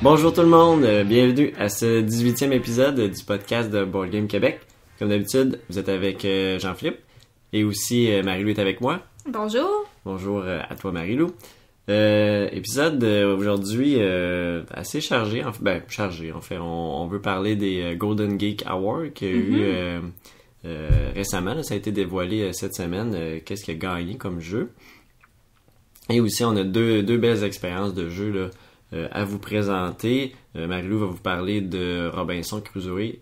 Bonjour tout le monde, bienvenue à ce 18e épisode du podcast de Board Game Québec. Comme d'habitude, vous êtes avec Jean-Philippe et aussi Marie-Lou est avec moi. Bonjour. Bonjour à toi Marie-Lou. Épisode aujourd'hui assez chargé, chargé en fait. On veut parler des Golden Geek Awards qu'il y a eu récemment. Là, ça a été dévoilé cette semaine. Qu'est-ce qu'il a gagné comme jeu? Et aussi, on a deux belles expériences de jeu là, à vous présenter. Marie-Lou va vous parler de Robinson Crusoe,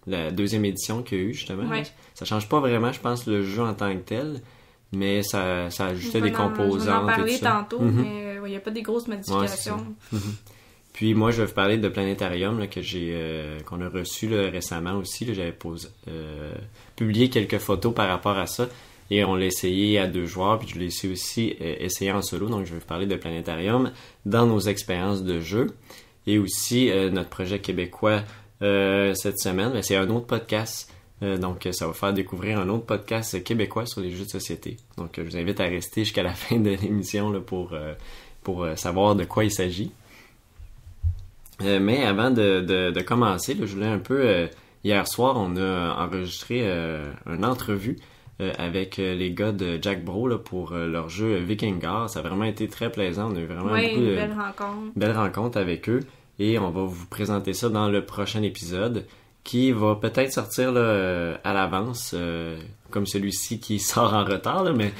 la deuxième édition qu'il y a eu justement. Ouais. Ça change pas vraiment, je pense, le jeu en tant que tel, mais ça ajoutait des composantes. Je vais en parler et tout ça. tantôt, mais il n'y a pas des grosses modifications. Ouais, Puis moi, je vais vous parler de Planétarium là, qu'on a reçu là, récemment aussi. Là, j'avais publié quelques photos par rapport à ça. Et on l'a essayé à 2 joueurs, puis je l'ai aussi essayé en solo. Donc, je vais vous parler de Planétarium dans nos expériences de jeu. Et aussi, notre projet québécois cette semaine, c'est un autre podcast. Donc, ça va faire découvrir un autre podcast québécois sur les jeux de société. Donc, je vous invite à rester jusqu'à la fin de l'émission là, pour savoir de quoi il s'agit. Mais avant de commencer, là, je voulais un peu... hier soir, on a enregistré une entrevue avec les gars de Jack Bro là, pour leur jeu Vikingar. Ça a vraiment été très plaisant. On a eu vraiment beaucoup de belles rencontres avec eux. Et on va vous présenter ça dans le prochain épisode qui va peut-être sortir là, à l'avance, comme celui-ci qui sort en retard. Là, mais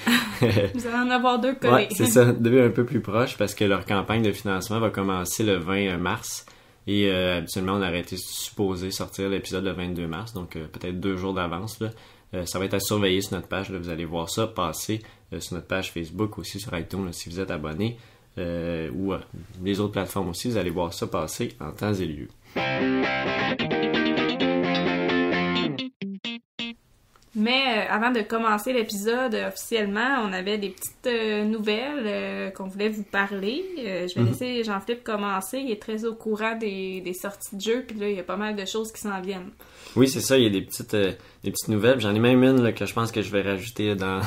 Vous allez en avoir 2 collés. Ouais, c'est ça. Devenu un peu plus proche parce que leur campagne de financement va commencer le 20 mars. Et habituellement, on aurait été supposé sortir l'épisode le 22 mars. Donc peut-être 2 jours d'avance. Là. Ça va être à surveiller sur notre page. Là. Vous allez voir ça passer sur notre page Facebook aussi, sur iTunes, là, si vous êtes abonné. Ou les autres plateformes aussi, vous allez voir ça passer en temps et lieu. Mais avant de commencer l'épisode officiellement, on avait des petites nouvelles qu'on voulait vous parler. Je vais laisser Jean-Philippe commencer. Il est très au courant des sorties de jeux, puis là, il y a pas mal de choses qui s'en viennent. Oui, c'est ça. Il y a des petites nouvelles. J'en ai même une là, que je pense que je vais rajouter dans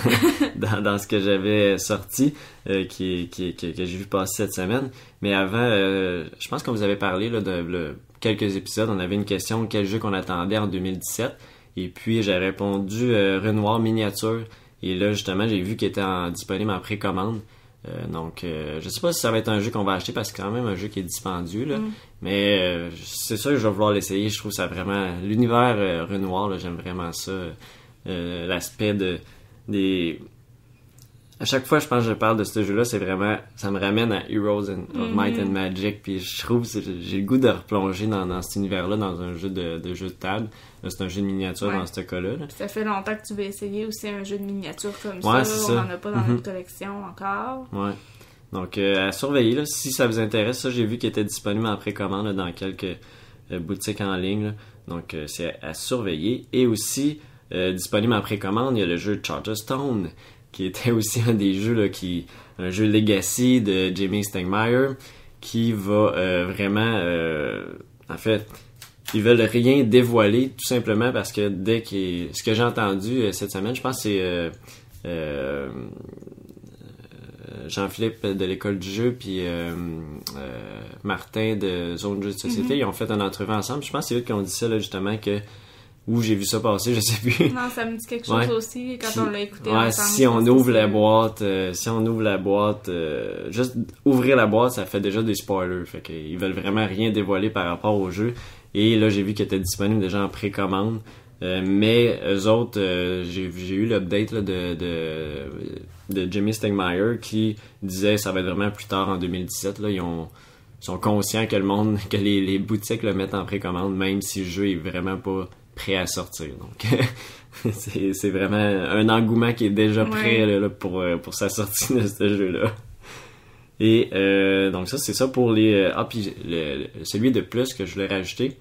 dans ce que j'avais sorti, que j'ai vu passer cette semaine. Mais avant, je pense qu'on vous avait parlé là, de quelques épisodes. On avait une question, quel jeu qu'on attendait en 2017. Et puis, j'ai répondu Renoir Miniature. Et là, justement, j'ai vu qu'il était disponible en précommande. Donc, je sais pas si ça va être un jeu qu'on va acheter parce que c'est quand même un jeu qui est dispendieux. Là. Mais c'est sûr que je vais vouloir l'essayer. Je trouve ça vraiment... L'univers Renoir, là, j'aime vraiment ça. L'aspect des... À chaque fois, je pense que je parle de ce jeu-là, c'est vraiment... Ça me ramène à Heroes of Might and Magic. Puis je trouve que j'ai le goût de replonger dans cet univers-là, dans un jeu de jeu de table. Là, c'est un jeu de miniature dans ce cas-là. Là. Ça fait longtemps que tu veux essayer aussi un jeu de miniature comme ça. On n'en a pas dans notre collection encore. Ouais. Donc, à surveiller. Là, si ça vous intéresse, ça, j'ai vu qu'il était disponible en précommande là, dans quelques boutiques en ligne. Là. Donc, c'est à surveiller. Et aussi, disponible en précommande, il y a le jeu Charterstone, qui était aussi un des jeux, là, un jeu Legacy de Jamie Stegmaier, qui va vraiment... en fait... Ils veulent rien dévoiler, tout simplement parce que ce que j'ai entendu cette semaine, je pense que c'est Jean-Philippe de l'école du jeu puis Martin de Zone Jeux de Société, ils ont fait une entrevue ensemble. Je pense que c'est eux qui ont dit ça là, justement où j'ai vu ça passer, je sais plus. Non, ça me dit quelque chose aussi quand on l'a écouté ensemble. Si on ouvre la boîte, juste ouvrir la boîte, ça fait déjà des spoilers. Fait qu'ils veulent vraiment rien dévoiler par rapport au jeu. Et là, j'ai vu qu'il était disponible déjà en précommande. Mais eux autres, j'ai eu l'update là, de Jamie Stegmaier qui disait que ça va être vraiment plus tard en 2017. Là, ils sont conscients que les boutiques le mettent en précommande, même si le jeu est vraiment pas prêt à sortir. Donc, c'est vraiment un engouement qui est déjà prêt là, pour sa sortie de ce jeu-là. Et donc ça, c'est ça pour les... puis celui de plus que je voulais rajouter,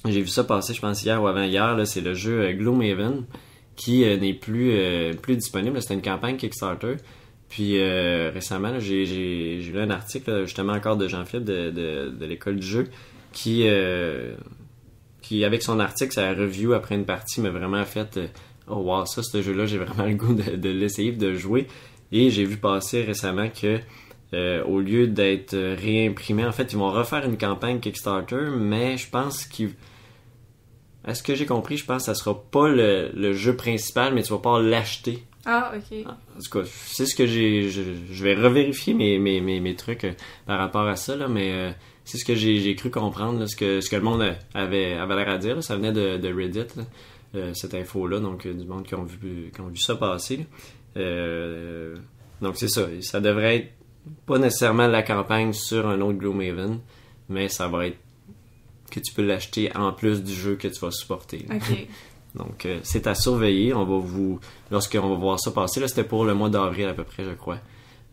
j'ai vu ça passer, je pense, hier ou avant-hier, là, c'est le jeu Gloomhaven, qui n'est plus disponible. C'était une campagne Kickstarter. Puis récemment, là, j'ai lu un article, là, justement encore de Jean-Philippe de l'école du jeu, qui avec son article, sa review après une partie m'a vraiment fait oh wow, ça, ce jeu-là, j'ai vraiment le goût de l'essayer, de jouer. Et j'ai vu passer récemment que au lieu d'être réimprimé, en fait, ils vont refaire une campagne Kickstarter, mais je pense qu'ils... À ce que j'ai compris, je pense que ça sera pas le jeu principal, mais tu vas pouvoir l'acheter. Ah, ok. En tout cas, c'est ce que je vais revérifier mes trucs par rapport à ça, là, mais c'est ce que j'ai cru comprendre, là, ce que le monde avait l'air à dire. Là, ça venait de Reddit, là, cette info-là, donc du monde qui ont vu ça passer. Donc c'est ça. Ça devrait être pas nécessairement la campagne sur un autre Gloomhaven, mais ça va être que tu peux l'acheter en plus du jeu que tu vas supporter. Ok. Donc, c'est à surveiller. Lorsqu'on va voir ça passer, là, c'était pour le mois d'avril à peu près, je crois.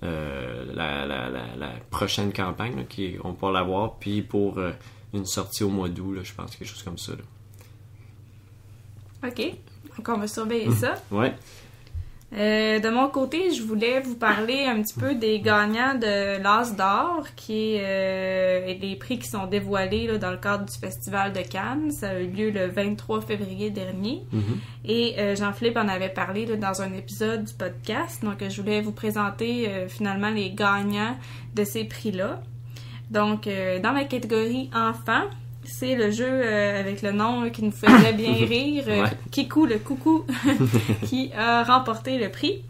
La prochaine campagne, là, on va pouvoir la voir. Puis pour une sortie au mois d'août, là, je pense, quelque chose comme ça. Là. Ok. Donc, on va surveiller ça. Ouais. De mon côté, je voulais vous parler un petit peu des gagnants de l'As d'or, qui est des prix qui sont dévoilés là, dans le cadre du Festival de Cannes. Ça a eu lieu le 23 février dernier. Mm-hmm. Et Jean-Philippe en avait parlé là, dans un épisode du podcast. Donc, je voulais vous présenter finalement les gagnants de ces prix-là. Donc, dans la catégorie enfants, c'est le jeu avec le nom qui nous faisait bien rire, Ouais. Kikou le coucou, qui a remporté le prix.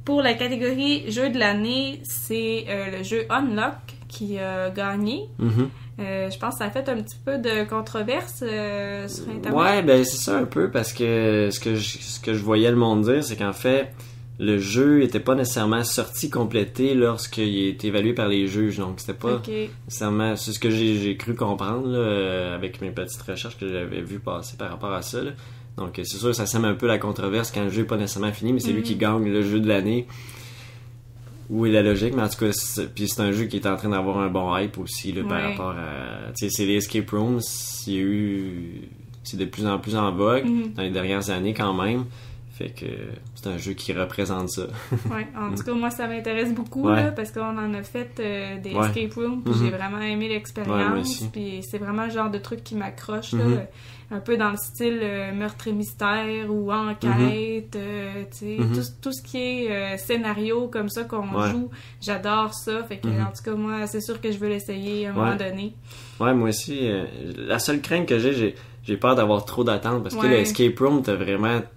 Pour la catégorie jeu de l'année, c'est le jeu Unlock qui a gagné. Mm-hmm. Je pense que ça a fait un petit peu de controverse sur Internet. Ouais, ben c'est ça un peu, parce que ce que je voyais le monde dire, c'est qu'en fait, le jeu était pas nécessairement sorti complété lorsqu'il est évalué par les juges, donc c'était pas nécessairement... C'est ce que j'ai cru comprendre là, avec mes petites recherches que j'avais vu passer par rapport à ça. Là. Donc c'est sûr, ça sème un peu la controverse quand le jeu est pas nécessairement fini, mais c'est lui qui gagne le jeu de l'année. Où est la logique, mais en tout cas, c'est un jeu qui est en train d'avoir un bon hype aussi là, par rapport à... Tu sais, c'est les escape rooms, c'est de plus en plus en vogue dans les dernières années quand même. Fait que c'est un jeu qui représente ça. Ouais, en tout cas, moi, ça m'intéresse beaucoup là, parce qu'on en a fait des escape rooms, puis j'ai vraiment aimé l'expérience. Puis c'est vraiment le genre de truc qui m'accroche, là, un peu dans le style meurtre et mystère ou enquête, tu sais, tout ce qui est scénario comme ça qu'on joue, j'adore ça. Fait que, en tout cas, moi, c'est sûr que je veux l'essayer à un moment donné. Ouais, moi aussi. La seule crainte que j'ai peur d'avoir trop d'attentes parce que l'escape room,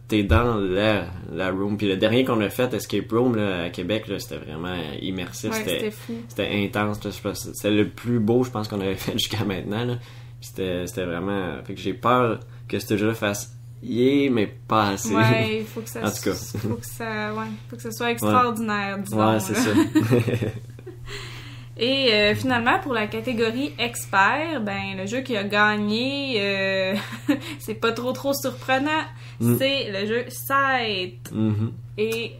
t'es dans la room. Puis le dernier qu'on a fait, escape room là, à Québec, là, c'était vraiment immersif. C'était fou. C'était intense. Là, c'était le plus beau, je pense, qu'on avait fait jusqu'à maintenant. Là. C'était vraiment... Fait que j'ai peur que ce jeu-là fasse mais pas assez. Ouais, il faut que ça... En tout cas. Faut que ça soit extraordinaire, disons. Ouais, c'est ça. Et finalement, pour la catégorie expert, ben le jeu qui a gagné, c'est pas trop surprenant, c'est le jeu Sight. Et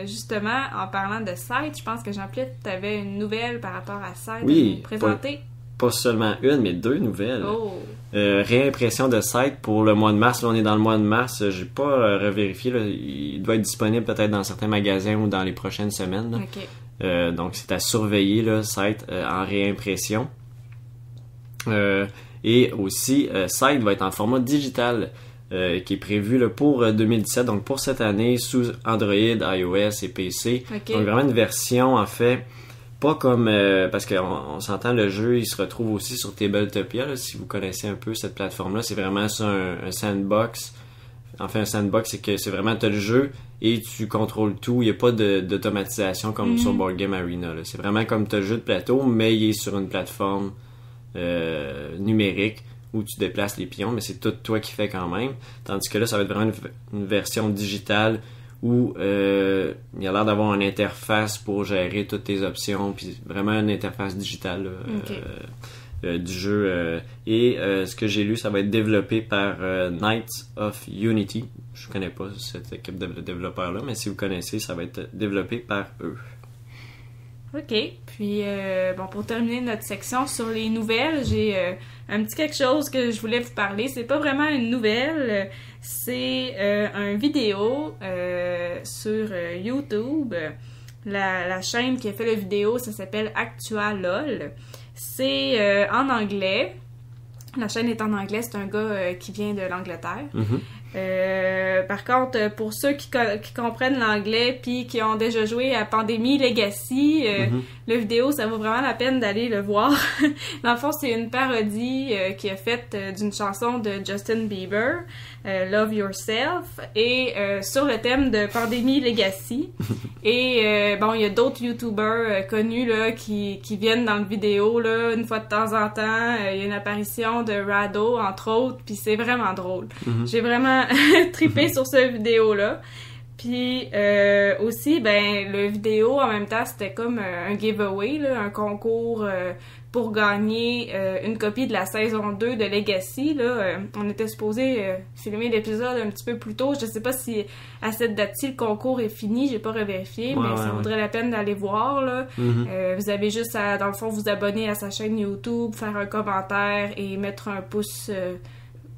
justement, en parlant de Sight, je pense que Jean-Philippe, t'avais une nouvelle par rapport à Sight à nous présenter. Pas seulement une, mais deux nouvelles. Oh. Réimpression de Sight pour le mois de mars. Là, on est dans le mois de mars. J'ai pas revérifié. Là. Il doit être disponible peut-être dans certains magasins ou dans les prochaines semaines. Là. OK. Donc, c'est à surveiller, là, Sight en réimpression. Et aussi, Sight va être en format digital qui est prévu là, pour 2017, donc pour cette année, sous Android, iOS et PC. Okay. Donc, vraiment une version, en fait, pas comme... parce qu'on s'entend, le jeu, il se retrouve aussi sur Tabletopia, là, si vous connaissez un peu cette plateforme-là. C'est vraiment ça, un sandbox. Enfin, un sandbox, c'est que c'est vraiment, t'as le jeu et tu contrôles tout. Il n'y a pas d'automatisation comme sur Board Game Arena. Là. C'est vraiment comme t'as le jeu de plateau, mais il est sur une plateforme numérique où tu déplaces les pions, mais c'est tout toi qui fais quand même. Tandis que là, ça va être vraiment une version digitale où il y a l'air d'avoir une interface pour gérer toutes tes options, puis vraiment une interface digitale du jeu. Et ce que j'ai lu, ça va être développé par Knights of Unity. Je connais pas cette équipe de développeurs-là, mais si vous connaissez, ça va être développé par eux. OK. Puis, bon, pour terminer notre section sur les nouvelles, j'ai un petit quelque chose que je voulais vous parler. C'est pas vraiment une nouvelle, c'est un vidéo sur YouTube. La chaîne qui a fait la vidéo, ça s'appelle ActuaLOL. C'est en anglais. La chaîne est en anglais. C'est un gars qui vient de l'Angleterre. Par contre, pour ceux qui comprennent l'anglais puis qui ont déjà joué à Pandémie Legacy, le vidéo, ça vaut vraiment la peine d'aller le voir. Dans le fond, c'est une parodie qui est faite d'une chanson de Justin Bieber, Love Yourself, et sur le thème de Pandémie Legacy. Et bon, il y a d'autres YouTubers connus là qui viennent dans le vidéo là une fois de temps en temps. Il y a une apparition de Rado entre autres, puis c'est vraiment drôle. J'ai vraiment trippé sur cette vidéo-là. Puis aussi, ben le vidéo, en même temps, c'était comme un giveaway, là, un concours pour gagner une copie de la saison 2 de Legacy. Là, on était supposé filmer l'épisode un petit peu plus tôt. Je sais pas si à cette date-ci, le concours est fini, j'ai pas revérifié, mais ça vaudrait la peine d'aller voir. Là. Vous avez juste à, dans le fond, vous abonner à sa chaîne YouTube, faire un commentaire et mettre un pouce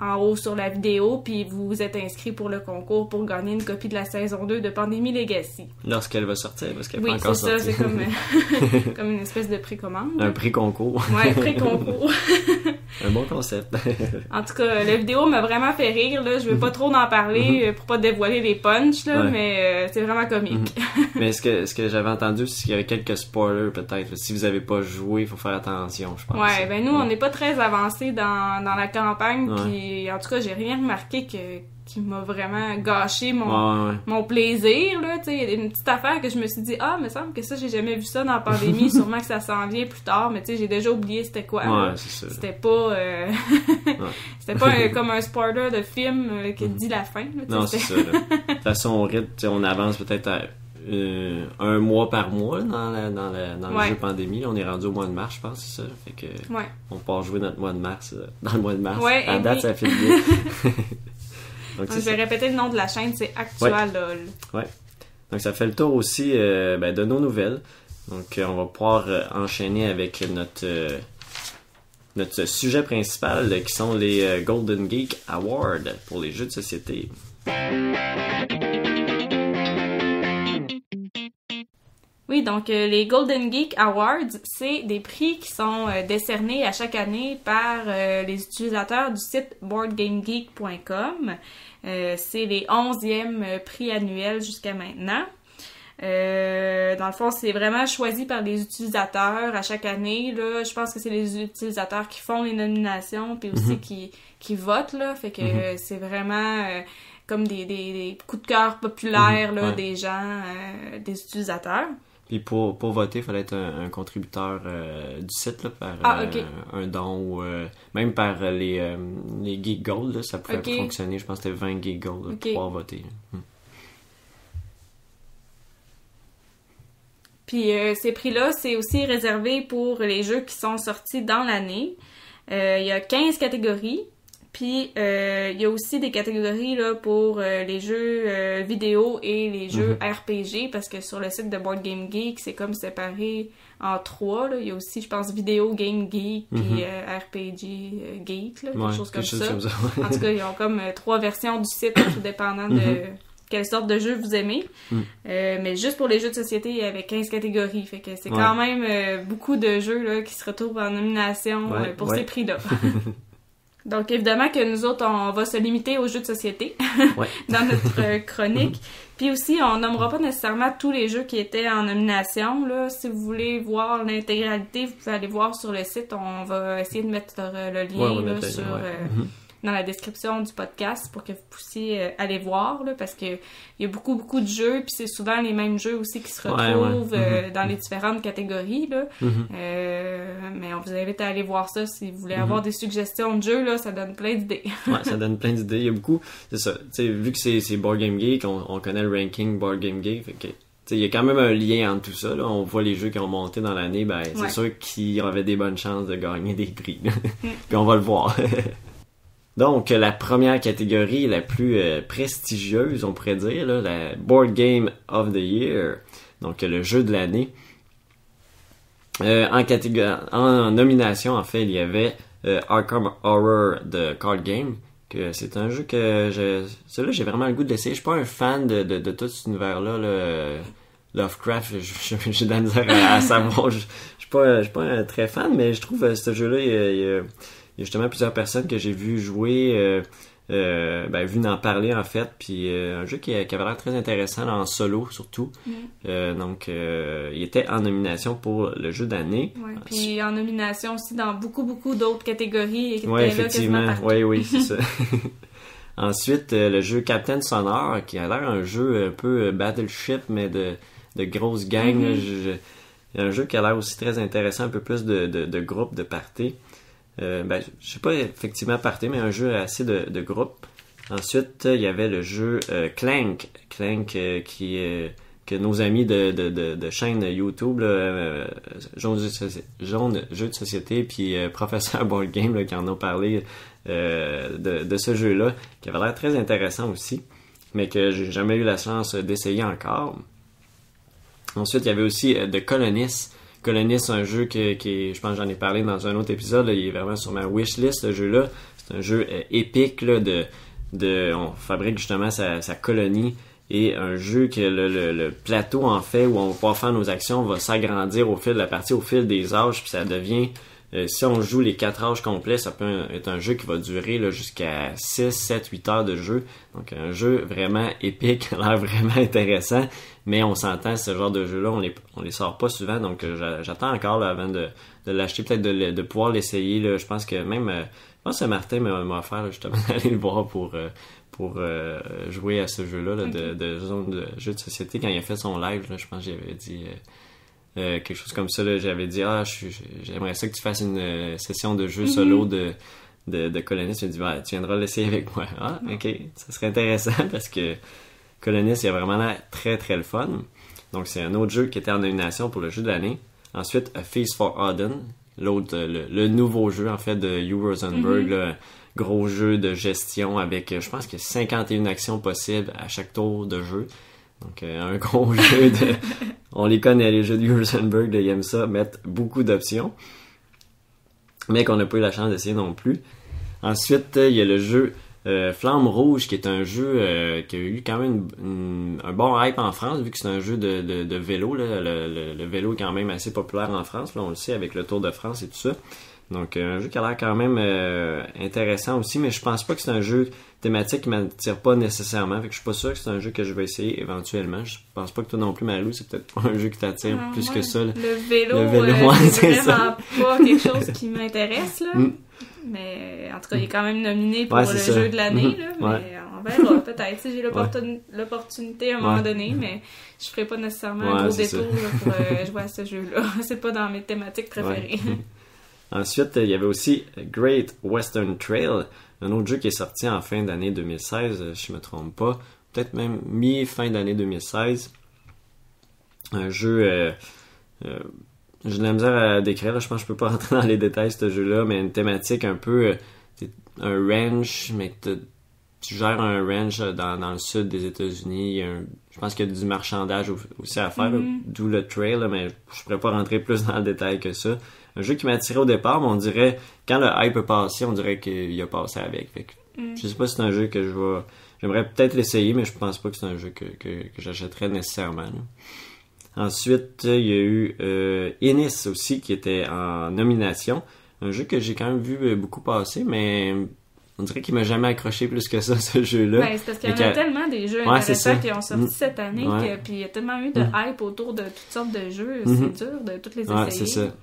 en haut sur la vidéo, puis vous vous êtes inscrit pour le concours pour gagner une copie de la saison 2 de Pandémie Legacy. Lorsqu'elle va sortir, parce qu'elle n'est pas encore sortie. Oui, c'est ça, c'est comme une espèce de précommande. Un pré-concours. Ouais, pré-concours. Un bon concept. En tout cas, la vidéo m'a vraiment fait rire, là. Je veux pas trop en parler pour pas dévoiler les punchs, là, mais c'est vraiment comique. Mais ce que j'avais entendu, c'est qu'il y avait quelques spoilers, peut-être. Si vous avez pas joué, il faut faire attention, je pense. Ouais, ben nous, on n'est pas très avancés dans la campagne, puis en tout cas, j'ai rien remarqué qui m'a vraiment gâché mon plaisir, là, tu sais. Il y a une petite affaire que je me suis dit, me semble que ça, j'ai jamais vu ça dans la pandémie, sûrement que ça s'en vient plus tard, mais tu sais, j'ai déjà oublié c'était quoi. Ouais, c'est ça. C'était pas, c'était pas comme un spoiler de film qui dit la fin, là, non, c'est ça, là. De toute façon, au rythme, on avance peut-être à un mois par mois dans le jeu Pandémie. Là, on est rendu au mois de mars, je pense, c'est ça. Fait que on part jouer notre mois de mars dans le mois de mars. Ouais, à date, ça fait bien. Donc, je vais répéter le nom de la chaîne, c'est Actualol. Ouais. Donc ça fait le tour aussi de nos nouvelles. Donc on va pouvoir enchaîner avec notre sujet principal qui sont les Golden Geek Awards pour les jeux de société. Oui, donc les Golden Geek Awards, c'est des prix qui sont décernés à chaque année par les utilisateurs du site boardgamegeek.com. C'est les 11e prix annuels jusqu'à maintenant. Dans le fond, c'est vraiment choisi par les utilisateurs à chaque année. Là, je pense que c'est les utilisateurs qui font les nominations puis aussi qui votent. Là, fait que c'est vraiment comme des coups de cœur populaires là, des gens, des utilisateurs. Puis pour voter, il fallait être un contributeur du site là, par un don ou même par les Geek Gold, là, ça pouvait fonctionner. Je pense que c'était 20 Geek Gold là, pour pouvoir voter. Puis ces prix-là, c'est aussi réservé pour les jeux qui sont sortis dans l'année. Il y a 15 catégories. Puis, il y a aussi des catégories là, pour les jeux vidéo et les jeux RPG, parce que sur le site de Board Game Geek, c'est comme séparé en 3. Là. Il y a aussi, je pense, Vidéo Game Geek puis RPG Geek, là, quelque chose comme ça. En tout cas, ils ont comme 3 versions du site, tout dépendant de quelle sorte de jeu vous aimez. Mais juste pour les jeux de société, il y avait 15 catégories. Fait que c'est quand même beaucoup de jeux là, qui se retrouvent en nomination pour ces prix-là. Donc, évidemment que nous autres, on va se limiter aux jeux de société dans notre chronique. Puis aussi, on nommera pas nécessairement tous les jeux qui étaient en nomination. Là. Si vous voulez voir l'intégralité, vous pouvez aller voir sur le site. On va essayer de mettre le lien là, sur... dans la description du podcast pour que vous puissiez aller voir, là, parce que il y a beaucoup de jeux, puis c'est souvent les mêmes jeux aussi qui se retrouvent dans les différentes catégories, là. Mais on vous invite à aller voir ça si vous voulez avoir des suggestions de jeux, là, ça donne plein d'idées. Ça donne plein d'idées. Il y a beaucoup, c'est ça, tu sais, vu que c'est Board Game Geek, on connaît le ranking Board Game Geek, fait que il y a quand même un lien entre tout ça. Là. On voit les jeux qui ont monté dans l'année, c'est sûr qu'ils avaient des bonnes chances de gagner des prix. Puis on va le voir. Donc, la première catégorie, la plus prestigieuse, on pourrait dire, là, la Board Game of the Year, donc le jeu de l'année. En nomination, en fait, il y avait Arkham Horror de Card Game, que c'est un jeu que celui-là, j'ai vraiment le goût de l'essayer. Je suis pas un fan de tout cet univers-là, Lovecraft, j'ai de la misère à savoir. Je suis pas un très fan, mais je trouve ce jeu-là, il y a justement plusieurs personnes que j'ai vu jouer vu d'en parler en fait, puis un jeu qui avait l'air très intéressant en solo surtout. Donc il était en nomination pour le jeu d'année. Ouais, puis en nomination aussi dans beaucoup d'autres catégories. Oui, effectivement. Oui, c'est ça. Ensuite, le jeu Captain Sonor, qui a l'air un jeu un peu Battleship, mais de grosses gangs. Un jeu qui a l'air aussi très intéressant, un peu plus de groupe, de party. Je sais pas effectivement party, mais un jeu assez de groupe. Ensuite, il y avait le jeu Clank. Clank que nos amis de chaîne YouTube, Jaune Jeu de Société, puis Professeur Board Game, là, qui en ont parlé de ce jeu-là, qui avait l'air très intéressant aussi, mais que j'ai jamais eu la chance d'essayer encore. Ensuite, il y avait aussi The Colonist. Colonist, un jeu qui je pense que j'en ai parlé dans un autre épisode, là, il est vraiment sur ma wishlist, ce jeu-là. C'est un jeu épique, là, on fabrique justement sa colonie, et un jeu que le plateau, en fait, où on va pouvoir faire nos actions, va s'agrandir au fil de la partie, au fil des âges, puis ça devient... si on joue les 4 âges complets, ça peut être un jeu qui va durer là, jusqu'à 6, 7, 8 heures de jeu. Donc un jeu vraiment épique, a l'air vraiment intéressant, mais on s'entend, ce genre de jeu-là, on les sort pas souvent, donc j'attends encore là, avant de l'acheter, peut-être de pouvoir l'essayer. Là. Je pense que même, je pense que Martin m'a offert là, justement d'aller le voir pour jouer à ce jeu-là là, de jeu de société. Quand il a fait son live, là, je pense que j'avais dit... quelque chose comme ça, là, j'avais dit j'aimerais ça que tu fasses une session de jeu solo de Colonist. Il m'a dit tu viendras l'essayer avec moi. Ok, ça serait intéressant parce que Colonist, il a vraiment l'air très très le fun. Donc c'est un autre jeu qui était en nomination pour le jeu de l'année. Ensuite, A Feast for Odin, l'autre le nouveau jeu en fait de Uwe Rosenberg, là, gros jeu de gestion avec je pense qu'il y a 51 actions possibles à chaque tour de jeu. Donc, un gros jeu de... On les connaît, les jeux de Rosenberg, ils aiment ça, mettre beaucoup d'options. Mais qu'on n'a pas eu la chance d'essayer non plus. Ensuite, il y a le jeu Flamme Rouge, qui est un jeu qui a eu quand même un bon hype en France, vu que c'est un jeu de vélo. Là. Le vélo est quand même assez populaire en France, là, on le sait, avec le Tour de France et tout ça. Donc, un jeu qui a l'air quand même intéressant aussi, mais je pense pas que c'est un jeu thématique qui m'attire pas nécessairement. Fait que je suis pas sûr que c'est un jeu que je vais essayer éventuellement. Je pense pas que toi non plus, Malou, c'est peut-être pas un jeu qui t'attire plus que ça. Là. Le vélo c'est vraiment pas quelque chose qui m'intéresse, là. Mais en tout cas, il est quand même nominé pour le jeu de l'année, là. Mais on verra peut-être si j'ai l'opportunité à un moment donné, mais je ferai pas nécessairement un gros détour là, pour jouer à ce jeu-là. C'est pas dans mes thématiques préférées. Ensuite, il y avait aussi Great Western Trail, un autre jeu qui est sorti en fin d'année 2016, si je me trompe pas. Peut-être même mi-fin d'année 2016. Un jeu... j'ai de la misère à décrire, là. Je pense que je peux pas rentrer dans les détails de ce jeu-là, mais une thématique un peu... un ranch, mais que tu gères un ranch dans le sud des États-Unis. Je pense qu'il y a du marchandage aussi à faire, là, d'où le trail, là, mais je pourrais pas rentrer plus dans le détail que ça. Un jeu qui m'a attiré au départ, mais on dirait, quand le hype est passé, on dirait qu'il a passé avec. Fait que, je sais pas si c'est un jeu que j'aimerais peut-être l'essayer, mais je pense pas que c'est un jeu que j'achèterais nécessairement. Là. Ensuite, il y a eu Innis aussi, qui était en nomination. Un jeu que j'ai quand même vu beaucoup passer, mais on dirait qu'il m'a jamais accroché plus que ça, ce jeu-là. Ben, c'est parce qu'il y en a tellement des jeux intéressants qui ont sorti cette année, puis il y a tellement eu de hype autour de toutes sortes de jeux, c'est dur de toutes les essayer. C'est ça.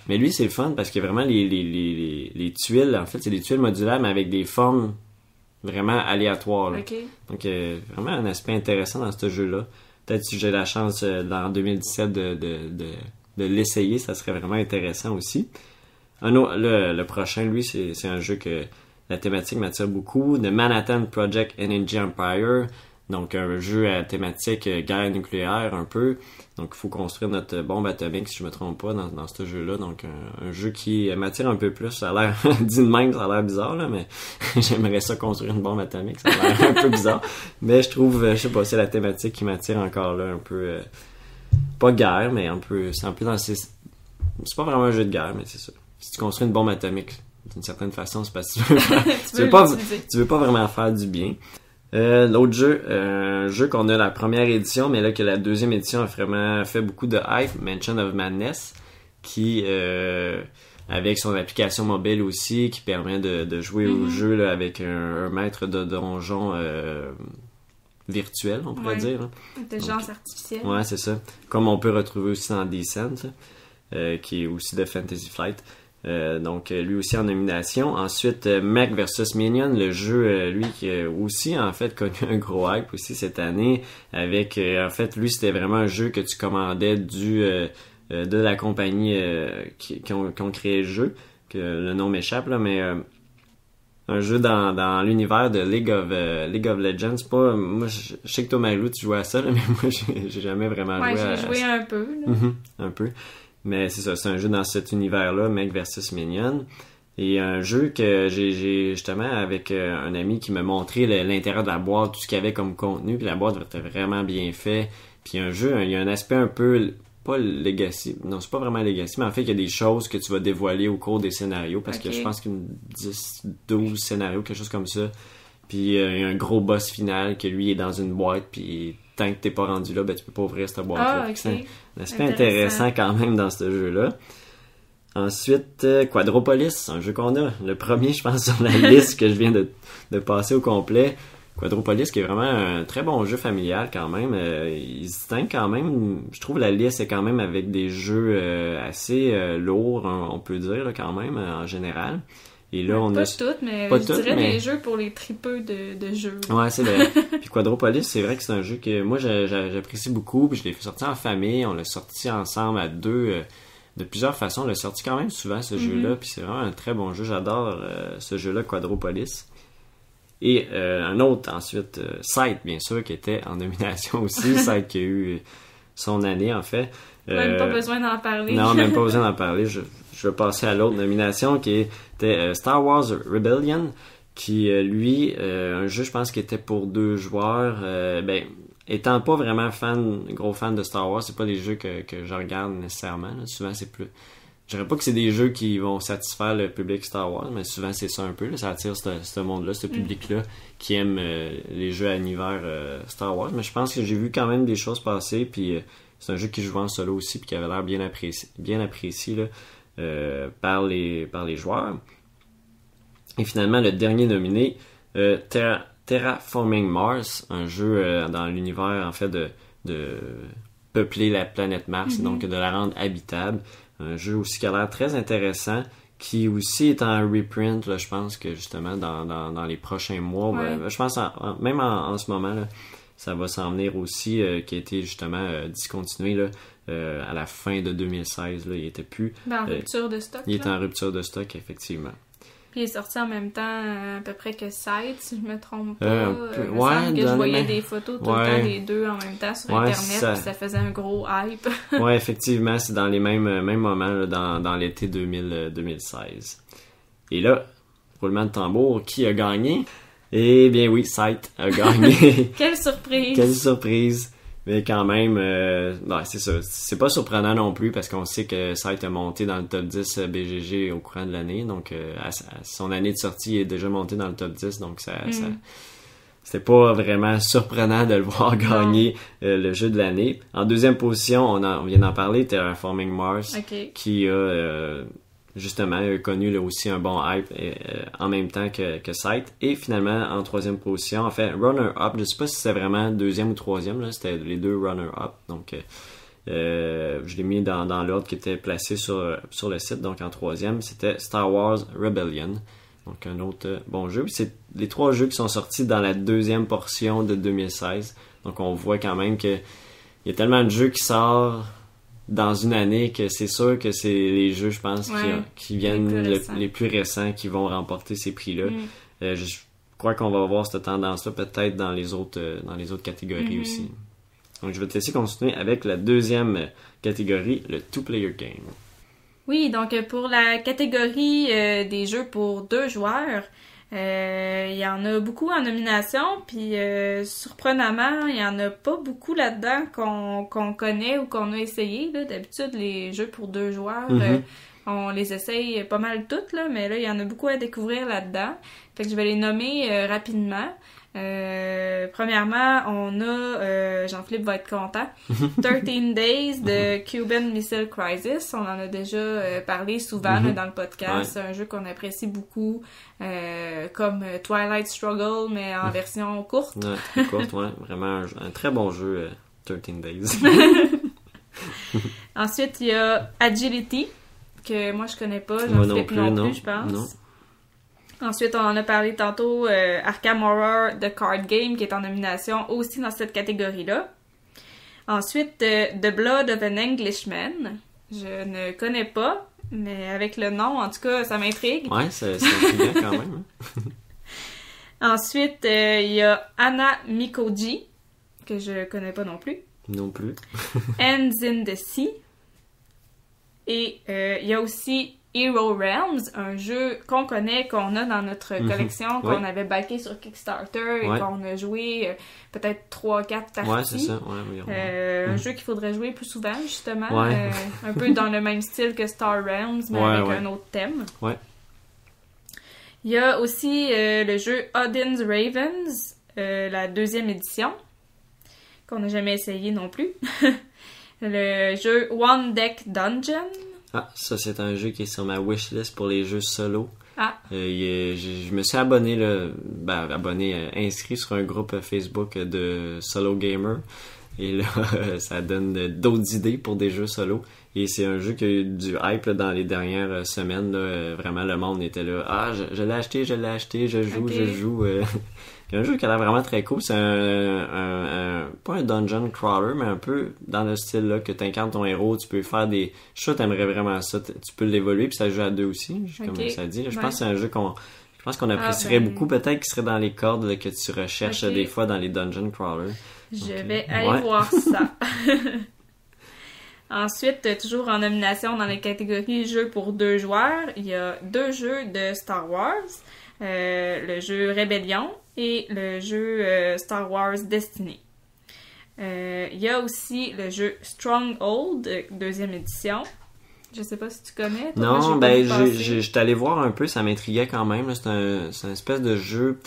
Mais lui, c'est le fun parce qu'il y a vraiment les tuiles, en fait, c'est des tuiles modulaires, mais avec des formes vraiment aléatoires. Là. Okay. Donc, vraiment un aspect intéressant dans ce jeu-là. Peut-être si j'ai la chance, en 2017, de l'essayer, ça serait vraiment intéressant aussi. Le prochain, lui, c'est un jeu que la thématique m'attire beaucoup. The Manhattan Project Energy Empire. Donc, un jeu à thématique guerre nucléaire un peu. Donc, il faut construire notre bombe atomique, si je me trompe pas, dans ce jeu-là. Donc, un jeu qui m'attire un peu plus. Ça a l'air, dit de même, ça a l'air bizarre, là, mais j'aimerais ça construire une bombe atomique. Ça a l'air un peu bizarre. Mais je trouve, je sais pas, c'est la thématique qui m'attire encore là, un peu... pas guerre, mais un peu... C'est un peu dans ces... C'est pas vraiment un jeu de guerre, mais c'est ça. Si tu construis une bombe atomique, d'une certaine façon, c'est parce que tu veux pas vraiment faire du bien. L'autre jeu, un jeu qu'on a la première édition, mais là que la deuxième édition a vraiment fait beaucoup de hype, Mansion of Madness, qui avec son application mobile aussi qui permet de jouer au jeu là, avec un maître de donjon virtuel, on pourrait dire. Hein. Intelligence artificielle. Ouais, c'est ça. Comme on peut retrouver aussi dans Descent, qui est aussi de Fantasy Flight. Donc, lui aussi en nomination. Ensuite, Mech vs Minion, le jeu, lui, qui a aussi, en fait, connu un gros hype aussi cette année. Avec, en fait, lui, c'était vraiment un jeu que tu commandais de la compagnie qui ont créé le jeu. Que le nom m'échappe, là, mais... un jeu dans l'univers de League of Legends. Pas, moi, je sais que toi, Marilou, tu jouais à ça, là, mais moi, j'ai jamais vraiment joué à ça. Ouais, j'ai joué un peu. Un peu. Mais c'est ça, c'est un jeu dans cet univers-là, Mech vs Minion. Et un jeu que j'ai justement avec un ami qui m'a montré l'intérieur de la boîte, tout ce qu'il y avait comme contenu, puis la boîte était vraiment bien faite. Puis un jeu, il y a un aspect un peu... pas legacy, non c'est pas vraiment legacy, mais en fait il y a des choses que tu vas dévoiler au cours des scénarios, parce que je pense qu'il y a 10-12 scénarios, quelque chose comme ça, puis il y a un gros boss final que lui est dans une boîte, puis tant que t'es pas rendu là, ben tu peux pas ouvrir cette boîte-là. C'est un aspect intéressant quand même dans ce jeu-là. Ensuite, Quadropolis, un jeu qu'on a, le premier je pense sur la liste que je viens de passer au complet. Quadropolis, qui est vraiment un très bon jeu familial quand même. Il se distingue quand même. Je trouve la liste est quand même avec des jeux assez lourds, on peut dire là, quand même, en général. Et là, on pas a... toutes, mais pas je toutes, dirais mais... des jeux pour les tripeux de jeux. Ouais, c'est vrai. Puis Quadropolis, c'est vrai que c'est un jeu que moi, j'apprécie beaucoup. Puis je l'ai fait sortir en famille. On l'a sorti ensemble à deux... de plusieurs façons. On l'a sorti quand même souvent, ce jeu-là. Puis c'est vraiment un très bon jeu. J'adore ce jeu-là, Quadropolis. Et un autre, ensuite, Sight, bien sûr, qui était en nomination aussi. Sight qui a eu son année, en fait. Même pas besoin d'en parler. Non, même pas besoin d'en parler. Je vais passer à l'autre nomination, qui était Star Wars Rebellion, qui, lui, un jeu, je pense, qui était pour 2 joueurs. Étant pas vraiment gros fan de Star Wars, c'est pas des jeux que je regarde nécessairement. Là. Souvent, c'est plus... Je dirais pas que c'est des jeux qui vont satisfaire le public Star Wars, mais souvent c'est ça un peu. Là, ça attire ce monde-là, ce public-là qui aime les jeux à univers Star Wars. Mais je pense que j'ai vu quand même des choses passer, puis c'est un jeu qui joue en solo aussi, puis qui avait l'air bien apprécié là, par les joueurs. Et finalement, le dernier nominé, Terraforming Mars, un jeu dans l'univers en fait de peupler la planète Mars, donc de la rendre habitable. Un jeu aussi qui a l'air très intéressant, qui aussi est en reprint, là, je pense que justement dans les prochains mois, je pense même en ce moment, là, ça va s'en venir aussi, qui a été justement discontinué là, à la fin de 2016. Là, il était plus... en rupture de stock. Il est en rupture de stock, effectivement. Puis il est sorti en même temps à peu près que Sight, si je me trompe pas. Que je voyais des photos tout le temps des deux en même temps sur Internet, puis ça faisait un gros hype. Ouais, effectivement, c'est dans les mêmes moments là, dans l'été 2016. Et là, roulement de tambour, qui a gagné? Eh bien oui, Sight a gagné. Quelle surprise! Quelle surprise! Mais quand même, c'est ça. C'est pas surprenant non plus parce qu'on sait que Sight a monté dans le top 10 BGG au courant de l'année. Donc, à son année de sortie, il est déjà monté dans le top 10. Donc, c'était pas vraiment surprenant de le voir gagner le jeu de l'année. En deuxième position, on vient d'en parler, Terraforming Mars, qui a justement connu là, aussi un bon hype en même temps que Sight. Et finalement, en troisième position, en fait, Runner-Up, je sais pas si c'était vraiment deuxième ou troisième, là, c'était les deux Runner-Up. Donc, je l'ai mis dans l'ordre qui était placé sur le site. Donc, en troisième, c'était Star Wars Rebellion. Donc, un autre bon jeu. Puis c'est les 3 jeux qui sont sortis dans la deuxième portion de 2016. Donc, on voit quand même que il y a tellement de jeux qui sortent dans une année que c'est sûr que c'est les jeux, je pense, qui viennent les plus récents qui vont remporter ces prix-là. Je crois qu'on va voir cette tendance-là peut-être dans les autres catégories aussi. Donc, je vais te laisser continuer avec la deuxième catégorie, le two-player game. Oui, donc pour la catégorie des jeux pour 2 joueurs, il y en a beaucoup en nomination, puis surprenamment, il y en a pas beaucoup là-dedans qu'on connaît ou qu'on a essayé. Là. D'habitude, les jeux pour 2 joueurs, on les essaye pas mal toutes, là, mais là, il y en a beaucoup à découvrir là-dedans. Fait que je vais les nommer rapidement. Premièrement, on a, Jean-Philippe va être content, 13 Days de Cuban Missile Crisis. On en a déjà parlé souvent là, dans le podcast. Ouais. C'est un jeu qu'on apprécie beaucoup, comme Twilight Struggle, mais en version courte. Ouais, très courte, ouais. Vraiment un très bon jeu, 13 Days. Ensuite, il y a Agility, que moi je connais pas, Moi Jean-Philippe non plus, je pense. Non. Ensuite, on en a parlé tantôt, Arkham Horror The Card Game, qui est en nomination aussi dans cette catégorie-là. Ensuite, The Blood of an Englishman. Je ne connais pas, mais avec le nom, en tout cas, ça m'intrigue. Ouais, c'est intriguant quand même. Hein. Ensuite, il y a Anna Mikoji, que je connais pas non plus. Non plus. Hands in the Sea. Et il y a aussi Hero Realms, un jeu qu'on connaît, qu'on a dans notre collection, qu'on avait backé sur Kickstarter et qu'on a joué peut-être 3-4 parties. Ouais, c'est ça. Ouais, un jeu qu'il faudrait jouer plus souvent, justement. Un peu dans le même style que Star Realms, mais avec un autre thème. Ouais. Il y a aussi le jeu Odin's Ravens, la 2e édition, qu'on n'a jamais essayé non plus. Le jeu One Deck Dungeon. Ah, ça c'est un jeu qui est sur ma wishlist pour les jeux solo. Ah. Je me suis abonné, inscrit sur un groupe Facebook de solo gamer. Et là, ça donne d'autres idées pour des jeux solo. Et c'est un jeu qui a eu du hype là, dans les dernières semaines. Là, vraiment, le monde était là. Ah, je l'ai acheté, je joue. C'est un jeu qui a l'air vraiment très cool. C'est pas un dungeon crawler, mais un peu dans le style là que t'incarnes ton héros. Tu peux faire des... Je t'aimerais vraiment ça. Tu peux l'évoluer, puis ça joue à 2 aussi, comme ça dit. Là, je pense que c'est un jeu qu'on apprécierait beaucoup. Peut-être qu'il serait dans les cordes là, que tu recherches des fois dans les dungeon crawlers. Je vais aller voir ça. Ensuite, toujours en nomination dans les catégories jeux pour 2 joueurs, il y a 2 jeux de Star Wars. Le jeu Rébellion et le jeu Star Wars Destiny. Il y a aussi le jeu Stronghold, 2e édition. Je sais pas si tu connais. Toi, non, j'étais allé voir un peu, ça m'intriguait quand même. Là. C'est un espèce de jeu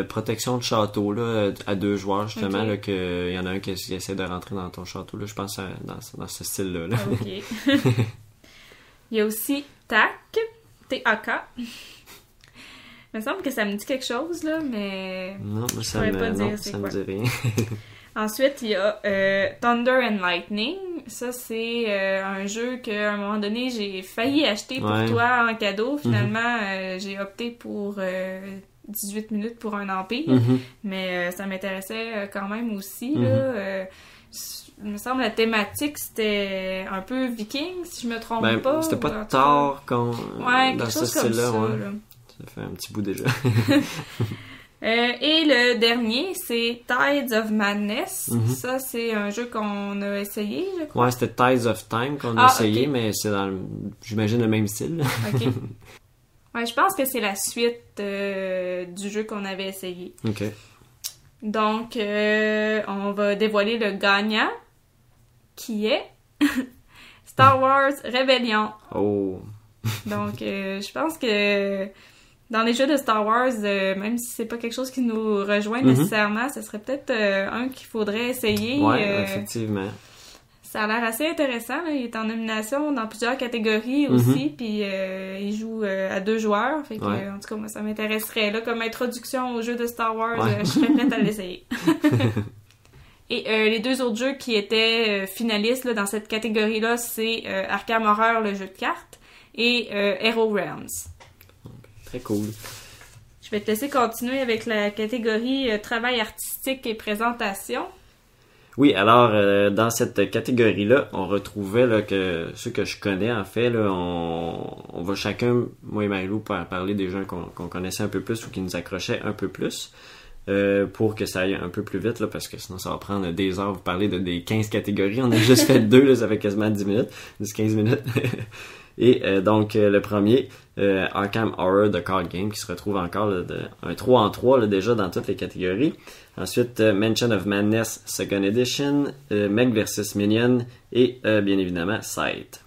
protection de château là, à 2 joueurs, justement. Là, que il y en a un qui essaie de rentrer dans ton château. Là, je pense dans ce style-là. Là. OK. Il y a aussi TAK, T-A-K. Il me semble que ça me dit quelque chose, là, mais non, ça me dit rien. Ensuite, il y a Thunder and Lightning. Ça, c'est un jeu qu'à un moment donné, j'ai failli acheter pour toi en cadeau. Finalement, j'ai opté pour 18 minutes pour un empire. Mais ça m'intéressait quand même aussi. Là, il me semble la thématique, c'était un peu viking, si je me trompe pas. C'était pas tard dans ce style-là. Ça fait un petit bout déjà. Et le dernier, c'est Tides of Madness. Ça, c'est un jeu qu'on a essayé, je crois. Ouais, c'était Tides of Time qu'on a essayé, mais c'est dans, j'imagine, le même style. OK. Ouais, je pense que c'est la suite du jeu qu'on avait essayé. OK. Donc, on va dévoiler le gagnant, qui est Star Wars Rebellion. Oh! Donc, je pense que dans les jeux de Star Wars, même si c'est pas quelque chose qui nous rejoint nécessairement, ce serait peut-être un qu'il faudrait essayer. Ouais, effectivement. Ça a l'air assez intéressant. Là. Il est en nomination dans plusieurs catégories aussi, puis il joue à 2 joueurs. Fait que, en tout cas, moi, ça m'intéresserait. Là, comme introduction au jeu de Star Wars, je serais prête à l'essayer. Et les 2 autres jeux qui étaient finalistes là, dans cette catégorie-là, c'est Arkham Horror, le jeu de cartes, et Hero Realms. Très cool. Je vais te laisser continuer avec la catégorie travail artistique et présentation. Oui, alors dans cette catégorie-là, on retrouvait là, que ceux que je connais en fait, là, on va chacun, moi et Marie-Lou, parler des jeux qu'on connaissait un peu plus ou qui nous accrochaient un peu plus. Pour que ça aille un peu plus vite là, parce que sinon ça va prendre des heures. Vous parlez des 15 catégories, on a juste fait 2 là, ça fait quasiment 10 minutes, 10-15 minutes. Et donc le premier, Arkham Horror The Card Game, qui se retrouve encore là, un 3 en 3 là, déjà dans toutes les catégories. Ensuite, Mansion of Madness Second Edition, Meg vs Minion et bien évidemment Sight.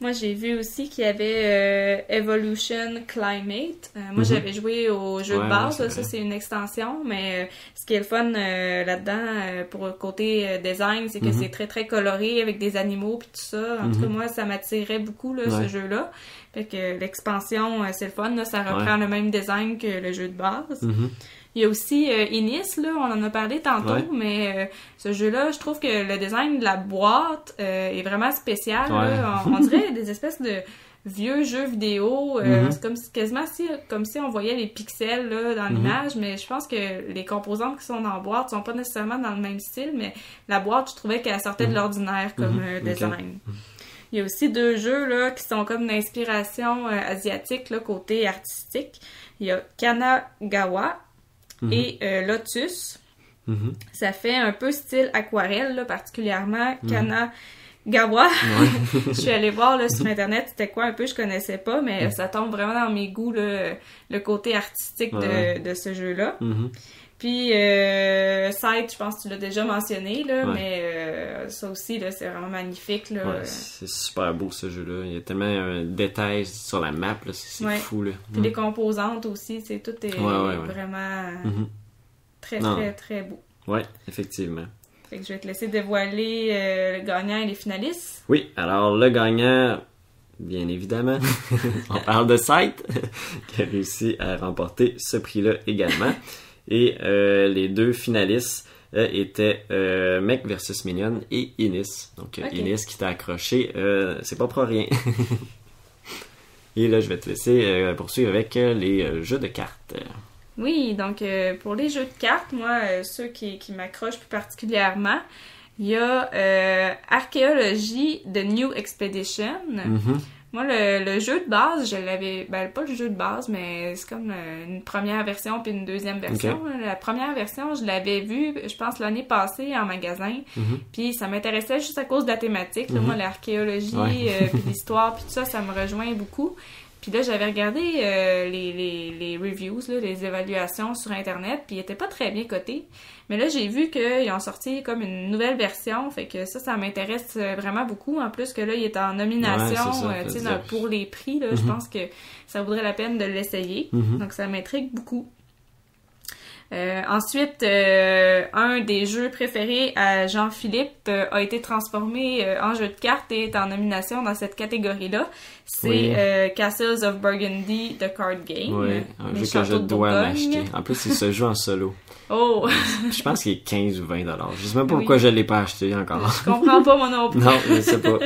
Moi, j'ai vu aussi qu'il y avait Evolution Climate. Moi, j'avais joué au jeu de base, là, ça c'est une extension, mais ce qui est le fun là-dedans, pour le côté design, c'est que c'est très très coloré avec des animaux puis tout ça. En tout cas, moi, ça m'attirait beaucoup, là, ce jeu-là. Fait que l'expansion, c'est le fun, là, ça reprend le même design que le jeu de base. Il y a aussi Inis, là, on en a parlé tantôt, mais ce jeu-là, je trouve que le design de la boîte est vraiment spécial. Là. On dirait des espèces de vieux jeux vidéo. C'est comme quasiment comme si on voyait les pixels là, dans l'image, mais je pense que les composantes qui sont dans la boîte sont pas nécessairement dans le même style, mais la boîte, je trouvais qu'elle sortait de l'ordinaire comme design. Il y a aussi 2 jeux là, qui sont comme d'inspiration asiatique, là, côté artistique. Il y a Kanagawa et Lotus. Ça fait un peu style aquarelle, là, particulièrement Kanagawa. Je suis allée voir là, sur Internet, c'était quoi un peu, je connaissais pas, mais ça tombe vraiment dans mes goûts, là, le côté artistique de ce jeu-là. Puis Sight, je pense que tu l'as déjà mentionné, là, mais ça aussi, là, c'est vraiment magnifique. Là. Ouais, c'est super beau ce jeu-là. Il y a tellement de détails sur la map, là, c'est fou. Là. Puis les composantes aussi, tout est vraiment très, très, très beau. Ouais, effectivement. Fait que je vais te laisser dévoiler le gagnant et les finalistes. Oui, alors le gagnant, bien évidemment, on parle de Sight, qui a réussi à remporter ce prix-là également. Et les 2 finalistes étaient Mech vs Minion et Inis. Donc Inis qui t'a accroché, c'est pas pour rien. Et là, je vais te laisser poursuivre avec les jeux de cartes. Oui, donc pour les jeux de cartes, moi, ceux qui m'accrochent plus particulièrement, il y a Archéologie de New Expedition. Moi, le jeu de base, je l'avais... Ben, pas le jeu de base, mais c'est comme une première version puis une deuxième version. Okay. La première version, je l'avais vue, je pense, l'année passée en magasin. Puis ça m'intéressait juste à cause de la thématique. Là, moi, l'archéologie, puis l'histoire, puis tout ça, ça me rejoint beaucoup. Puis là, j'avais regardé les reviews, là, les évaluations sur Internet, puis ils étaient pas très bien cotés. Mais là, j'ai vu qu'ils ont sorti comme une nouvelle version, fait que ça m'intéresse vraiment beaucoup. En plus que là, il est en nomination pour les prix, là, je pense que ça vaudrait la peine de l'essayer. Donc, ça m'intrigue beaucoup. Ensuite, un des jeux préférés à Jean-Philippe a été transformé en jeu de cartes et est en nomination dans cette catégorie-là. C'est Castles of Burgundy, The Card Game. Oui, un jeu que je dois m'acheter. En plus, il se joue en solo. Oh! Je pense qu'il est 15 ou 20 $. Je sais même pas pourquoi je l'ai pas acheté encore. Je comprends pas, moi non plus. Non, je sais pas.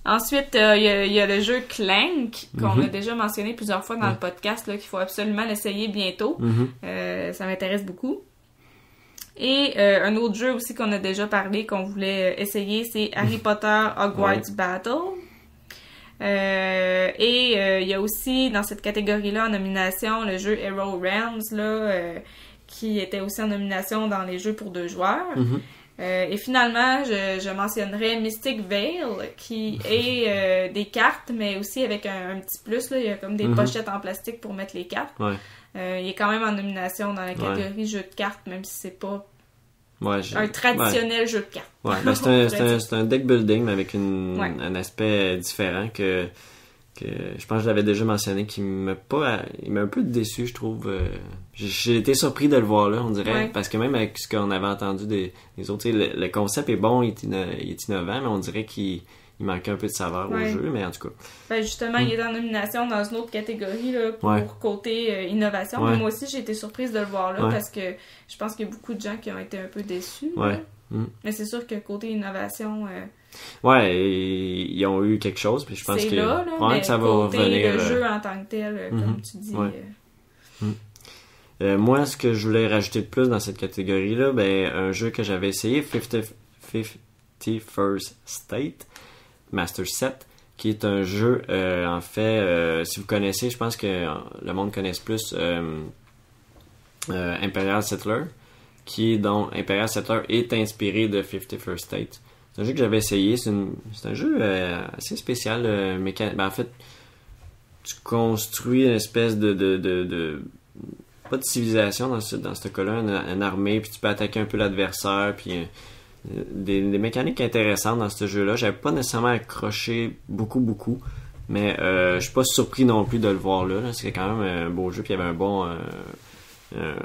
Ensuite, il y a le jeu Clank, qu'on a déjà mentionné plusieurs fois dans le podcast, là, qu'il faut absolument l'essayer bientôt. Ça m'intéresse beaucoup. Et un autre jeu aussi qu'on a déjà parlé, qu'on voulait essayer, c'est Harry Potter Hogwarts Battle. Et il y a aussi, dans cette catégorie-là, en nomination, le jeu Hero Realms, là, qui était aussi en nomination dans les jeux pour 2 joueurs. Et finalement, je mentionnerais Mystic Veil, qui est des cartes, mais aussi avec un petit plus. Là, il y a comme des pochettes en plastique pour mettre les cartes. Il est quand même en nomination dans la catégorie jeu de cartes, même si c'est pas un traditionnel jeu de cartes. Ouais, ben c'est un deck building, mais avec un aspect différent que je pense que je l'avais déjà mentionné, il m'a un peu déçu, je trouve. J'ai été surpris de le voir là, on dirait, parce que même avec ce qu'on avait entendu des autres, le concept est bon, il est innovant, mais on dirait qu'il manquait un peu de saveur au jeu, mais en tout cas. Ben justement, il est en nomination dans une autre catégorie là, pour côté innovation. Mais moi aussi, j'ai été surprise de le voir là, parce que je pense qu'il y a beaucoup de gens qui ont été un peu déçus. Mais c'est sûr que côté innovation... ils ont eu quelque chose, puis je pense que ça va revenir. Le jeu en tant que tel, comme tu dis. Moi, ce que je voulais rajouter de plus dans cette catégorie-là, un jeu que j'avais essayé, 51st State, Master Set, qui est un jeu, en fait, si vous connaissez, je pense que le monde connaisse plus Imperial Settler, dont Imperial Settler est inspiré de 51st State. C'est un jeu que j'avais essayé, c'est un jeu assez spécial, en fait, tu construis une espèce de pas de civilisation dans ce cas-là, une armée, puis tu peux attaquer un peu l'adversaire, puis des mécaniques intéressantes dans ce jeu-là. J'avais pas nécessairement accroché beaucoup, mais je suis pas surpris non plus de le voir là. C'est quand même un beau jeu, puis il y avait une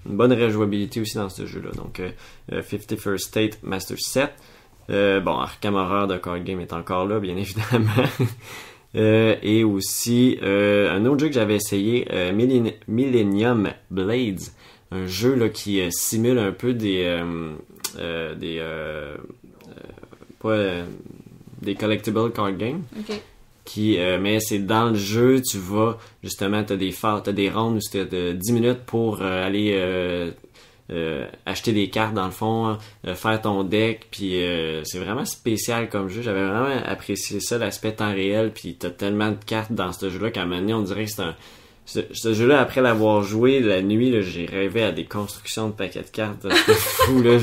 bonne rejouabilité aussi dans ce jeu-là. Donc, 51st State Master Set. Arkham Horror de Card Game est encore là, bien évidemment. Et aussi, un autre jeu que j'avais essayé, Millennium Blades. Un jeu là qui simule un peu des collectible card games. Okay. Mais c'est dans le jeu, tu vas justement, t'as des rounds où c'était 10 minutes pour aller acheter des cartes dans le fond, faire ton deck, puis c'est vraiment spécial comme jeu. J'avais vraiment apprécié ça, l'aspect temps réel, puis t'as tellement de cartes dans ce jeu-là qu'à un moment donné, on dirait que ce jeu-là, après l'avoir joué la nuit, là, j'ai rêvé à des constructions de paquets de cartes. C'était fou, là.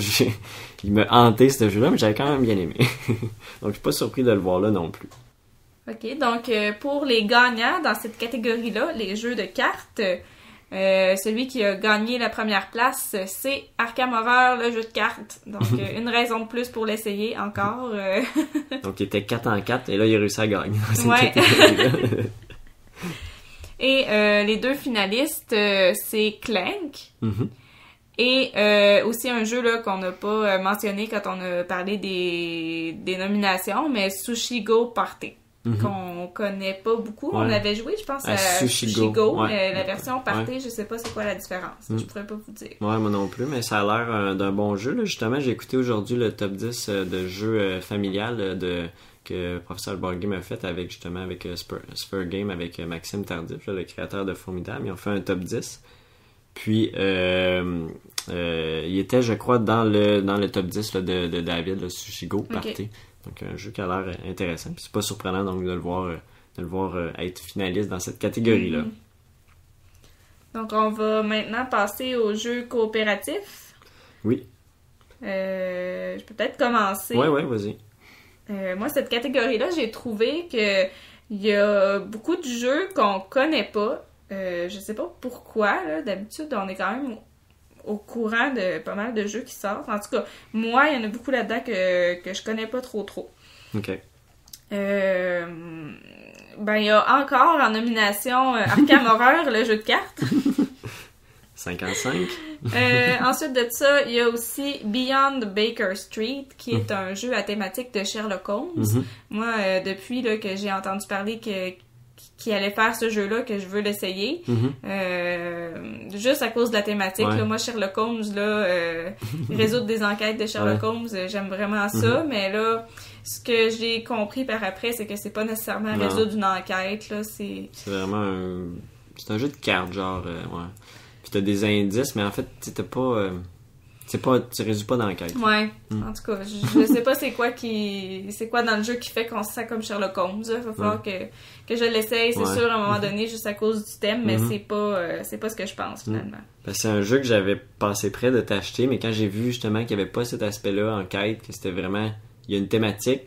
Il m'a hanté ce jeu-là, mais j'avais quand même bien aimé. Donc, je suis pas surpris de le voir là non plus. OK, donc pour les gagnants dans cette catégorie-là, les jeux de cartes, celui qui a gagné la première place, c'est Arkham Horror, le jeu de cartes. Donc, une raison de plus pour l'essayer encore. Donc, il était 4-4, et là, il a réussi à gagner dans cette catégorie-là. Et les deux finalistes, c'est Clank. Mm-hmm. Et aussi un jeu là qu'on n'a pas mentionné quand on a parlé des nominations, mais Sushi Go Party. Mm-hmm. Qu'on connaît pas beaucoup. Ouais. On avait joué, je pense, à Sushi Go, mais la version Party, je sais pas c'est quoi la différence. Je pourrais pas vous dire. Ouais, moi non plus, mais ça a l'air d'un bon jeu. Là. Justement, j'ai écouté aujourd'hui le top 10 de jeux familial que Professeur Board Game a fait avec Spur Game avec Maxime Tardif, là, le créateur de Formidable. Ils ont fait un top 10. Puis il était, je crois, dans le top 10 là, de David, le Sushi Go Party. Okay. Donc un jeu qui a l'air intéressant. Puis c'est pas surprenant donc de le voir être finaliste dans cette catégorie-là. Donc on va maintenant passer aux jeux coopératifs. Oui. Je peux peut-être commencer. Ouais, vas-y. Moi, cette catégorie-là, j'ai trouvé que il y a beaucoup de jeux qu'on connaît pas. Je sais pas pourquoi, là. D'habitude, on est quand même au courant de pas mal de jeux qui sortent. En tout cas, moi, il y en a beaucoup là-dedans que je connais pas trop. OK. Il y a encore en nomination Arkham Horror, le jeu de cartes. 55. Ensuite de ça, il y a aussi Beyond Baker Street, qui est un jeu à thématique de Sherlock Holmes. Mm-hmm. Moi, depuis là, que j'ai entendu parler qu'il allait faire ce jeu-là, que je veux l'essayer, juste à cause de la thématique. Ouais. Là, moi, Sherlock Holmes, résoudre des enquêtes de Sherlock Holmes, j'aime vraiment ça, mais là, ce que j'ai compris par après, c'est que c'est pas nécessairement résoudre une enquête. Là, c'est vraiment c'est un jeu de cartes, genre, ouais. Puis t'as des indices, mais en fait, t'as pas... tu résous pas d'enquête. Ouais, en tout cas, je sais pas c'est quoi dans le jeu qui fait qu'on se sent comme Sherlock Holmes. Il va falloir que je l'essaye, c'est sûr, à un moment donné, juste à cause du thème, mais c'est pas ce que je pense, finalement. C'est un jeu que j'avais passé près de t'acheter, mais quand j'ai vu justement qu'il y avait pas cet aspect-là en quête, que c'était vraiment... Il y a une thématique,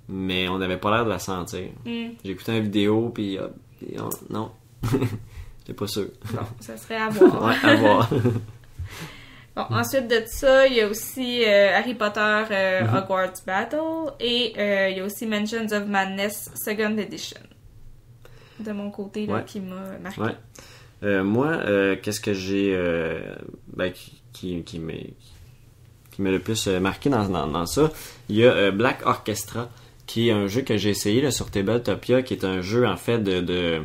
mais on n'avait pas l'air de la sentir. J'ai écouté une vidéo, puis non, j'étais pas sûr. Bon, ça serait à voir. Ouais, à voir. Bon, ensuite de ça, il y a aussi Harry Potter Hogwarts Battle et il y a aussi Mansions of Madness Second Edition. De mon côté, là, qui m'a marqué. Ouais. Moi, qu'est-ce que j'ai qui m'a le plus marqué dans ça, il y a Black Orchestra, qui est un jeu que j'ai essayé là, sur Tabletopia, qui est un jeu en fait de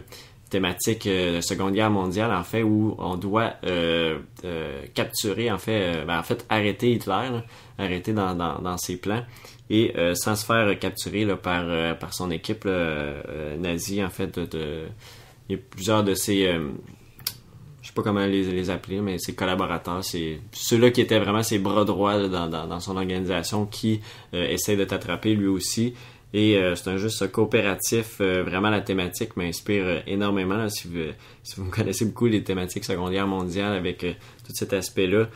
thématique Seconde Guerre mondiale, en fait, où on doit capturer, en fait, arrêter Hitler, là, arrêter dans ses plans, et sans se faire capturer là, par son équipe nazie, en fait. Il y a plusieurs de ses... je sais pas comment les appeler, mais ses collaborateurs, c'est ceux-là qui étaient vraiment ses bras droits là, dans son organisation, qui essaient de t'attraper lui aussi. Et c'est un jeu coopératif, vraiment la thématique m'inspire énormément. Là, si vous connaissez beaucoup les thématiques secondaires mondiales avec tout cet aspect-là,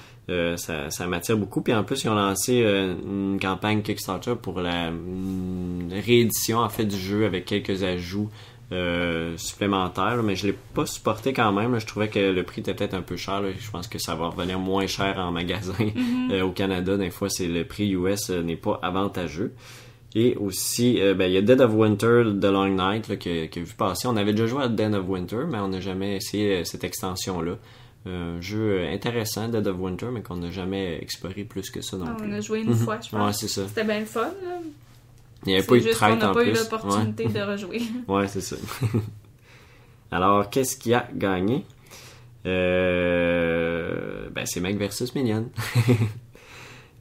ça m'attire beaucoup. Puis en plus, ils ont lancé une campagne Kickstarter pour la réédition en fait du jeu avec quelques ajouts supplémentaire, là, mais je l'ai pas supporté quand même. Là. Je trouvais que le prix était peut-être un peu cher. Là. Je pense que ça va revenir moins cher en magasin au Canada. Des fois, c'est le prix US n'est pas avantageux. Et aussi, il y a Dead of Winter, The Long Night là, que vu passer. On avait déjà joué à Dead of Winter, mais on n'a jamais essayé cette extension-là. Un jeu intéressant, Dead of Winter, mais qu'on n'a jamais exploré plus que ça non plus. On a joué une fois, je pense. Ouais, c'est ça. C'était bien le fun. Là. Il n'y avait pas eu de traite en plus. On n'a pas eu l'opportunité de rejouer. Ouais, c'est ça. Alors, qu'est-ce qui a gagné? C'est Meg vs Minion.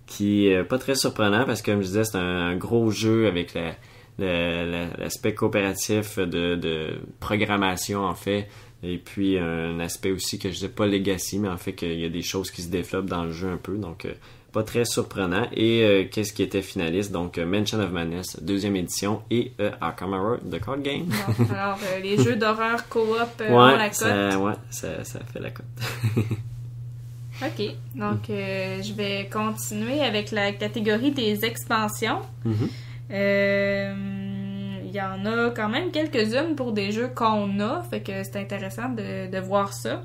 Qui est pas très surprenant parce que, comme je disais, c'est un gros jeu avec l'aspect coopératif de programmation, en fait. Et puis, un aspect aussi que je disais pas legacy, mais en fait qu'il y a des choses qui se développent dans le jeu un peu. Donc, pas très surprenant. Et qu'est-ce qui était finaliste? Donc, Mansion of Madness, 2e édition, et Arkham Horror, The Card Game. Bon, alors, les jeux d'horreur coop ont la cote. Ça fait la cote. OK. Donc, je vais continuer avec la catégorie des expansions. Il y en a quand même quelques-unes pour des jeux qu'on a, fait que c'est intéressant de voir ça.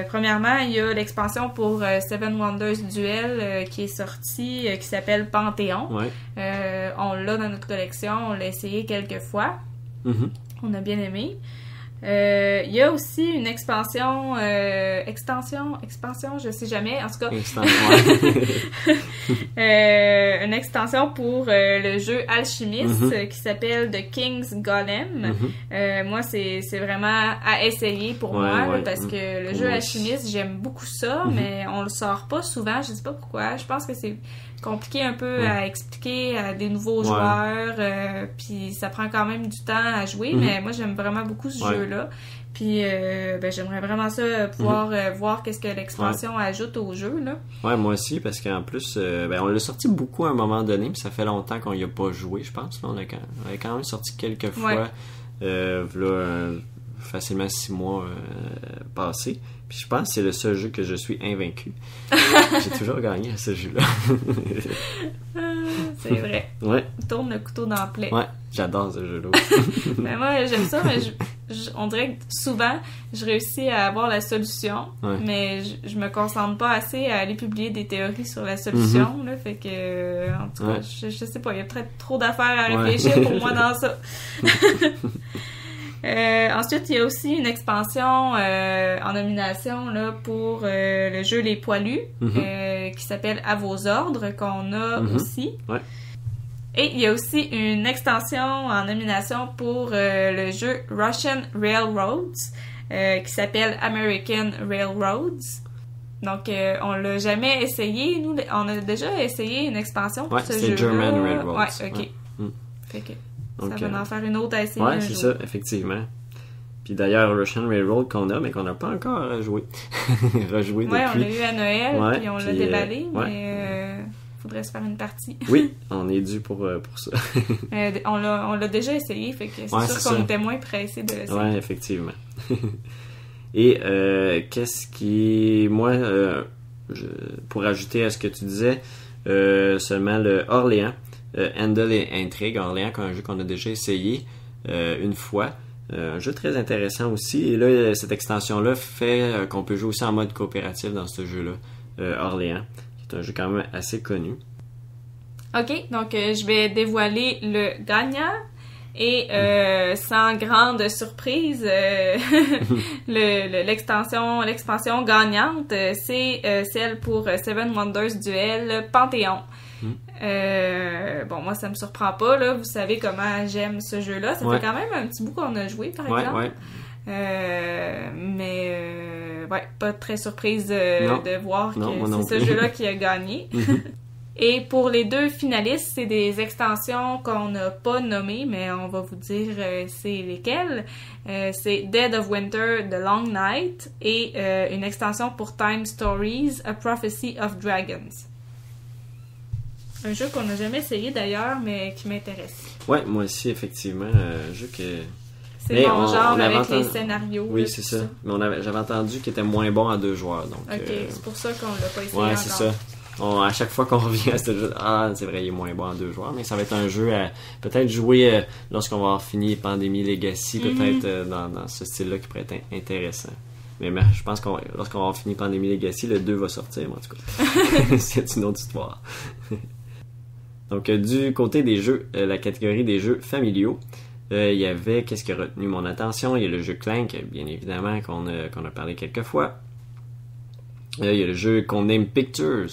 Premièrement, il y a l'expansion pour Seven Wonders Duel qui est sortie, qui s'appelle Panthéon. Ouais. On l'a dans notre collection, on l'a essayé quelques fois. On a bien aimé. Il y a aussi une expansion, expansion, je sais jamais, en tout cas. Une extension pour le jeu Alchimiste qui s'appelle The King's Golem. Moi, c'est vraiment à essayer pour moi là, parce que le jeu Alchimiste, j'aime beaucoup ça, mais on le sort pas souvent, je sais pas pourquoi. Je pense que c'est compliqué un peu à expliquer à des nouveaux joueurs, puis ça prend quand même du temps à jouer, mais moi j'aime vraiment beaucoup ce jeu-là, puis j'aimerais vraiment ça pouvoir voir qu'est-ce que l'expansion ajoute au jeu, là. Ouais, moi aussi, parce qu'en plus, on l'a sorti beaucoup à un moment donné, puis ça fait longtemps qu'on y a pas joué, je pense, là, on a quand même sorti quelques fois, facilement 6 mois passés. Puis je pense que c'est le seul jeu que je suis invaincu. J'ai toujours gagné à ce jeu-là. C'est vrai. Ouais. Tourne le couteau dans le plaie. Ouais, j'adore ce jeu-là. Moi, j'aime ça, mais on dirait que souvent, je réussis à avoir la solution, mais je me concentre pas assez à aller publier des théories sur la solution. Là, fait que, en tout cas, je sais pas, il y a peut-être trop d'affaires à réfléchir pour moi dans ça. Ensuite, il y a aussi une expansion en nomination là, pour le jeu Les Poilus qui s'appelle À vos ordres, qu'on a aussi. Ouais. Et il y a aussi une extension en nomination pour le jeu Russian Railroads qui s'appelle American Railroads. Donc, on l'a jamais essayé. Nous, on a déjà essayé une expansion pour ce jeu-là. C'est German Railroads. Ouais, OK. Fait que donc, ça va en faire une autre à essayer. Ouais, c'est ça, effectivement. Puis d'ailleurs, Russian Railroad qu'on a, mais qu'on n'a pas encore joué. Rejoué depuis. Ouais, on l'a eu à Noël, puis on l'a déballé, mais faudrait se faire une partie. Oui, on est dû pour ça. On l'a déjà essayé, fait que c'est sûr qu'on était moins pressés de l'essayer. Ouais, effectivement. Et qu'est-ce qui... Moi, pour ajouter à ce que tu disais, seulement le Orléans, Handle et Intrigue, Orléans, un jeu qu'on a déjà essayé une fois. Un jeu très intéressant aussi. Et là, cette extension-là fait qu'on peut jouer aussi en mode coopératif dans ce jeu-là, Orléans, qui est un jeu quand même assez connu. OK, donc je vais dévoiler le gagnant. Et sans grande surprise, l'expansion gagnante, c'est celle pour Seven Wonders Duel Panthéon. Bon, moi, ça me surprend pas, là. Vous savez comment j'aime ce jeu-là. Ça fait quand même un petit bout qu'on a joué, par exemple. Mais pas très surprise de voir que c'est ce jeu-là qui a gagné. Et pour les deux finalistes, c'est des extensions qu'on n'a pas nommées, mais on va vous dire c'est lesquelles. C'est Dead of Winter, The Long Night et une extension pour Time Stories, A Prophecy of Dragons. Un jeu qu'on n'a jamais essayé d'ailleurs, mais qui m'intéresse. Ouais, moi aussi, effectivement. Un jeu que... C'est mon genre avec les scénarios. Oui, c'est ça. Mais j'avais entendu qu'il était moins bon à 2 joueurs. Donc, OK, c'est pour ça qu'on l'a pas essayé encore. C'est ça. à chaque fois qu'on revient à ce jeu, c'est vrai, il est moins bon en 2 joueurs, mais ça va être un jeu à peut-être jouer lorsqu'on va avoir fini Pandémie Legacy, peut-être dans ce style-là qui pourrait être intéressant. Mais je pense que lorsqu'on va avoir fini Pandémie Legacy, le 2 va sortir, en tout cas. C'est une autre histoire. Donc, du côté des jeux, la catégorie des jeux familiaux, il y avait, qu'est-ce qui a retenu mon attention? Il y a le jeu Clank, bien évidemment, qu'on a parlé quelques fois. Il y a le jeu Codename Pictures,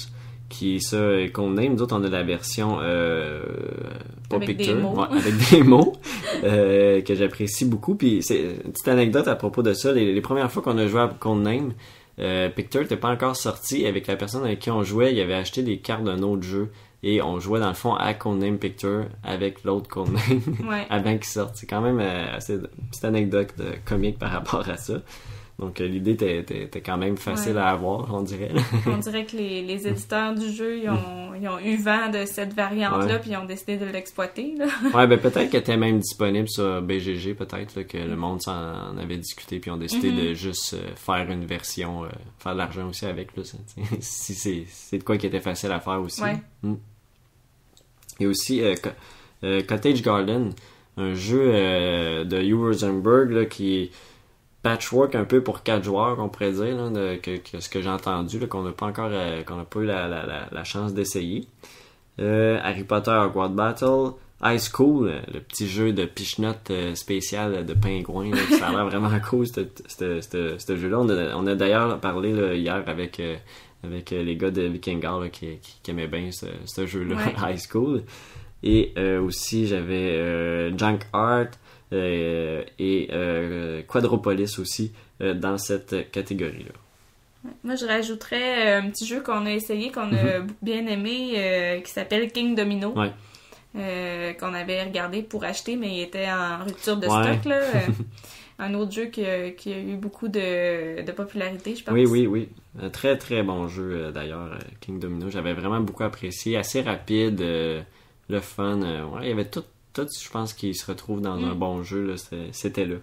qui est ça, Codename. Nous autres, on a la version pas avec Picture, des mots, avec des mots que j'apprécie beaucoup. Puis c'est une petite anecdote à propos de ça. Les premières fois qu'on a joué à Codename, Picture n'était pas encore sorti. Avec la personne avec qui on jouait, il avait acheté des cartes d'un autre jeu. Et on jouait dans le fond à Codename Picture avec l'autre Codename avant qu'il sorte. C'est quand même assez une petite anecdote comique par rapport à ça. Donc l'idée était quand même facile à avoir, on dirait. On dirait que les éditeurs du jeu, ils ont eu vent de cette variante-là, puis ils ont décidé de l'exploiter. Là. Ouais, ben peut-être qu'elle était même disponible sur BGG, peut-être, là, que le monde s'en avait discuté, puis ils ont décidé de juste faire une version, faire de l'argent aussi avec, là, si c'est de quoi qui était facile à faire aussi. Ouais. Et aussi Cottage Garden, un jeu de Hugh Rosenberg là, qui est patchwork un peu pour 4 joueurs, on pourrait dire, là, ce que j'ai entendu, là, qu'on n'a pas encore qu'on n'a pas eu la chance d'essayer. Harry Potter Hogwarts Battle, High School, le petit jeu de pichenote spécial de pingouin, là, ça a l'air vraiment cool, ce jeu-là. On a d'ailleurs parlé là, hier avec les gars de Vikingar là, qui aimaient bien ce jeu-là, High School. Et aussi, j'avais Junk Art et Quadropolis aussi dans cette catégorie-là. Moi, je rajouterais un petit jeu qu'on a essayé, qu'on a bien aimé, qui s'appelle King Domino. Ouais. Qu'on avait regardé pour acheter, mais il était en rupture de stock, là. Un autre jeu qui a eu beaucoup de popularité, je pense. Oui. Un très, très bon jeu, d'ailleurs, King Domino. J'avais vraiment beaucoup apprécié. Assez rapide, le fun. Il y avait tout, je pense, qui se retrouve dans un bon jeu. Là. C'était là.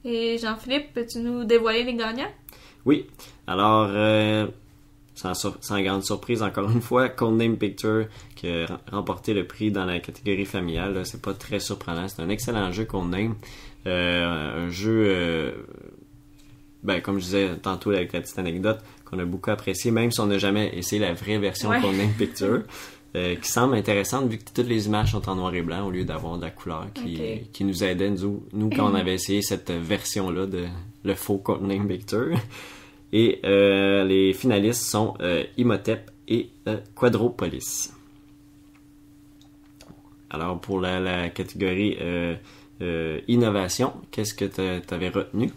Et Jean-Philippe, peux-tu nous dévoiler les gagnants? Oui. Alors, sans grande surprise, encore une fois, Codename Picture qui a remporté le prix dans la catégorie familiale. Là. C'est pas très surprenant. C'est un excellent jeu Codename. Un jeu, comme je disais tantôt avec la petite anecdote, qu'on a beaucoup apprécié, même si on n'a jamais essayé la vraie version Codename Picture, qui semble intéressante vu que toutes les images sont en noir et blanc au lieu d'avoir de la couleur qui nous aidait, nous quand on avait essayé cette version-là de le faux Codename Picture. Et les finalistes sont Imhotep et Quadropolis. Alors pour la catégorie innovation, qu'est-ce que tu avais retenu?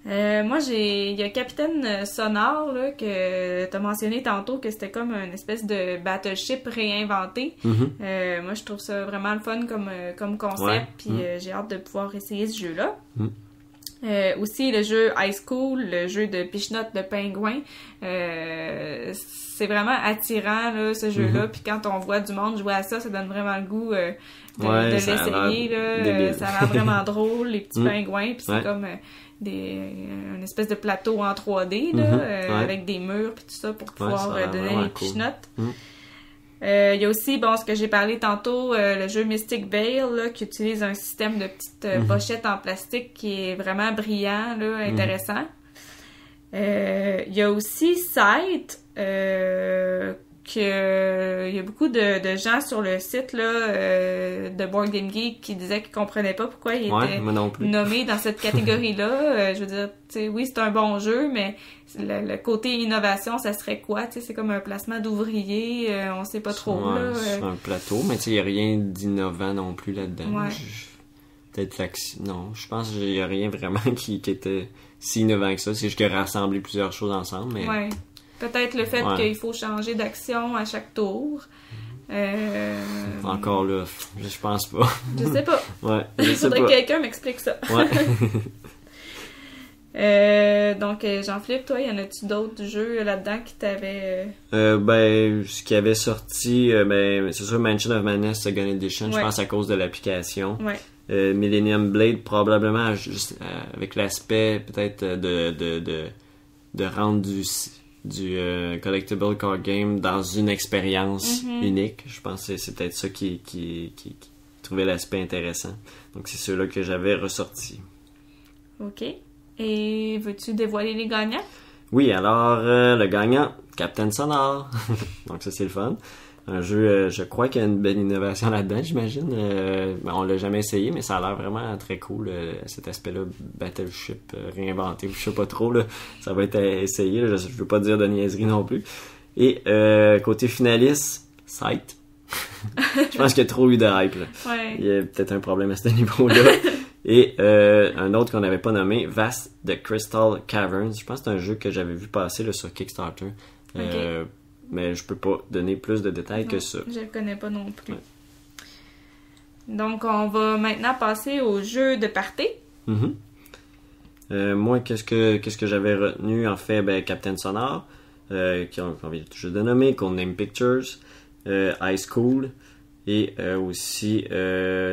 Moi, il y a Capitaine Sonore là, que tu as mentionné tantôt, que c'était comme une espèce de battleship réinventé. Moi, je trouve ça vraiment le fun comme concept, puis j'ai hâte de pouvoir essayer ce jeu-là. Aussi, le jeu High School, le jeu de pichenote de pingouin, c'est vraiment attirant, là, ce jeu-là. Puis quand on voit du monde jouer à ça, ça donne vraiment le goût de l'essayer. Là. Ça a l'air vraiment drôle, les petits pingouins. Puis c'est comme une espèce de plateau en 3D, là, avec des murs puis tout ça pour pouvoir donner les pichenottes. Il y a aussi, ce que j'ai parlé tantôt, le jeu Mystic Veil, là, qui utilise un système de petites pochettes en plastique qui est vraiment brillant, là, intéressant. Il y a aussi Sight, il y a beaucoup de gens sur le site là, de Board Game Geek qui disaient qu'ils comprenaient pas pourquoi il était nommé dans cette catégorie-là. Je veux dire, oui, c'est un bon jeu, mais le côté innovation, ça serait quoi? C'est comme un placement d'ouvrier, on sait pas trop. Là, c'est un plateau, mais il n'y a rien d'innovant non plus là-dedans. Ouais. Peut-être non, je pense qu'il n'y a rien vraiment qui était si innovant que ça. C'est juste qu'il a rassemblé plusieurs choses ensemble. Mais... Ouais. Peut-être le fait qu'il faut changer d'action à chaque tour. Encore là, je pense pas. Je sais pas. Il faudrait que quelqu'un m'explique ça. Donc, Jean-Philippe, toi, y en a-tu d'autres jeux là-dedans qui t'avaient... ce qui avait sorti, c'est sûr Mansion of Madness Second Edition, je pense à cause de l'application. Millennium Blade, probablement juste avec l'aspect peut-être de rendre du collectible card game dans une expérience unique. Je pense que c'est peut-être ça qui trouvait l'aspect intéressant. Donc c'est ceux-là que j'avais ressortis. OK. Et veux-tu dévoiler les gagnants? Oui, alors le gagnant, Captain Sonar. Donc ça c'est le fun. Un jeu, je crois qu'il y a une belle innovation là-dedans, j'imagine. On l'a jamais essayé, mais ça a l'air vraiment très cool, cet aspect-là, Battleship réinventé, je sais pas trop, là. Ça va être essayé, là. Je veux pas dire de niaiserie non plus. Et côté finaliste, Sight. Je pense qu'il y a trop eu de hype, là. Ouais. Il y a peut-être un problème à ce niveau-là. Et un autre qu'on n'avait pas nommé, Vast the Crystal Caverns. Je pense que c'est un jeu que j'avais vu passer là, sur Kickstarter. Okay. Mais je peux pas donner plus de détails que ça. Je le connais pas non plus. Ouais. Donc, on va maintenant passer au jeu de party. Moi, qu'est-ce que j'avais retenu? En fait, Captain Sonar, qu'on vient tout juste de nommer, Codename Pictures, High School, et aussi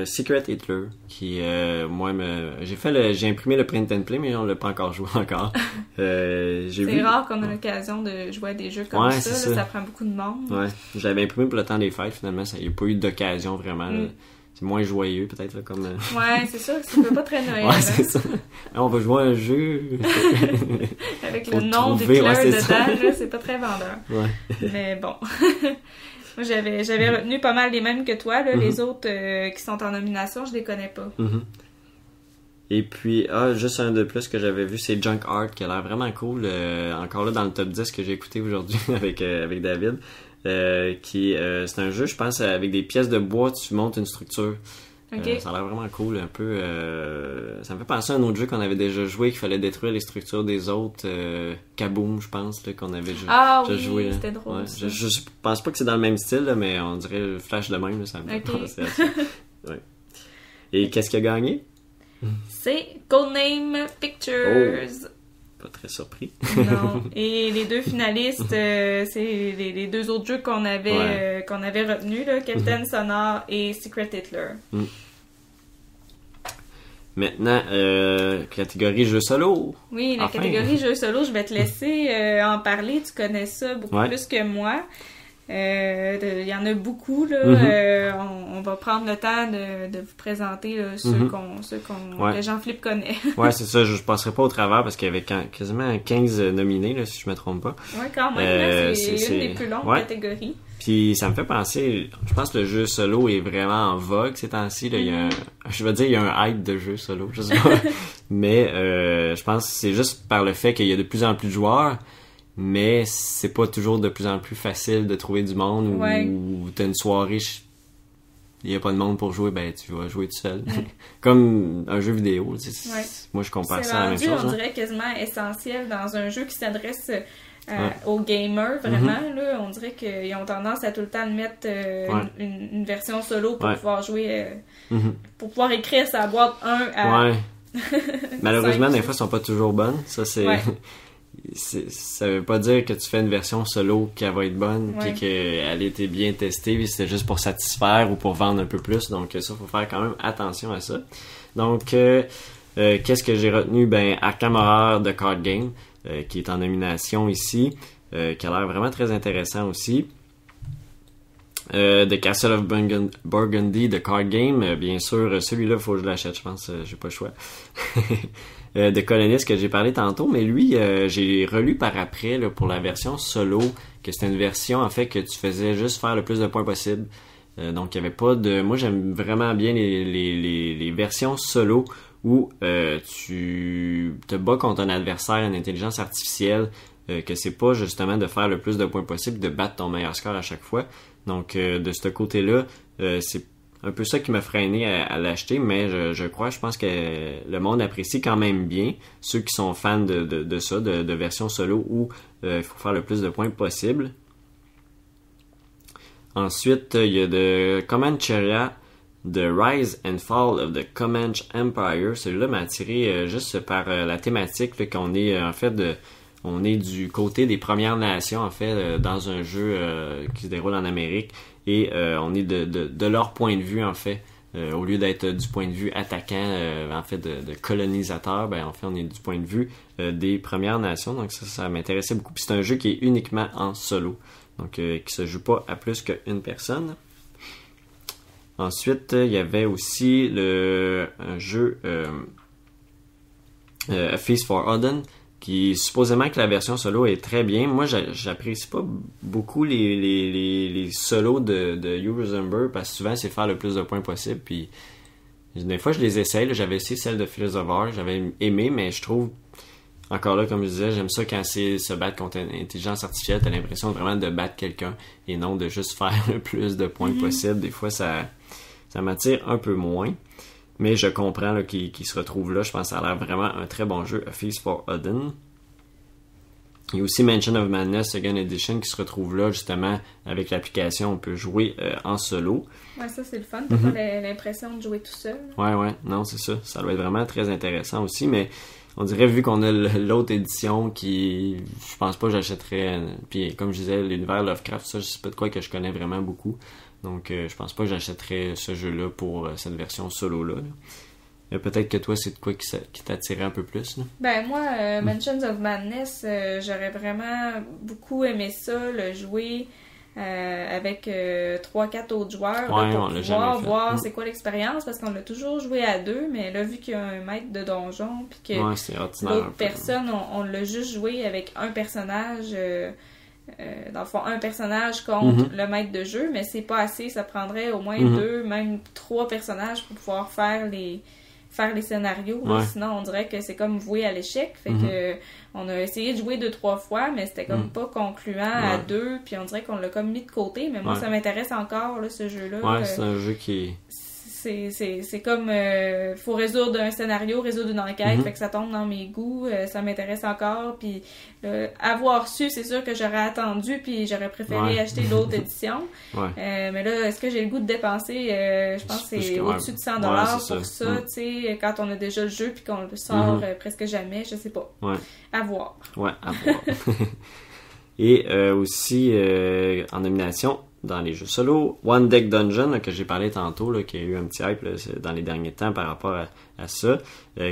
Secret Hitler, qui, j'ai imprimé le print and play, mais on l'a pas encore joué encore. C'est rare qu'on ait l'occasion de jouer à des jeux comme ça. Là, ça prend beaucoup de monde. Ouais, j'avais imprimé pour le temps des fêtes, finalement, il n'y a pas eu d'occasion vraiment. Là. C'est moins joyeux, peut-être, là, comme... Ouais, c'est ça, c'est pas très Noël. Ouais, c'est ça. On va jouer à un jeu... Avec le nom d'Hitler dedans, là, c'est pas très vendeur. Ouais. Mais bon... Moi, j'avais retenu pas mal les mêmes que toi. Là. Les autres qui sont en nomination, je les connais pas. Et puis, juste un de plus que j'avais vu, c'est Junk Art, qui a l'air vraiment cool. Encore là, dans le top 10 que j'ai écouté aujourd'hui avec David. C'est un jeu, je pense, avec des pièces de bois, tu montes une structure. Okay. Ça a l'air vraiment cool, un peu... ça me fait penser à un autre jeu qu'on avait déjà joué, qu'il fallait détruire les structures des autres. Kaboom, je pense, là, qu'on avait déjà joué. C'était drôle. Ouais, je pense pas que c'est dans le même style, là, mais on dirait le flash de même, là, ça me fait penser à ça. Ouais. Et qu'est-ce qui a gagné? C'est Codename Pictures. Pas très surpris. Non. Et les deux finalistes, c'est les deux autres jeux qu'on avait retenus, là, Captain Sonar et Secret Hitler. Maintenant, catégorie jeux solo. Oui, la catégorie jeux solo, je vais te laisser en parler. Tu connais ça beaucoup plus que moi. Il y en a beaucoup, là. On va prendre le temps de vous présenter là, ceux que Jean-Philippe connaît. Ouais, c'est ça. Je passerai pas au travers parce qu'il y avait quasiment 15 nominés, là, si je me trompe pas. Ouais, quand même. C'est une des plus longues catégories. Puis ça me fait penser, je pense que le jeu solo est vraiment en vogue ces temps-ci. Là, il y a un hype de jeu solo, je sais pas. Mais je pense que c'est juste par le fait qu'il y a de plus en plus de joueurs. Mais c'est pas toujours de plus en plus facile de trouver du monde ou t'as une soirée, il y a pas de monde pour jouer, tu vas jouer tout seul. Comme un jeu vidéo, moi je compare ça à la même chose. On dirait quasiment essentiel dans un jeu qui s'adresse aux gamers, vraiment. Là, on dirait qu'ils ont tendance à tout le temps de mettre une version solo pour pouvoir jouer, pour pouvoir écrire sa boîte 1 à... Malheureusement, des fois, elles sont pas toujours bonnes. Ça, c'est... ça veut pas dire que tu fais une version solo qui va être bonne puis qu'elle a été bien testée puis c'est juste pour satisfaire ou pour vendre un peu plus, donc ça faut faire quand même attention à ça. Donc qu'est-ce que j'ai retenu? Arkham Horror de Card Game qui est en nomination ici, qui a l'air vraiment très intéressant aussi. The Castle of Burgundy de Card Game, bien sûr celui-là faut que je l'achète, je pense, j'ai pas le choix. De Colonist que j'ai parlé tantôt, mais lui, j'ai relu par après là, pour la version solo, que c'était une version en fait que tu faisais juste faire le plus de points possible. Donc il y avait pas de... Moi j'aime vraiment bien les versions solo où tu te bats contre un adversaire, une intelligence artificielle, que c'est pas justement de faire le plus de points possible, de battre ton meilleur score à chaque fois. Donc de ce côté-là, c'est un peu ça qui m'a freiné à l'acheter, mais je pense que le monde apprécie quand même bien ceux qui sont fans de ça, de version solo où il faut faire le plus de points possible. Ensuite, il y a de Comancheria, The Rise and Fall of the Comanche Empire. Celui-là m'a attiré juste par la thématique là, qu'on est en fait on est du côté des Premières Nations en fait dans un jeu qui se déroule en Amérique. Et on est de leur point de vue, en fait, Au lieu d'être du point de vue attaquant, en fait, de colonisateur, ben en fait, on est du point de vue des Premières Nations. Donc ça m'intéressait beaucoup. Puis c'est un jeu qui est uniquement en solo. Donc qui se joue pas à plus qu'une personne. Ensuite, il y avait aussi un jeu A Feast for Odin, qui supposément que la version solo est très bien. Moi, j'apprécie pas beaucoup les solos de You Rosenberg, parce que souvent, c'est faire le plus de points possible. Puis des fois, je les essaye. Là, j'avais essayé celle de Philosopher, j'avais aimé, mais je trouve, encore là, comme je disais, j'aime ça quand c'est se battre contre une intelligence artificielle. T'as l'impression vraiment de battre quelqu'un et non de juste faire le plus de points possible. Des fois, ça m'attire un peu moins. Mais je comprends là, qu'il se retrouve là. Je pense que ça a l'air vraiment un très bon jeu, A Feast for Odin. Il y a aussi Mansion of Madness Second Edition qui se retrouve là, justement, avec l'application. On peut jouer en solo. Ouais, ça c'est le fun. T'as pas l'impression de jouer tout seul. Ouais, non, c'est ça. Ça doit être vraiment très intéressant aussi, mais on dirait, vu qu'on a l'autre édition qui... Je pense pas que j'achèterais... Puis, comme je disais, l'univers Lovecraft, ça, c'est pas de quoi que je connais vraiment beaucoup. Donc, je pense pas que j'achèterais ce jeu-là pour cette version solo-là. Peut-être que toi, c'est de quoi qui t'attirait un peu plus, là? Ben, moi, Mansions of Madness, j'aurais vraiment beaucoup aimé ça, le jouer avec 3-4 autres joueurs pour pouvoir voir c'est quoi l'expérience, parce qu'on l'a toujours joué à 2, mais là, vu qu'il y a un maître de donjon, puis que l'autre personne, on l'a juste joué avec un personnage... dans le fond, un personnage contre le maître de jeu, mais c'est pas assez. Ça prendrait au moins 2, même 3 personnages pour pouvoir faire les scénarios. Ouais. Sinon, on dirait que c'est comme voué à l'échec. Fait que on a essayé de jouer 2-3 fois, mais c'était comme pas concluant à 2, puis on dirait qu'on l'a comme mis de côté. Mais moi, ça m'intéresse encore, là, ce jeu-là. Ouais, c'est un jeu qui... C'est comme faut résoudre un scénario, résoudre une enquête, fait que ça tombe dans mes goûts, ça m'intéresse encore, puis avoir su, c'est sûr que j'aurais attendu, puis j'aurais préféré acheter l'autre édition. Mais là, est-ce que j'ai le goût de dépenser, je pense que c'est au-dessus de $100 pour ça, tu sais, quand on a déjà le jeu puis qu'on le sort presque jamais, je sais pas. À voir. Ouais, à voir. Et aussi, en nomination, dans les jeux solo, One Deck Dungeon, là, que j'ai parlé tantôt, là, qui a eu un petit hype là, dans les derniers temps par rapport à ça,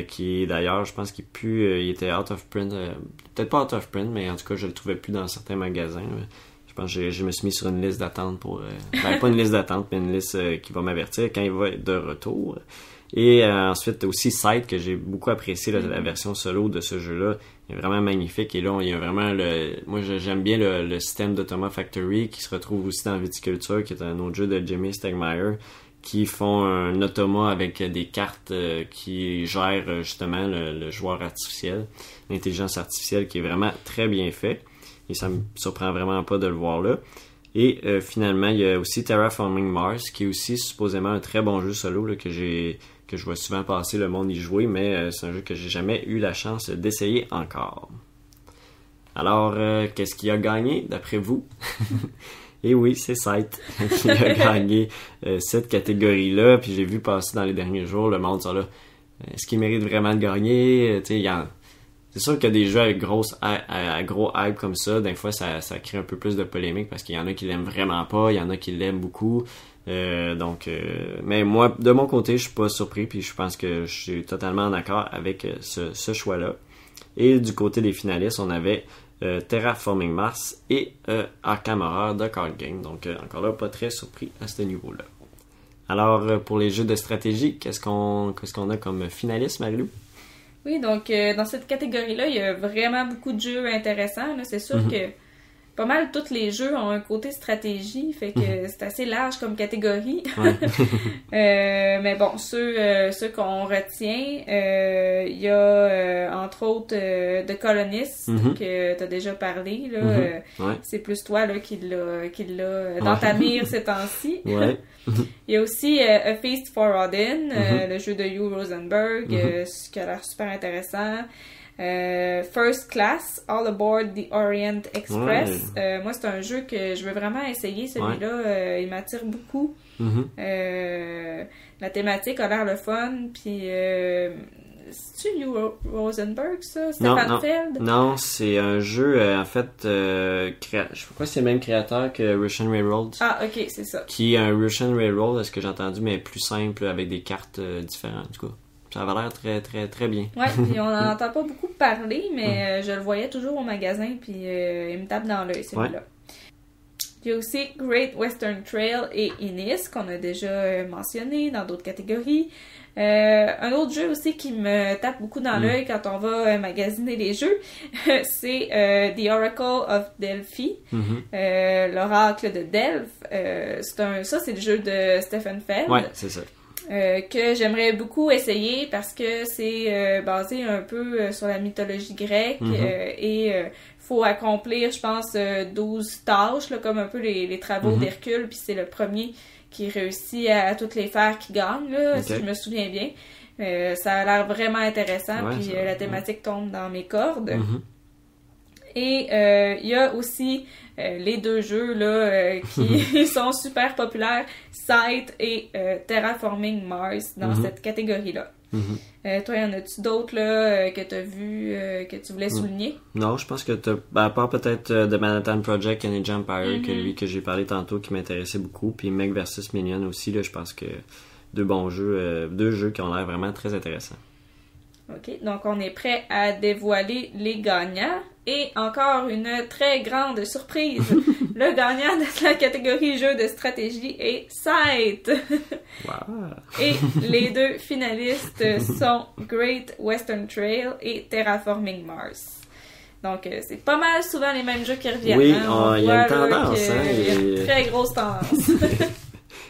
qui est d'ailleurs, je pense qu'il est plus, il était out of print, peut-être pas out of print, mais en tout cas, je le trouvais plus dans certains magasins. Là. Je pense que je me suis mis sur une liste d'attente pour, pas une liste d'attente, mais une liste qui va m'avertir quand il va être de retour. Et ensuite aussi Sight, que j'ai beaucoup apprécié la version solo de ce jeu-là, il est vraiment magnifique. Et là il y a vraiment moi j'aime bien le système d'Automa Factory qui se retrouve aussi dans Viticulture, qui est un autre jeu de Jamie Stegmaier, qui font un automa avec des cartes qui gèrent justement le joueur artificiel, l'intelligence artificielle, qui est vraiment très bien fait. Et ça me surprend vraiment pas de le voir là. Et finalement, il y a aussi Terraforming Mars, qui est aussi supposément un très bon jeu solo là, que je vois souvent passer le monde y jouer, mais c'est un jeu que j'ai jamais eu la chance d'essayer encore. Alors, qu'est-ce qui a gagné, d'après vous? Et oui, c'est Sight qui a gagné cette catégorie-là, puis j'ai vu passer dans les derniers jours le monde ça là. Est-ce qu'il mérite vraiment de gagner? C'est sûr qu'il y a des jeux avec gros hype comme ça, des fois ça crée un peu plus de polémique parce qu'il y en a qui l'aiment vraiment pas, il y en a qui l'aiment beaucoup. Mais moi, de mon côté, je suis pas surpris, puis je pense que je suis totalement en accord avec ce choix-là. Et du côté des finalistes, on avait Terraforming Mars et Arkham Horror de Card Game. Donc encore là, pas très surpris à ce niveau-là. Alors, pour les jeux de stratégie, qu'est-ce qu'on a comme finaliste, Marie-Lou? Oui, donc dans cette catégorie-là, il y a vraiment beaucoup de jeux intéressants. Là. C'est sûr que pas mal tous les jeux ont un côté stratégie, fait que c'est assez large comme catégorie. Mais bon, ceux qu'on retient, il y a entre autres The Colonist, que t'as déjà parlé. Là, c'est plus toi là, qui l'a dans ta mire ces temps-ci. Il y a aussi A Feast for Odin, le jeu de Hugh Rosenberg, qui a l'air super intéressant. First Class, All Aboard the Orient Express. Moi, c'est un jeu que je veux vraiment essayer, celui-là. Il m'attire beaucoup. La thématique a l'air le fun, puis C'est-tu Hugh Rosenberg, ça? Non, Stefan non. Feld? Non, c'est un jeu, en fait, je sais pas si c'est le même créateur que Russian Railroad. Ah, ok, c'est ça. Qui est un Russian Railroad, est-ce que j'ai entendu, mais plus simple, avec des cartes différentes, en tout cas. Ça avait l'air très, très, très bien. Ouais, puis on n'en entend pas beaucoup parler, mais je le voyais toujours au magasin, puis il me tape dans l'œil, celui-là. Il y a aussi Great Western Trail et Innis, qu'on a déjà mentionné dans d'autres catégories. Un autre jeu aussi qui me tape beaucoup dans l'œil quand on va magasiner les jeux, c'est The Oracle of Delphi, l'oracle de Delphes. Ça, c'est le jeu de Stefan Feld. Ouais, c'est ça. Que j'aimerais beaucoup essayer parce que c'est basé un peu sur la mythologie grecque et faut accomplir, je pense, 12 tâches, là, comme un peu les travaux d'Hercule, puis c'est le premier qui réussit à toutes les faire qui gagne, là, si je me souviens bien. Ça a l'air vraiment intéressant, puis la thématique tombe dans mes cordes. Et il y a aussi les deux jeux là qui sont super populaires, Scythe et Terraforming Mars dans cette catégorie-là. Toi, y en a-tu d'autres là que tu as vu que tu voulais souligner? Non, je pense que à part peut-être The Manhattan Project, Age Empire, que j'ai parlé tantôt, qui m'intéressait beaucoup, puis Meg vs Minion aussi, là, je pense que deux jeux qui ont l'air vraiment très intéressants. OK, donc on est prêt à dévoiler les gagnants. Et encore une très grande surprise, le gagnant de la catégorie jeu de stratégie est Scythe. Wow. Et les deux finalistes sont Great Western Trail et Terraforming Mars. Donc c'est pas mal souvent les mêmes jeux qui reviennent. Oui, hein? il y a une tendance. Il y a une très grosse tendance.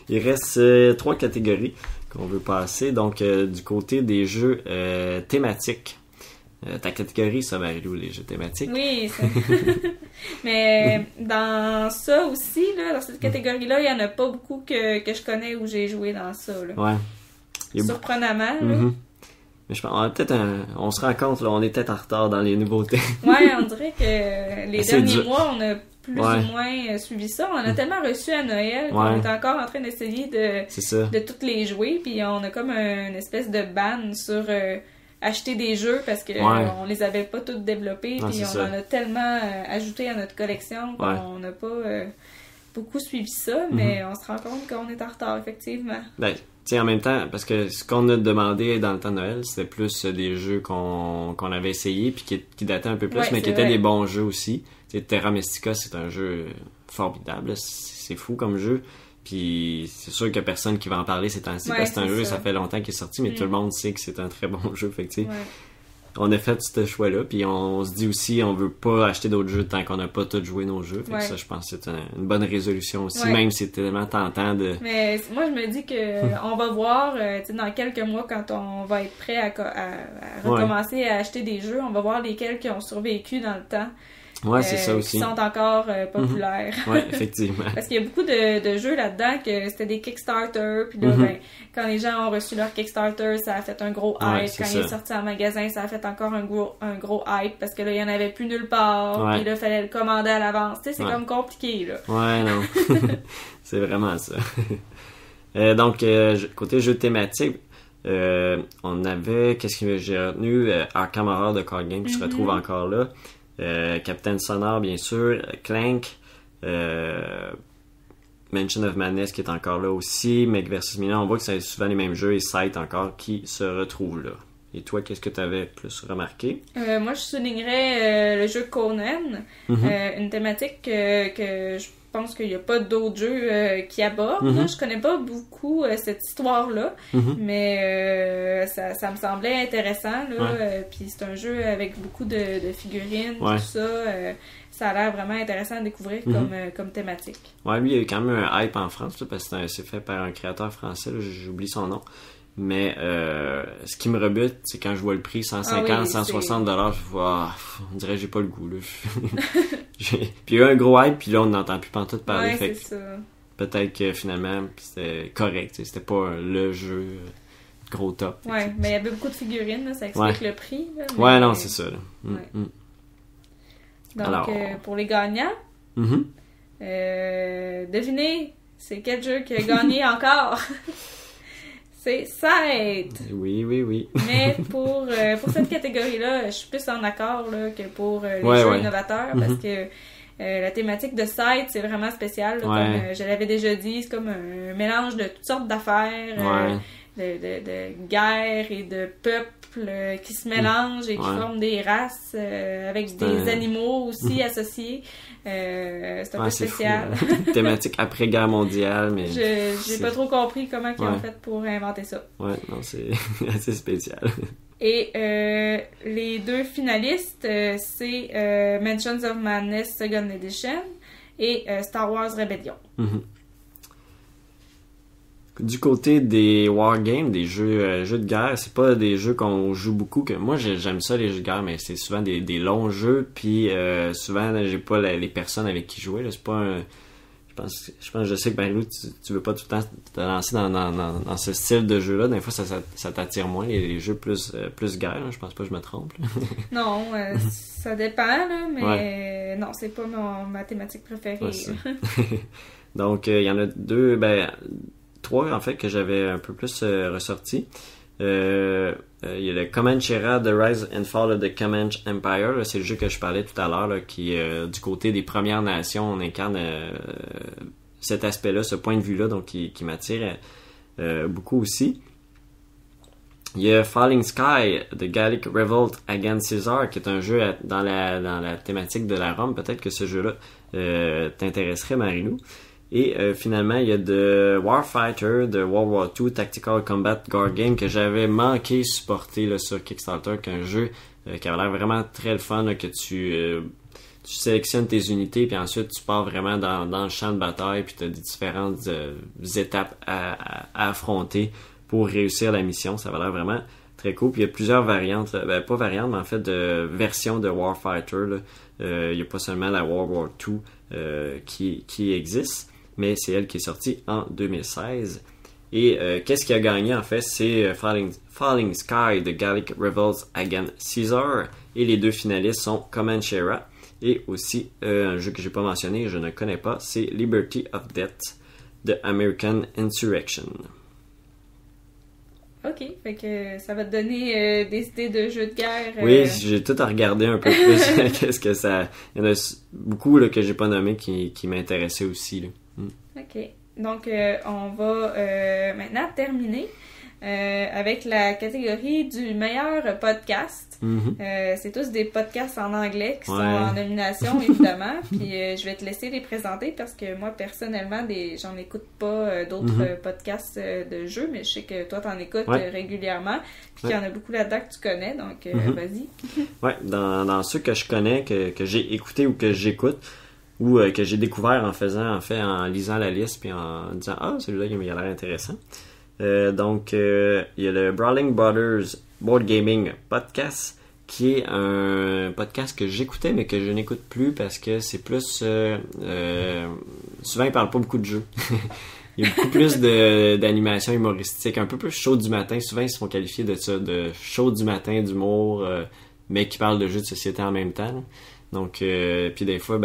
Il reste 3 catégories qu'on veut passer. Donc, du côté des jeux thématiques. Ta catégorie, ça varie où, les jeux thématiques? Oui, ça... mais dans ça aussi, là, dans cette catégorie-là, il n'y en a pas beaucoup que je connais où j'ai joué dans ça. Là. Ouais. Surprenamment. Là. Mais je pense, on se rend compte, là, on est peut-être en retard dans les nouveautés. Ouais, on dirait que les derniers mois, on a plus Ouais. ou moins suivi ça. On a tellement reçu à Noël qu'on est encore en train d'essayer de toutes les jouer. Puis on a comme une espèce de ban sur acheter des jeux parce que on les avait pas toutes développés. Puis on en a tellement ajouté à notre collection qu'on n'a pas beaucoup suivi ça. Mais on se rend compte qu'on est en retard, effectivement. Ben, tu sais, en même temps, parce que ce qu'on a demandé dans le temps de Noël, c'était plus des jeux qu'on avait essayés puis qui dataient un peu plus, mais qui étaient des bons jeux aussi. Tu sais, Terra Mystica, c'est un jeu formidable. C'est fou comme jeu. Puis c'est sûr qu'il n'y a personne qui va en parler ces temps-ci parce que c'est un jeu, ça fait longtemps qu'il est sorti, mais tout le monde sait que c'est un très bon jeu. Fait que, tu sais, on a fait ce choix-là, puis on se dit aussi on veut pas acheter d'autres jeux tant qu'on n'a pas tous joué nos jeux. Fait que ça, je pense que c'est une bonne résolution aussi, même si c'est tellement tentant de... Mais moi, je me dis que on va voir, dans quelques mois, quand on va être prêt à recommencer à acheter des jeux, on va voir lesquels qui ont survécu dans le temps. Ouais, c'est ça aussi. Qui sont encore populaires. Ouais, effectivement. Parce qu'il y a beaucoup de jeux là-dedans que c'était des Kickstarter, puis là, quand les gens ont reçu leur Kickstarter, ça a fait un gros hype. Quand il est sorti en magasin, ça a fait encore un gros hype, parce que là, il y en avait plus nulle part, puis là, il fallait le commander à l'avance. Tu sais, c'est comme compliqué, là. Ouais, non. C'est vraiment ça. Donc, côté jeux thématiques, on avait, qu'est-ce que j'ai retenu? Arkham Horror de Card Game qui se retrouve encore là. Captain Sonore, bien sûr, Clank, Mansion of Madness qui est encore là aussi, Meg vs Minion, on voit que c'est souvent les mêmes jeux, et Scythe encore qui se retrouvent là. Et toi, qu'est-ce que tu avais plus remarqué? Moi, je soulignerais le jeu Conan, une thématique que je pense qu'il n'y a pas d'autres jeux qui abordent. Là. Je connais pas beaucoup cette histoire-là, mais ça me semblait intéressant. Puis c'est un jeu avec beaucoup de figurines, tout ça. Ça a l'air vraiment intéressant à découvrir comme thématique. Ouais, lui, il y a eu quand même un hype en France, là, parce que c'est fait par un créateur français, là, j'oublie son nom. Mais ce qui me rebute, c'est quand je vois le prix, 150, 160 $, je vois, on dirait que j'ai pas le goût. Là. Puis il y a eu un gros hype, puis là on n'entend plus pantoute parler. Ouais, fait c'est ça. Peut-être que finalement c'était correct, c'était pas le jeu gros top. Ouais, mais il y avait beaucoup de figurines, là, ça explique le prix. Là, mais... Ouais, non, c'est ça. Là. Donc, alors... pour les gagnants, devinez, c'est quel jeu qui a gagné encore? c'est Scythe. Oui. Mais pour cette catégorie-là, je suis plus en accord là, que pour les jeux innovateurs, parce que la thématique de Scythe, c'est vraiment spécial. Là, comme je l'avais déjà dit, c'est comme un mélange de toutes sortes d'affaires, de guerres et de peuples qui se mélangent et qui forment des races avec des animaux aussi associés. C'est un peu spécial. Thématique après-guerre mondiale, mais... J'ai pas trop compris comment ils ont fait pour inventer ça. Ouais, non, c'est assez spécial. Et les deux finalistes, c'est Mansions of Madness Second Edition et Star Wars Rebellion. Du côté des wargames, des jeux de guerre, c'est pas des jeux qu'on joue beaucoup. Moi, j'aime ça, les jeux de guerre, mais c'est souvent des longs jeux, puis souvent, j'ai pas les personnes avec qui jouer. Là. C'est pas un... Je sais que Marie-Lou, tu veux pas tout le temps te lancer dans ce style de jeu-là. Des fois, ça t'attire moins, les jeux plus guerre. Là. Je pense pas que je me trompe. Non, ça dépend, là, mais non, c'est pas ma thématique préférée. Donc, il y en a trois, en fait, que j'avais un peu plus ressorti. Il y a le Comanchera, The Rise and Fall of the Comanche Empire. Là, c'est le jeu que je parlais tout à l'heure, là, qui du côté des Premières Nations, on incarne cet aspect-là, ce point de vue-là, donc qui m'attire beaucoup aussi. Il y a Falling Sky, The Gallic Revolt Against Caesar, qui est un jeu dans la thématique de la Rome. Peut-être que ce jeu-là t'intéresserait, Marie-Lou. Et finalement, il y a The Warfighter, de World War II Tactical Combat Guard Game, que j'avais manqué supporter là, sur Kickstarter, qu'un jeu qui avait l'air vraiment très le fun, là, que tu sélectionnes tes unités, puis ensuite tu pars vraiment dans le champ de bataille, puis tu as des différentes étapes à affronter pour réussir la mission. Ça va l'air vraiment très cool. Puis il y a plusieurs variantes, pas variantes, mais en fait de versions de Warfighter. Là. Il n'y a pas seulement la World War II qui existe, mais c'est elle qui est sortie en 2016. Et qu'est-ce qui a gagné en fait? C'est Falling Sky, The Gallic Revolts Against Caesar. Et les deux finalistes sont Comanchera et aussi un jeu que j'ai pas mentionné, je ne connais pas, c'est Liberty of Death, The American Insurrection. Ok, fait que ça va te donner des idées de jeux de guerre. Oui, j'ai tout à regarder un peu plus. Qu'est-ce que ça... Il y en a beaucoup là, que j'ai pas nommé qui m'intéressaient aussi. Là. Ok, donc on va maintenant terminer avec la catégorie du meilleur podcast. C'est tous des podcasts en anglais qui sont en nomination, évidemment. Puis je vais te laisser les présenter parce que moi, personnellement, j'en écoute pas d'autres podcasts de jeux, mais je sais que toi, t'en écoutes régulièrement. Puis qu'il y en a beaucoup là-dedans que tu connais, donc vas-y. Ouais, dans ceux que je connais, que j'ai écouté ou que j'écoute, ou que j'ai découvert en lisant la liste puis en disant « Ah, celui-là, il a l'air intéressant ». Donc, il y a le Brawling Brothers Board Gaming Podcast, qui est un podcast que j'écoutais, mais que je n'écoute plus parce que c'est plus... souvent, ils parlent pas beaucoup de jeux. Il y a beaucoup plus d'animation humoristique, un peu plus show du matin. Souvent, ils se font qualifier de ça, de show du matin, d'humour, mais qui parlent de jeux de société en même temps. Là. Donc, puis des fois,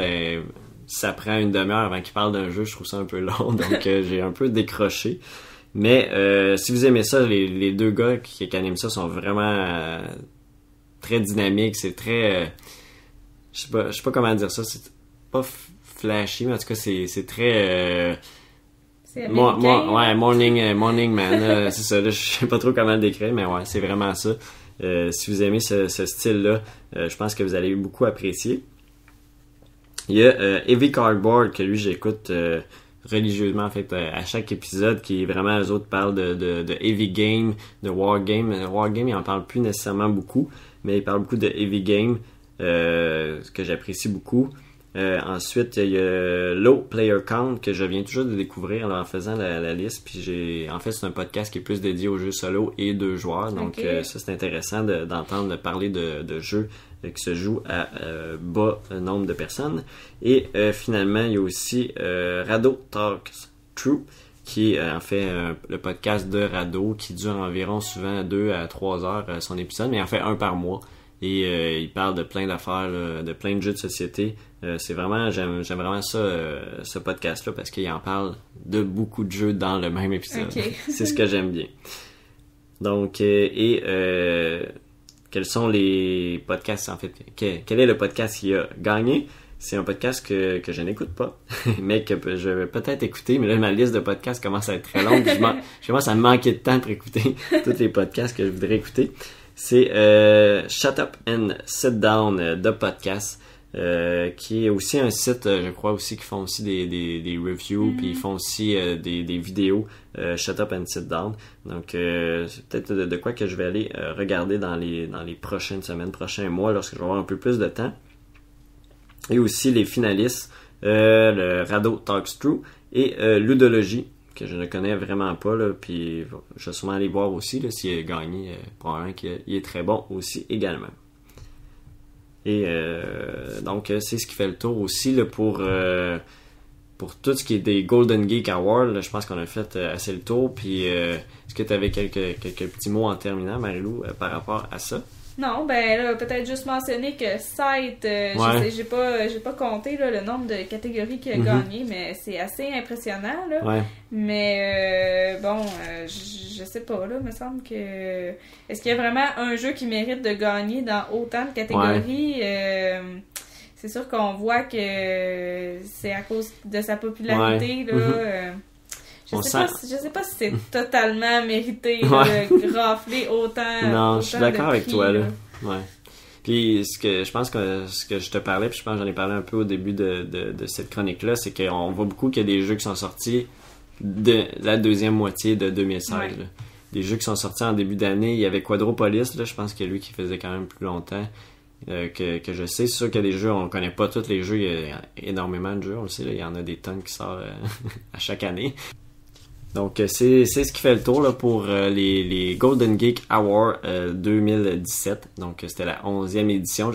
ça prend une demi-heure avant qu'ils parlent d'un jeu. Je trouve ça un peu long, donc j'ai un peu décroché. Mais si vous aimez ça, les deux gars qui animent ça sont vraiment très dynamiques. C'est très... je sais pas comment dire ça. C'est pas flashy, mais en tout cas, c'est très... c'est morning man. C'est ça, là, je sais pas trop comment le décrire, mais ouais, c'est vraiment ça. Si vous aimez ce style-là, je pense que vous allez beaucoup apprécier. Il y a Heavy Cardboard, que lui, j'écoute... religieusement en fait à chaque épisode, qui vraiment, eux autres parlent de heavy game, de war game. War game, ils en parlent plus nécessairement beaucoup, mais ils parlent beaucoup de heavy game, que j'apprécie beaucoup. Ensuite, il y a Low Player Count, que je viens toujours de découvrir en faisant la liste, puis en fait c'est un podcast qui est plus dédié aux jeux solo et 2 joueurs, donc ça c'est intéressant d'entendre parler de jeux qui se jouent à bas nombre de personnes. Et finalement, il y a aussi Rado Talks True, qui est en fait le podcast de Rado, qui dure environ souvent 2 à 3 heures son épisode, mais en fait un par mois. et il parle de plein d'affaires, là, de plein de jeux de société. C'est vraiment, j'aime vraiment ça, ce podcast-là, parce qu'il en parle de beaucoup de jeux dans le même épisode. Okay. C'est ce que j'aime bien. Donc, quels sont les podcasts, en fait? Quel est le podcast qui a gagné? C'est un podcast que je n'écoute pas, mais que je vais peut-être écouter. Mais là, ma liste de podcasts commence à être très longue. Je commence à me manquer de temps pour écouter tous les podcasts que je voudrais écouter. C'est Shut Up and Sit Down de podcast, qui est aussi un site, je crois aussi, qui font aussi des reviews, puis ils font aussi des vidéos, Shut Up and Sit Down. Donc, c'est peut-être de quoi que je vais aller regarder dans les prochaines semaines, prochains mois, lorsque je vais avoir un peu plus de temps. Et aussi les finalistes, le Rado Talks True et Ludologie, que je ne connais vraiment pas, là, puis je vais sûrement aller voir aussi, là, s'il a gagné, probablement qu'il est très bon aussi également. Et donc, c'est ce qui fait le tour aussi là, pour tout ce qui est des Golden Geek Awards. Là, je pense qu'on a fait assez le tour. Puis, est-ce que tu avais quelques petits mots en terminant, Marie-Lou, par rapport à ça? Non, ben là, peut-être juste mentionner que Site, j'ai pas compté là, le nombre de catégories qu'il a gagné, mais c'est assez impressionnant, là. Ouais. Mais je sais pas, là, me semble que... Est-ce qu'il y a vraiment un jeu qui mérite de gagner dans autant de catégories? Ouais. C'est sûr qu'on voit que c'est à cause de sa popularité, là... Je sais pas si c'est totalement mérité de rafler autant. Non, je suis d'accord avec toi, là. Ouais. Puis je pense que ce que je te parlais, puis je pense que j'en ai parlé un peu au début de cette chronique-là, c'est qu'on voit beaucoup qu'il y a des jeux qui sont sortis de la deuxième moitié de 2016. Ouais. Là. Des jeux qui sont sortis en début d'année. Il y avait Quadropolis, là, je pense que lui qui faisait quand même plus longtemps que je sais. C'est sûr qu'il y a des jeux, on connaît pas tous les jeux, il y a énormément de jeux, on le sait, là, il y en a des tonnes qui sortent à chaque année. Donc, c'est ce qui fait le tour là, pour les Golden Geek Awards 2017. Donc, c'était la 11e édition.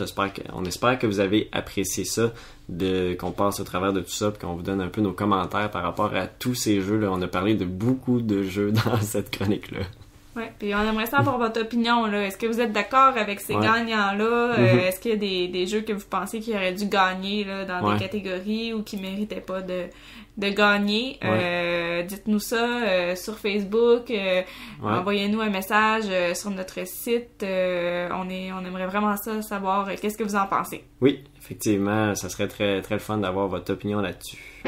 On espère que vous avez apprécié ça, qu'on passe au travers de tout ça, puis qu'on vous donne un peu nos commentaires par rapport à tous ces jeux-là. On a parlé de beaucoup de jeux dans cette chronique-là. Oui, puis on aimerait savoir votre opinion, là. Est-ce que vous êtes d'accord avec ces gagnants-là? Est-ce qu'il y a des jeux que vous pensez qu'ils auraient dû gagner là, dans des catégories ou qui méritaient pas de gagner? Dites-nous ça sur Facebook. Envoyez-nous un message sur notre site. On aimerait vraiment ça savoir qu'est-ce que vous en pensez. Oui, effectivement, ça serait très, très le fun d'avoir votre opinion là-dessus.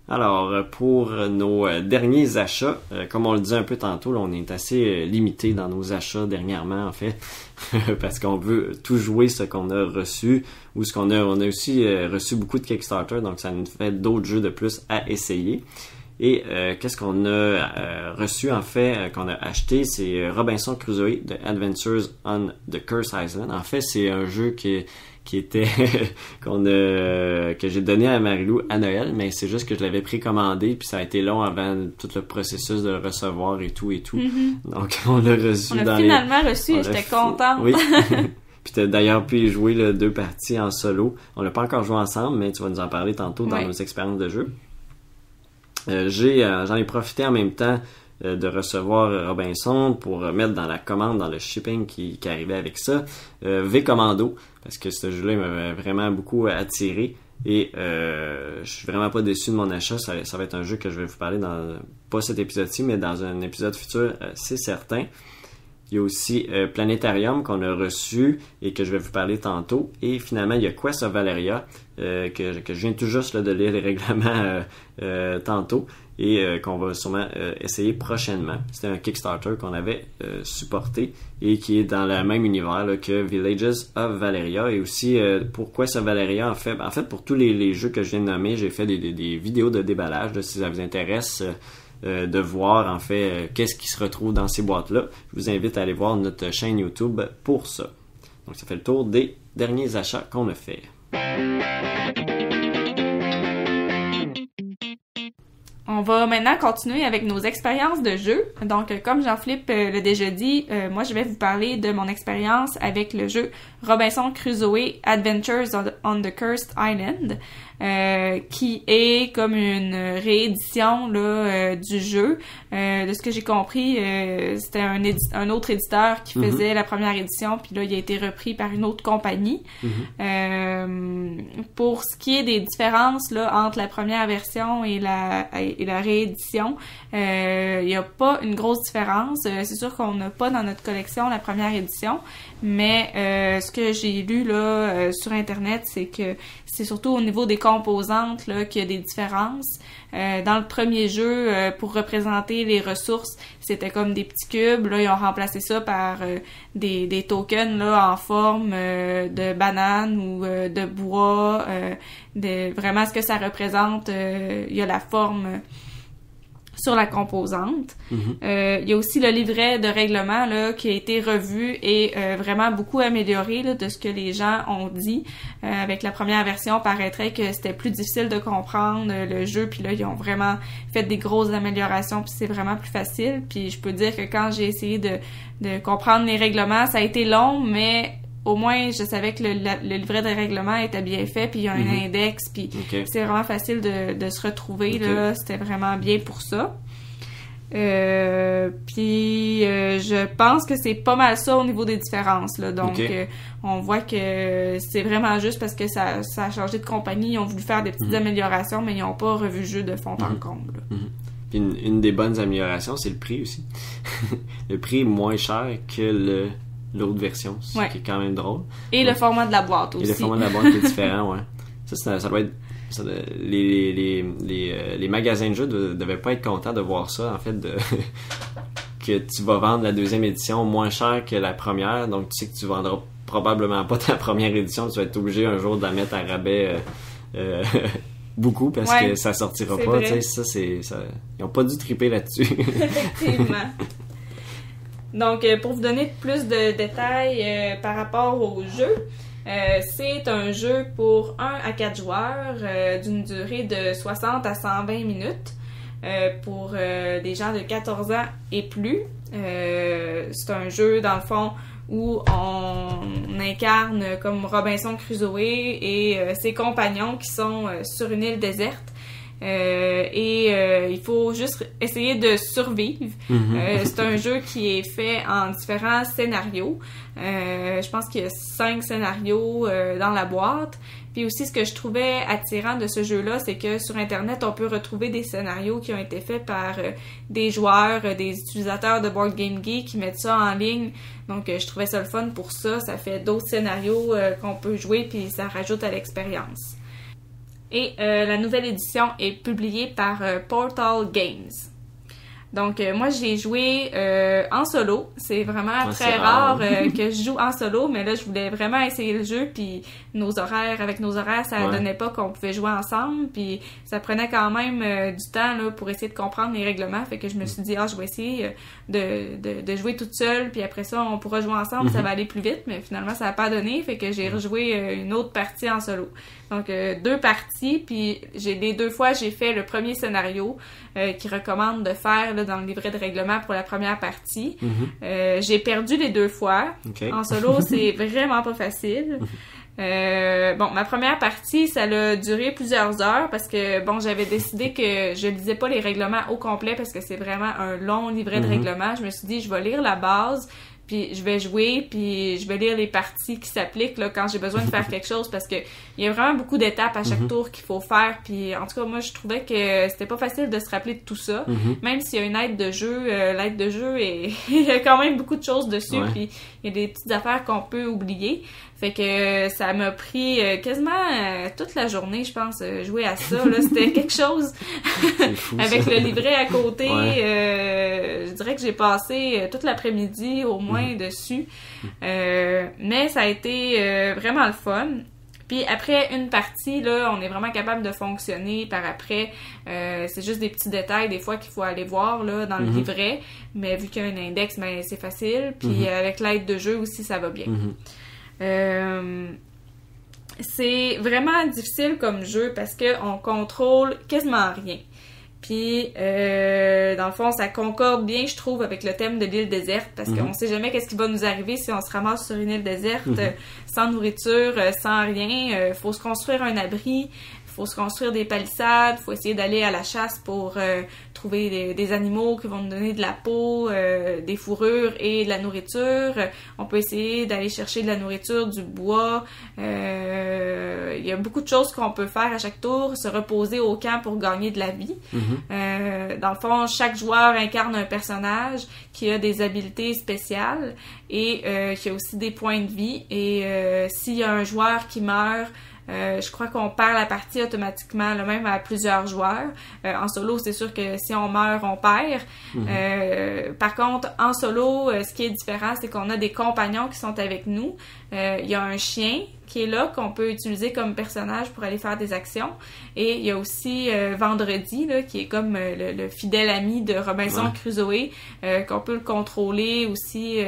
Alors, pour nos derniers achats, comme on le disait un peu tantôt, là, on est assez limité dans nos achats dernièrement, en fait, parce qu'on veut tout jouer ce qu'on a reçu, ou on a aussi reçu beaucoup de Kickstarter, donc ça nous fait d'autres jeux de plus à essayer. Et qu'est-ce qu'on a reçu, en fait, qu'on a acheté, c'est Robinson Crusoe de Adventures on the Curse Island. En fait, c'est un jeu qui était que j'ai donné à Marie-Lou à Noël, mais c'est juste que je l'avais précommandé, puis ça a été long avant tout le processus de le recevoir et tout. Donc on l'a reçu. On a finalement reçu et j'étais contente. Oui. Puis t'as d'ailleurs pu jouer 2 parties en solo. On l'a pas encore joué ensemble, mais tu vas nous en parler tantôt dans nos expériences de jeu. J'en ai profité en même temps de recevoir Robinson pour mettre dans la commande, dans le shipping qui arrivait avec ça, V-Commando, parce que ce jeu-là il m'avait vraiment beaucoup attiré et je suis vraiment pas déçu de mon achat. Ça va être un jeu que je vais vous parler dans, pas cet épisode-ci, mais dans un épisode futur, c'est certain. Il y a aussi Planétarium qu'on a reçu et que je vais vous parler tantôt. Et finalement, il y a Quest of Valeria que je viens tout juste de lire les règlements tantôt et qu'on va sûrement essayer prochainement. C'était un Kickstarter qu'on avait supporté et qui est dans le même univers là, que Villages of Valeria. Et aussi, pour Quest of Valeria, en fait pour tous les jeux que je viens de nommer, j'ai fait des vidéos de déballage. Là, si ça vous intéresse... de voir en fait qu'est-ce qui se retrouve dans ces boîtes-là. Je vous invite à aller voir notre chaîne YouTube pour ça. Donc ça fait le tour des derniers achats qu'on a fait. On va maintenant continuer avec nos expériences de jeu. Donc, comme Jean-Philippe l'a déjà dit, moi, je vais vous parler de mon expérience avec le jeu Robinson Crusoe Adventures on the Cursed Island, qui est comme une réédition là, du jeu. De ce que j'ai compris, c'était un autre éditeur qui faisait la première édition, puis là, il a été repris par une autre compagnie. Pour ce qui est des différences là, entre la première version et la réédition, il n'y a pas une grosse différence. C'est sûr qu'on n'a pas dans notre collection la première édition, mais ce que j'ai lu là sur Internet, c'est que c'est surtout au niveau des composantes là, qu'il y a des différences. Dans le premier jeu, pour représenter les ressources, c'était comme des petits cubes. Là, ils ont remplacé ça par des tokens là, en forme de banane ou de bois. Vraiment, ce que ça représente, il y a la forme sur la composante. Il y a aussi le livret de règlement là, qui a été revu et vraiment beaucoup amélioré là, de ce que les gens ont dit. Avec la première version, paraîtrait que c'était plus difficile de comprendre le jeu, puis là, ils ont vraiment fait des grosses améliorations, puis c'est vraiment plus facile. Puis je peux dire que quand j'ai essayé de comprendre les règlements, ça a été long, mais au moins, je savais que le livret de règlement était bien fait, puis il y a un index, puis c'est vraiment facile de se retrouver, là. C'était vraiment bien pour ça. Puis je pense que c'est pas mal ça au niveau des différences, là. Donc, on voit que c'est vraiment juste parce que ça a changé de compagnie. Ils ont voulu faire des petites améliorations, mais ils n'ont pas revu le jeu de fond en comble. Puis une des bonnes améliorations, c'est le prix aussi. Le prix est moins cher que l'autre version, ce qui est quand même drôle. Et le format de la boîte aussi. Et le format de la boîte est différent, ouais. Ça doit être... les magasins de jeux devaient pas être contents de voir ça, en fait, que tu vas vendre la deuxième édition moins cher que la première, donc tu sais que tu vendras probablement pas ta première édition, tu vas être obligé un jour de la mettre à rabais beaucoup, parce que ça sortira pas, tu sais, ils ont pas dû triper là-dessus. Effectivement. Donc, pour vous donner plus de détails par rapport au jeu, c'est un jeu pour 1 à 4 joueurs d'une durée de 60 à 120 minutes pour des gens de 14 ans et plus. C'est un jeu, dans le fond, où on incarne comme Robinson Crusoe et ses compagnons qui sont sur une île déserte. Il faut juste essayer de survivre. C'est un jeu qui est fait en différents scénarios. Je pense qu'il y a 5 scénarios dans la boîte. Puis aussi, ce que je trouvais attirant de ce jeu-là, c'est que sur Internet, on peut retrouver des scénarios qui ont été faits par des joueurs, des utilisateurs de Board Game Geek qui mettent ça en ligne. Donc, je trouvais ça le fun pour ça. Ça fait d'autres scénarios qu'on peut jouer, puis ça rajoute à l'expérience. Et la nouvelle édition est publiée par Portal Games. Donc, moi, j'ai joué en solo. C'est vraiment très rare que je joue en solo, mais là, je voulais vraiment essayer le jeu, puis avec nos horaires, ça donnait pas qu'on pouvait jouer ensemble, puis ça prenait quand même du temps là, pour essayer de comprendre les règlements, fait que je me suis dit, je vais essayer de jouer toute seule, puis après ça, on pourra jouer ensemble, ça va aller plus vite, mais finalement, ça n'a pas donné, fait que j'ai rejoué une autre partie en solo. Donc, 2 parties, puis les 2 fois, j'ai fait le premier scénario qui recommande de faire là, dans le livret de règlement pour la première partie. J'ai perdu les 2 fois. En solo, c'est vraiment pas facile. Ma première partie, ça a duré plusieurs heures parce que, j'avais décidé que je lisais pas les règlements au complet parce que c'est vraiment un long livret de règlement. Je me suis dit, je vais lire la base, puis je vais jouer, puis je vais lire les parties qui s'appliquent là, quand j'ai besoin de faire quelque chose, parce que il y a vraiment beaucoup d'étapes à chaque tour qu'il faut faire, puis en tout cas, moi, je trouvais que c'était pas facile de se rappeler de tout ça, même s'il y a une aide de jeu, l'aide de jeu, et il y a quand même beaucoup de choses dessus, puis il y a des petites affaires qu'on peut oublier. Fait que ça m'a pris quasiment toute la journée, je pense, jouer à ça. Là, c'était quelque chose fou, avec le livret à côté. Je dirais que j'ai passé toute l'après-midi au moins dessus. Mais ça a été vraiment le fun. Puis après une partie, là, on est vraiment capable de fonctionner par après. C'est juste des petits détails des fois qu'il faut aller voir là dans le livret. Mais vu qu'il y a un index, c'est facile. Puis avec l'aide de jeu aussi, ça va bien. C'est vraiment difficile comme jeu parce qu'on contrôle quasiment rien. Puis, dans le fond, ça concorde bien, je trouve, avec le thème de l'île déserte, parce qu'on sait jamais qu'est-ce qui va nous arriver si on se ramasse sur une île déserte, sans nourriture, sans rien. Faut se construire un abri, faut se construire des palissades, faut essayer d'aller à la chasse pour trouver des animaux qui vont nous donner de la peau, des fourrures et de la nourriture. On peut essayer d'aller chercher de la nourriture, du bois. Il y a beaucoup de choses qu'on peut faire à chaque tour, se reposer au camp pour gagner de la vie. Dans le fond, chaque joueur incarne un personnage qui a des habiletés spéciales et qui a aussi des points de vie. Et s'il y a un joueur qui meurt, je crois qu'on perd la partie automatiquement, là, même à plusieurs joueurs. En solo, c'est sûr que si on meurt, on perd. Par contre, en solo, ce qui est différent, c'est qu'on a des compagnons qui sont avec nous. Il y a un chien qui est là, qu'on peut utiliser comme personnage pour aller faire des actions. Et il y a aussi Vendredi, là, qui est comme le fidèle ami de Robinson Crusoe, qu'on peut le contrôler aussi.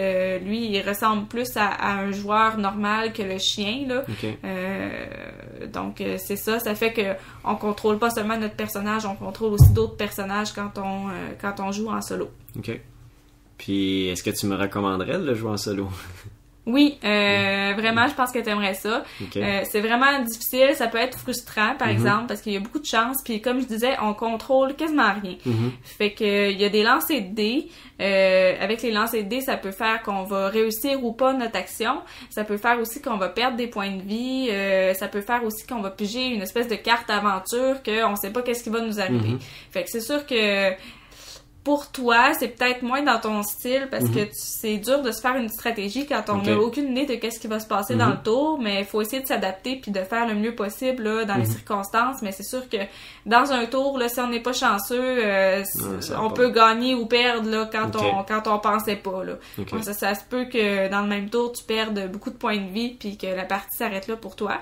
Lui, il ressemble plus à un joueur normal que le chien, là. Donc, c'est ça. Ça fait que on contrôle pas seulement notre personnage, on contrôle aussi d'autres personnages quand on joue en solo. OK. Puis, est-ce que tu me recommanderais de le jouer en solo? Oui, vraiment, je pense que t'aimerais ça. Okay. C'est vraiment difficile, ça peut être frustrant, par exemple, parce qu'il y a beaucoup de chance, puis comme je disais, on contrôle quasiment rien. Fait que il y a des lancers de dés. Avec les lancers de dés, ça peut faire qu'on va réussir ou pas notre action. Ça peut faire aussi qu'on va perdre des points de vie. Ça peut faire aussi qu'on va piger une espèce de carte aventure qu'on sait pas qu'est-ce qui va nous arriver. Fait que c'est sûr que pour toi, c'est peut-être moins dans ton style parce que c'est dur de se faire une stratégie quand on n'a aucune idée de qu'est-ce qui va se passer dans le tour, mais il faut essayer de s'adapter puis de faire le mieux possible là, dans les circonstances. Mais c'est sûr que dans un tour, là, si on n'est pas chanceux, on peut gagner ou perdre là, quand on pensait pas. Là. Ça se peut que dans le même tour, tu perdes beaucoup de points de vie puis que la partie s'arrête là pour toi.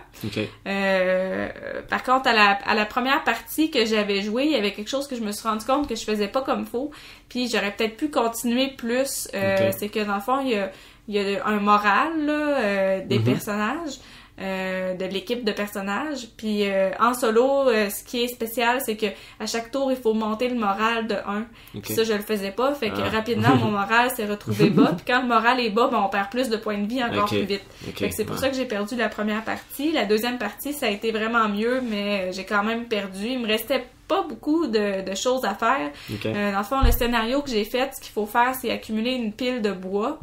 Par contre, à la première partie que j'avais jouée, il y avait quelque chose que je me suis rendu compte que je faisais pas comme faut. Puis j'aurais peut-être pu continuer plus. C'est que dans le fond, il y a un moral là, des personnages, de l'équipe de personnages. Puis en solo, ce qui est spécial, c'est que à chaque tour, il faut monter le moral de 1. Puis ça, je le faisais pas. Fait que rapidement, mon moral s'est retrouvé bas. Puis quand le moral est bas, ben, on perd plus de points de vie encore plus vite. Fait que c'est pour ça que j'ai perdu la première partie. La deuxième partie, ça a été vraiment mieux, mais j'ai quand même perdu. Il me restait pas beaucoup de choses à faire. Dans le fond, le scénario que j'ai fait, ce qu'il faut faire, c'est accumuler une pile de bois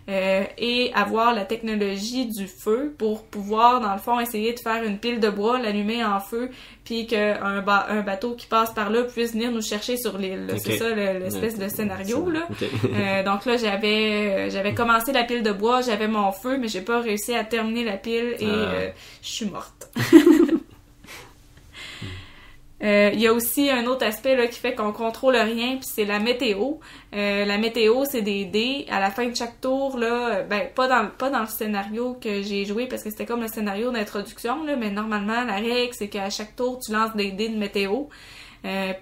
et avoir la technologie du feu pour pouvoir, dans le fond, essayer de faire une pile de bois, l'allumer en feu, puis qu'un bateau qui passe par là puisse venir nous chercher sur l'île. C'est ça l'espèce de scénario. Là. Donc là, j'avais commencé la pile de bois, j'avais mon feu, mais j'ai pas réussi à terminer la pile et je suis morte. Il y a aussi un autre aspect là, qui fait qu'on contrôle rien, puis c'est la météo. La météo, c'est des dés. À la fin de chaque tour, là, pas dans le scénario que j'ai joué, parce que c'était comme le scénario d'introduction, là, mais normalement, la règle, c'est qu'à chaque tour, tu lances des dés de météo.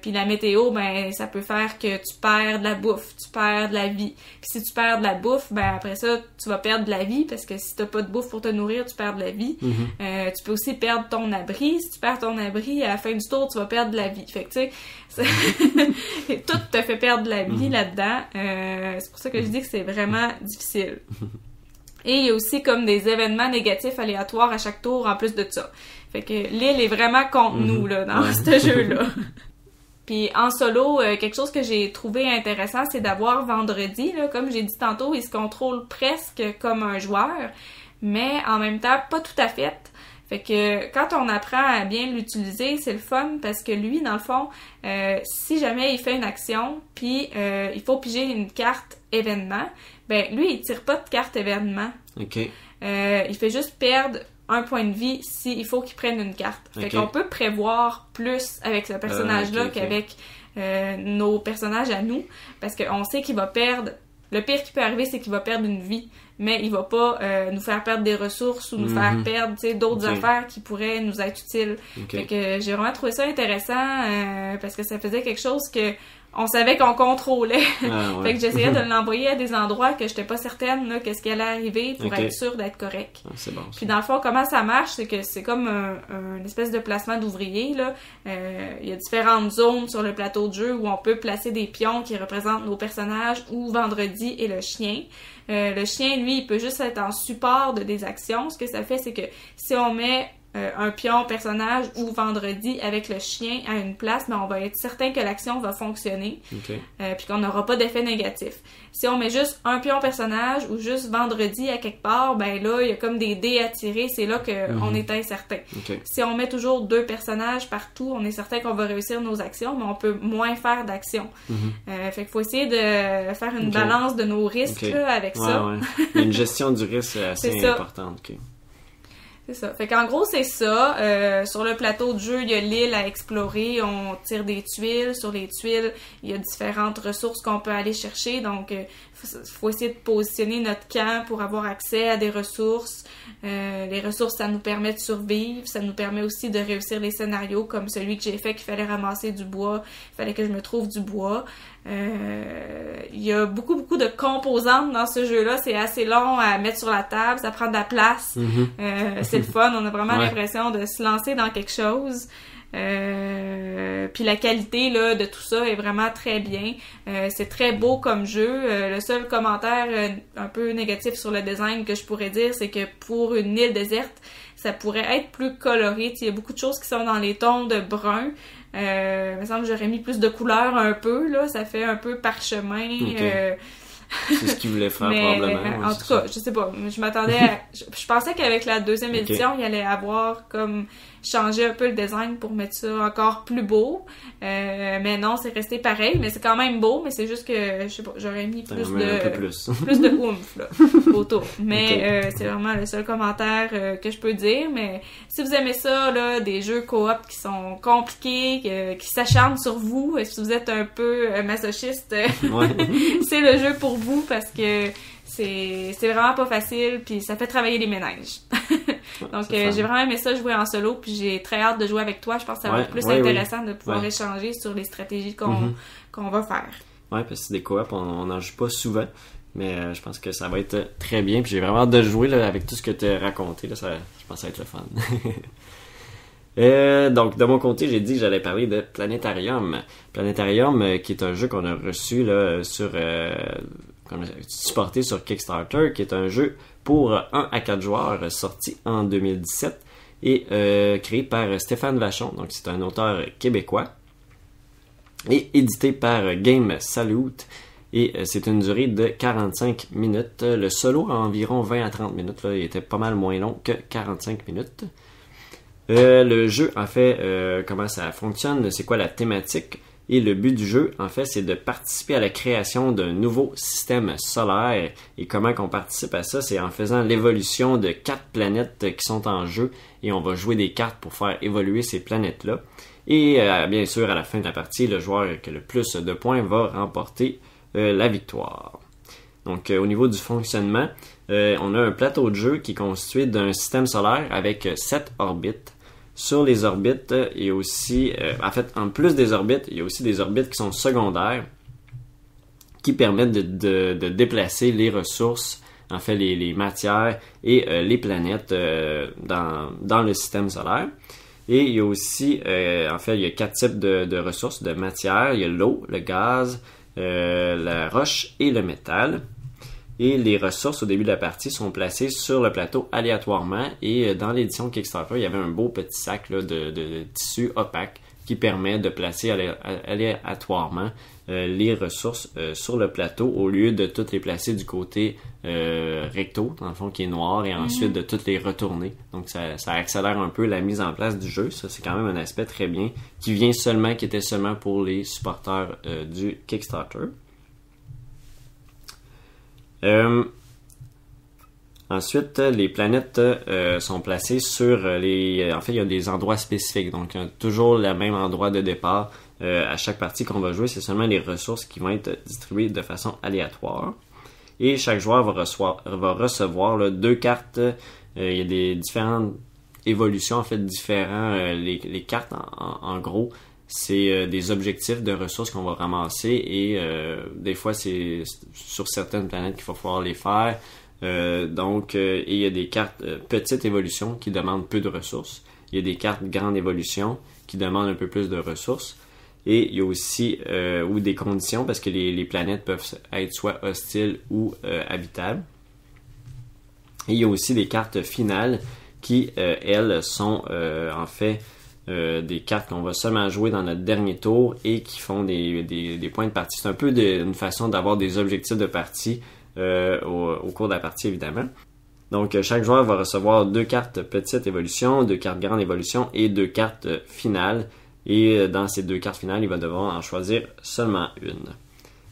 Puis la météo, ça peut faire que tu perds de la bouffe, tu perds de la vie. Puis si tu perds de la bouffe, après ça, tu vas perdre de la vie, parce que si t'as pas de bouffe pour te nourrir, tu perds de la vie. Tu peux aussi perdre ton abri. Si tu perds ton abri, à la fin du tour, tu vas perdre de la vie. Fait que tu sais, tout te fait perdre de la vie là-dedans. C'est pour ça que je dis que c'est vraiment difficile. Et il y a aussi comme des événements négatifs aléatoires à chaque tour en plus de ça. Fait que l'île est vraiment contre nous là, dans ce jeu-là. Puis en solo, quelque chose que j'ai trouvé intéressant, c'est d'avoir Vendredi. Là, comme j'ai dit tantôt, il se contrôle presque comme un joueur, mais en même temps, pas tout à fait. Fait que quand on apprend à bien l'utiliser, c'est le fun parce que lui, dans le fond, si jamais il fait une action, puis il faut piger une carte événement, lui, il tire pas de carte événement. Il fait juste perdre un point de vie s'il faut qu'il prenne une carte. Fait qu'on peut prévoir plus avec ce personnage-là qu'avec nos personnages à nous, parce qu'on sait qu'il va perdre... Le pire qui peut arriver, c'est qu'il va perdre une vie. mais il va pas nous faire perdre des ressources ou nous faire perdre, tu sais, d'autres affaires qui pourraient nous être utiles. Fait que j'ai vraiment trouvé ça intéressant parce que ça faisait quelque chose que on savait qu'on contrôlait. Fait que j'essayais de l'envoyer à des endroits que j'étais pas certaine là, qu'est-ce qui allait arriver pour être sûre d'être correct. C'est bon. Puis dans le fond, comment ça marche, c'est que c'est comme un espèce de placement d'ouvrier là. Il y a différentes zones sur le plateau de jeu où on peut placer des pions qui représentent nos personnages ou Vendredi et le chien. Le chien, lui, il peut juste être en support de des actions. Ce que ça fait, c'est que si on met un pion personnage ou Vendredi avec le chien à une place, mais on va être certain que l'action va fonctionner, puis qu'on n'aura pas d'effet négatif. Si on met juste un pion personnage ou juste Vendredi à quelque part, ben là, il y a comme des dés à tirer, c'est là qu'on est incertain. Si on met toujours 2 personnages partout, on est certain qu'on va réussir nos actions, mais on peut moins faire d'actions. Fait qu'il faut essayer de faire une balance de nos risques là, avec ça. Il y a une gestion du risque assez importante. C'est ça. Fait qu'en gros, c'est ça. Sur le plateau de jeu, il y a l'île à explorer. On tire des tuiles. Sur les tuiles, il y a différentes ressources qu'on peut aller chercher. Donc, faut essayer de positionner notre camp pour avoir accès à des ressources. Les ressources, ça nous permet de survivre. Ça nous permet aussi de réussir les scénarios comme celui que j'ai fait, qu'il fallait ramasser du bois. Il fallait que je me trouve du bois. Il y a beaucoup de composantes dans ce jeu-là. C'est assez long à mettre sur la table. Ça prend de la place. C'est le fun. On a vraiment l'impression de se lancer dans quelque chose. Puis la qualité là de tout ça est vraiment très bien. C'est très beau comme jeu. Le seul commentaire un peu négatif sur le design que je pourrais dire, c'est que pour une île déserte, ça pourrait être plus coloré. Il y a beaucoup de choses qui sont dans les tons de brun. Il me semble que j'aurais mis plus de couleurs un peu, là. Ça fait un peu parchemin. C'est ce qu'il voulait faire, probablement. En tout cas, je sais pas. Je m'attendais à... Je pensais qu'avec la deuxième édition, il allait avoir comme changer un peu le design pour mettre ça encore plus beau. Mais non, c'est resté pareil. Mais c'est quand même beau, mais c'est juste que, je sais pas, j'aurais mis plus de oomph, là, autour. Mais c'est vraiment le seul commentaire que je peux dire. Mais si vous aimez ça, là, des jeux coop qui sont compliqués, qui s'acharnent sur vous, si vous êtes un peu masochiste, c'est le jeu pour vous parce que c'est vraiment pas facile, puis ça fait travailler les méninges. Donc, j'ai vraiment aimé ça jouer en solo, puis j'ai très hâte de jouer avec toi. Je pense que ça va être plus intéressant de pouvoir échanger sur les stratégies qu'on va faire. Ouais, parce que c'est des coops, on n'en joue pas souvent, mais je pense que ça va être très bien, puis j'ai vraiment hâte de jouer là, avec tout ce que tu as raconté. Là, je pense que ça va être le fun. Donc, de mon côté, j'ai dit que j'allais parler de Planétarium. Planétarium, qui est un jeu qu'on a reçu là, supporté sur Kickstarter, qui est un jeu pour 1 à 4 joueurs sorti en 2017 et créé par Stéphane Vachon. Donc, c'est un auteur québécois et édité par Game Salute. Et c'est une durée de 45 minutes. Le solo a environ 20 à 30 minutes. Là, il était pas mal moins long que 45 minutes. Le jeu, en fait, comment ça fonctionne, c'est quoi la thématique? Et le but du jeu, en fait, c'est de participer à la création d'un nouveau système solaire. Et comment qu'on participe à ça? C'est en faisant l'évolution de 4 planètes qui sont en jeu. Et on va jouer des cartes pour faire évoluer ces planètes-là. Et bien sûr, à la fin de la partie, le joueur qui a le plus de points va remporter la victoire. Donc, au niveau du fonctionnement, on a un plateau de jeu qui est constitué d'un système solaire avec 7 orbites. Sur les orbites, il y a aussi, en fait, en plus des orbites, il y a aussi des orbites qui sont secondaires qui permettent de déplacer les ressources, en fait, les matières et les planètes dans le système solaire. Et il y a aussi, en fait, il y a 4 types de ressources, de matières. Il y a l'eau, le gaz, la roche et le métal. Et les ressources au début de la partie sont placées sur le plateau aléatoirement. Et dans l'édition Kickstarter, il y avait un beau petit sac là, de tissu opaque qui permet de placer aléatoirement les ressources sur le plateau au lieu de toutes les placer du côté recto, dans le fond, qui est noir, et ensuite de toutes les retourner. Donc ça accélère un peu la mise en place du jeu. Ça, c'est quand même un aspect très bien qui était seulement pour les supporters du Kickstarter. Ensuite, les planètes sont placées sur en fait, il y a des endroits spécifiques. Donc, toujours le même endroit de départ à chaque partie qu'on va jouer. C'est seulement les ressources qui vont être distribuées de façon aléatoire. Et chaque joueur va recevoir là, 2 cartes. Il y a des différentes évolutions, en fait, différents. Les cartes, en gros, c'est des objectifs de ressources qu'on va ramasser et des fois, c'est sur certaines planètes qu'il va falloir les faire. Et il y a des cartes petite évolution qui demandent peu de ressources. Il y a des cartes grande évolution qui demandent un peu plus de ressources. Et il y a aussi ou des conditions parce que les planètes peuvent être soit hostiles ou habitables. Et il y a aussi des cartes finales qui, elles, sont en fait des cartes qu'on va seulement jouer dans notre dernier tour et qui font des points de partie. C'est un peu une façon d'avoir des objectifs de partie au cours de la partie, évidemment. Donc, chaque joueur va recevoir 2 cartes petite évolution, 2 cartes grande évolution et 2 cartes finales. Et dans ces 2 cartes finales, il va devoir en choisir seulement une.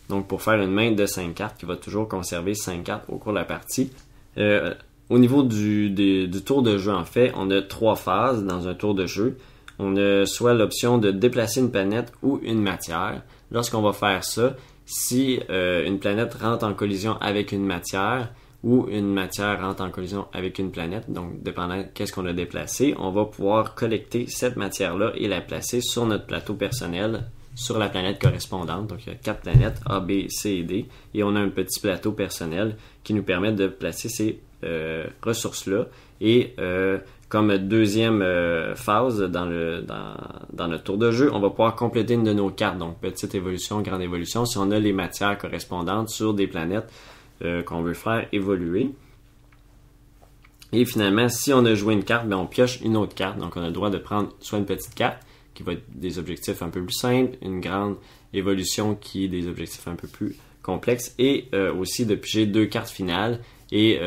Donc, pour faire une main de 5 cartes, il va toujours conserver 5 cartes au cours de la partie. Au niveau du tour de jeu, en fait, on a 3 phases dans un tour de jeu. On a soit l'option de déplacer une planète ou une matière. Lorsqu'on va faire ça, si une planète rentre en collision avec une matière ou une matière rentre en collision avec une planète, donc dépendant de qu'est-ce qu'on a déplacé, on va pouvoir collecter cette matière-là et la placer sur notre plateau personnel sur la planète correspondante. Donc il y a 4 planètes, A, B, C et D, et on a un petit plateau personnel qui nous permet de placer ces ressources-là. Et comme deuxième phase dans notre tour de jeu, on va pouvoir compléter une de nos cartes, donc petite évolution, grande évolution, si on a les matières correspondantes sur des planètes qu'on veut faire évoluer. Et finalement, si on a joué une carte, on pioche une autre carte. Donc on a le droit de prendre soit une petite carte qui va être des objectifs un peu plus simples, une grande évolution qui est des objectifs un peu plus complexes, et aussi de piger 2 cartes finales et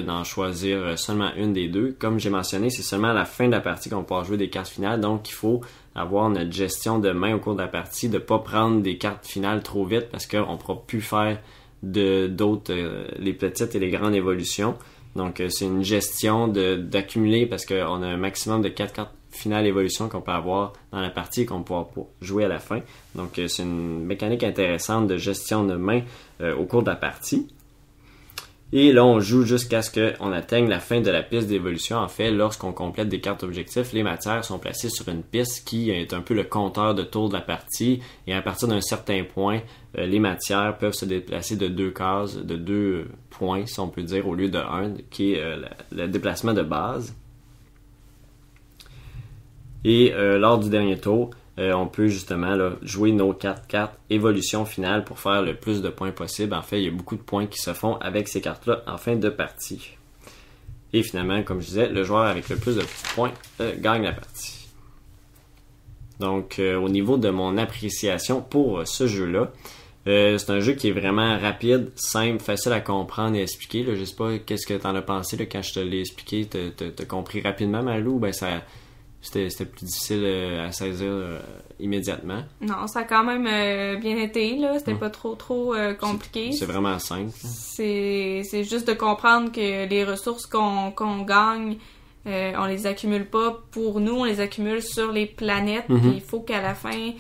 d'en choisir seulement une des 2. Comme j'ai mentionné, c'est seulement à la fin de la partie qu'on pourra jouer des cartes finales, donc il faut avoir notre gestion de main au cours de la partie, de ne pas prendre des cartes finales trop vite parce qu'on ne pourra plus faire d'autres, les petites et les grandes évolutions. Donc c'est une gestion d'accumuler parce qu'on a un maximum de 4 cartes finales évolution qu'on peut avoir dans la partie et qu'on pourra jouer à la fin. Donc c'est une mécanique intéressante de gestion de main au cours de la partie. Et là, on joue jusqu'à ce qu'on atteigne la fin de la piste d'évolution. En fait, lorsqu'on complète des cartes objectifs, les matières sont placées sur une piste qui est un peu le compteur de tour de la partie. Et à partir d'un certain point, les matières peuvent se déplacer de 2 cases, de 2 points, si on peut dire, au lieu de 1, qui est le déplacement de base. Et lors du dernier tour, on peut justement jouer nos 4 cartes évolution finale pour faire le plus de points possible. En fait, il y a beaucoup de points qui se font avec ces cartes-là en fin de partie. Et finalement, comme je disais, le joueur avec le plus de points gagne la partie. Donc, au niveau de mon appréciation pour ce jeu-là, c'est un jeu qui est vraiment rapide, simple, facile à comprendre et à expliquer. Là, je sais pas qu'est-ce que tu en as pensé là, quand je te l'ai expliqué. T'as compris rapidement, Malou? Ben, c'était plus difficile à saisir immédiatement. Non, ça a quand même bien été, là. C'était pas trop compliqué. C'est vraiment simple. C'est juste de comprendre que les ressources qu'on gagne, on les accumule pas pour nous, on les accumule sur les planètes. Puis il faut qu'à la fin,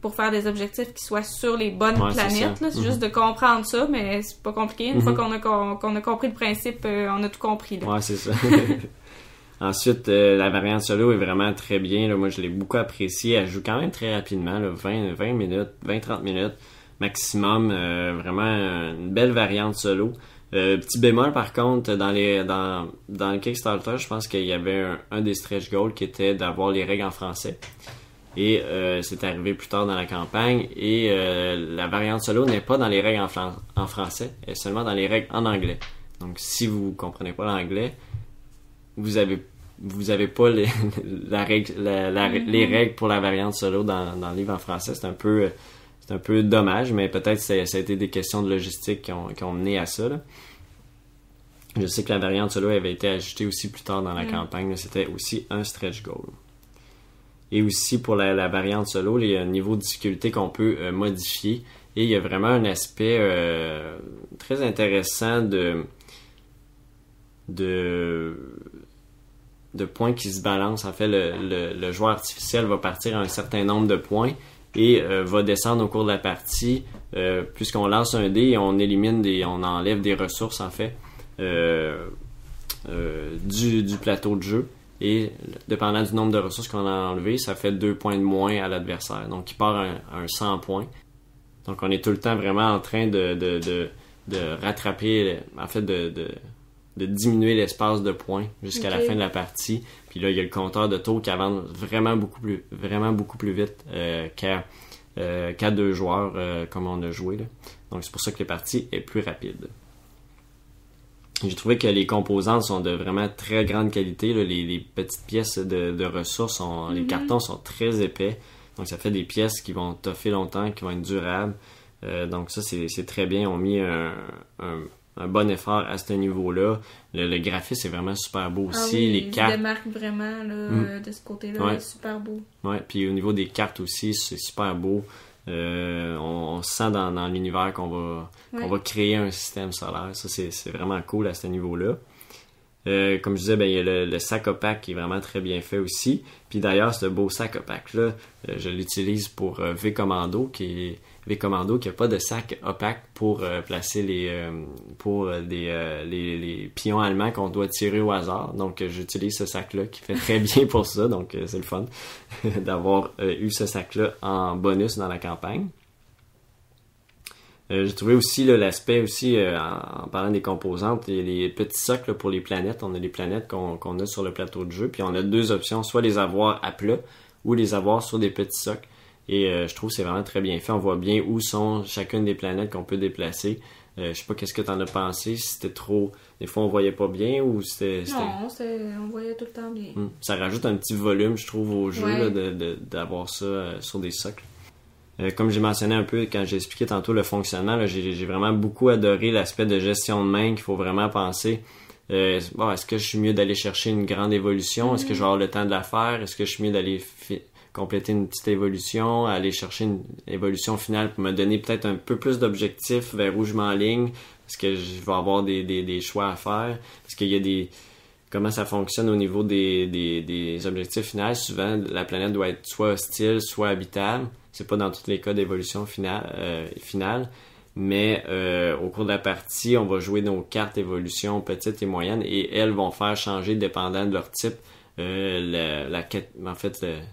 pour faire des objectifs qui soient sur les bonnes planètes, là, c'est juste de comprendre ça, mais c'est pas compliqué. Une fois qu'on a compris le principe, on a tout compris. Là. Ouais, c'est ça. Ensuite, la variante solo est vraiment très bien. Là. Moi, je l'ai beaucoup appréciée. Elle joue quand même très rapidement, là, 20 minutes, 20-30 minutes maximum. Vraiment une belle variante solo. Petit bémol, par contre, dans le Kickstarter, je pense qu'il y avait un des stretch goals qui était d'avoir les règles en français. Et c'est arrivé plus tard dans la campagne. Et la variante solo n'est pas dans les règles en français. Elle est seulement dans les règles en anglais. Donc, si vous ne comprenez pas l'anglais, vous avez pas les règles pour la variante solo dans le livre en français. C'est un peu dommage, mais peut-être ça a été des questions de logistique qui ont mené à ça. Là. Je sais que la variante solo avait été ajoutée aussi plus tard dans la campagne. Là. C'était aussi un stretch goal. Et aussi pour la variante solo, il y a un niveau de difficulté qu'on peut modifier. Et il y a vraiment un aspect très intéressant de points qui se balancent. En fait, le joueur artificiel va partir à un certain nombre de points et va descendre au cours de la partie puisqu'on lance un dé et on on enlève des ressources en fait du plateau de jeu. Et dépendant du nombre de ressources qu'on a enlevées, ça fait 2 points de moins à l'adversaire. Donc il part un 100 points. Donc on est tout le temps vraiment en train de rattraper, en fait de diminuer l'espace de points jusqu'à la fin de la partie. Puis là, il y a le compteur de tours qui avance vraiment beaucoup plus vite qu'à 2 joueurs comme on a joué. Là. Donc c'est pour ça que les parties est plus rapide. J'ai trouvé que les composantes sont de vraiment très grande qualité. Là. Les petites pièces de ressources, les cartons sont très épais. Donc ça fait des pièces qui vont toffer longtemps, qui vont être durables. Donc ça, c'est très bien. Ils ont mis un bon effort à ce niveau-là. Le graphisme est vraiment super beau aussi. Oui, les cartes démarquent vraiment là, de ce côté-là. C'est super beau. Ouais, puis au niveau des cartes aussi, c'est super beau. On sent dans l'univers qu'on va créer un système solaire. Ça, c'est vraiment cool à ce niveau-là. Comme je disais, il y a le sac opaque qui est vraiment très bien fait aussi. Puis d'ailleurs, ce beau sac opaque-là, je l'utilise pour V-Commando, qui n'a pas de sac opaque pour placer les pions allemands qu'on doit tirer au hasard. Donc j'utilise ce sac-là qui fait très bien pour ça. Donc c'est le fun d'avoir eu ce sac-là en bonus dans la campagne. J'ai trouvé aussi là, l'aspect aussi, en parlant des composantes, il y a les petits socs là, pour les planètes. On a les planètes qu'on a sur le plateau de jeu. Puis on a 2 options, soit les avoir à plat ou les avoir sur des petits socs. Et je trouve que c'est vraiment très bien fait. On voit bien où sont chacune des planètes qu'on peut déplacer. Je sais pas qu'est-ce que t'en as pensé, si c'était trop... Des fois on voyait pas bien ou c'était... Non, on voyait tout le temps bien. Ça rajoute un petit volume, je trouve, au jeu là, d'avoir ça sur des socles. Comme j'ai mentionné un peu quand j'ai expliqué tantôt le fonctionnement, là, j'ai vraiment beaucoup adoré l'aspect de gestion de main qu'il faut vraiment penser. Est-ce que je suis mieux d'aller chercher une grande évolution? Est-ce que je vais avoir le temps de la faire? Est-ce que je suis mieux d'aller compléter une petite évolution, aller chercher une évolution finale pour me donner peut-être un peu plus d'objectifs vers où je m'enligne? Est-ce que je vais avoir des choix à faire? Est-ce qu'il y a des... Comment ça fonctionne au niveau des objectifs finaux? Souvent, la planète doit être soit hostile, soit habitable. C'est pas dans tous les cas d'évolution finale. Mais au cours de la partie, on va jouer nos cartes évolution petites et moyennes et elles vont faire changer, dépendant de leur type,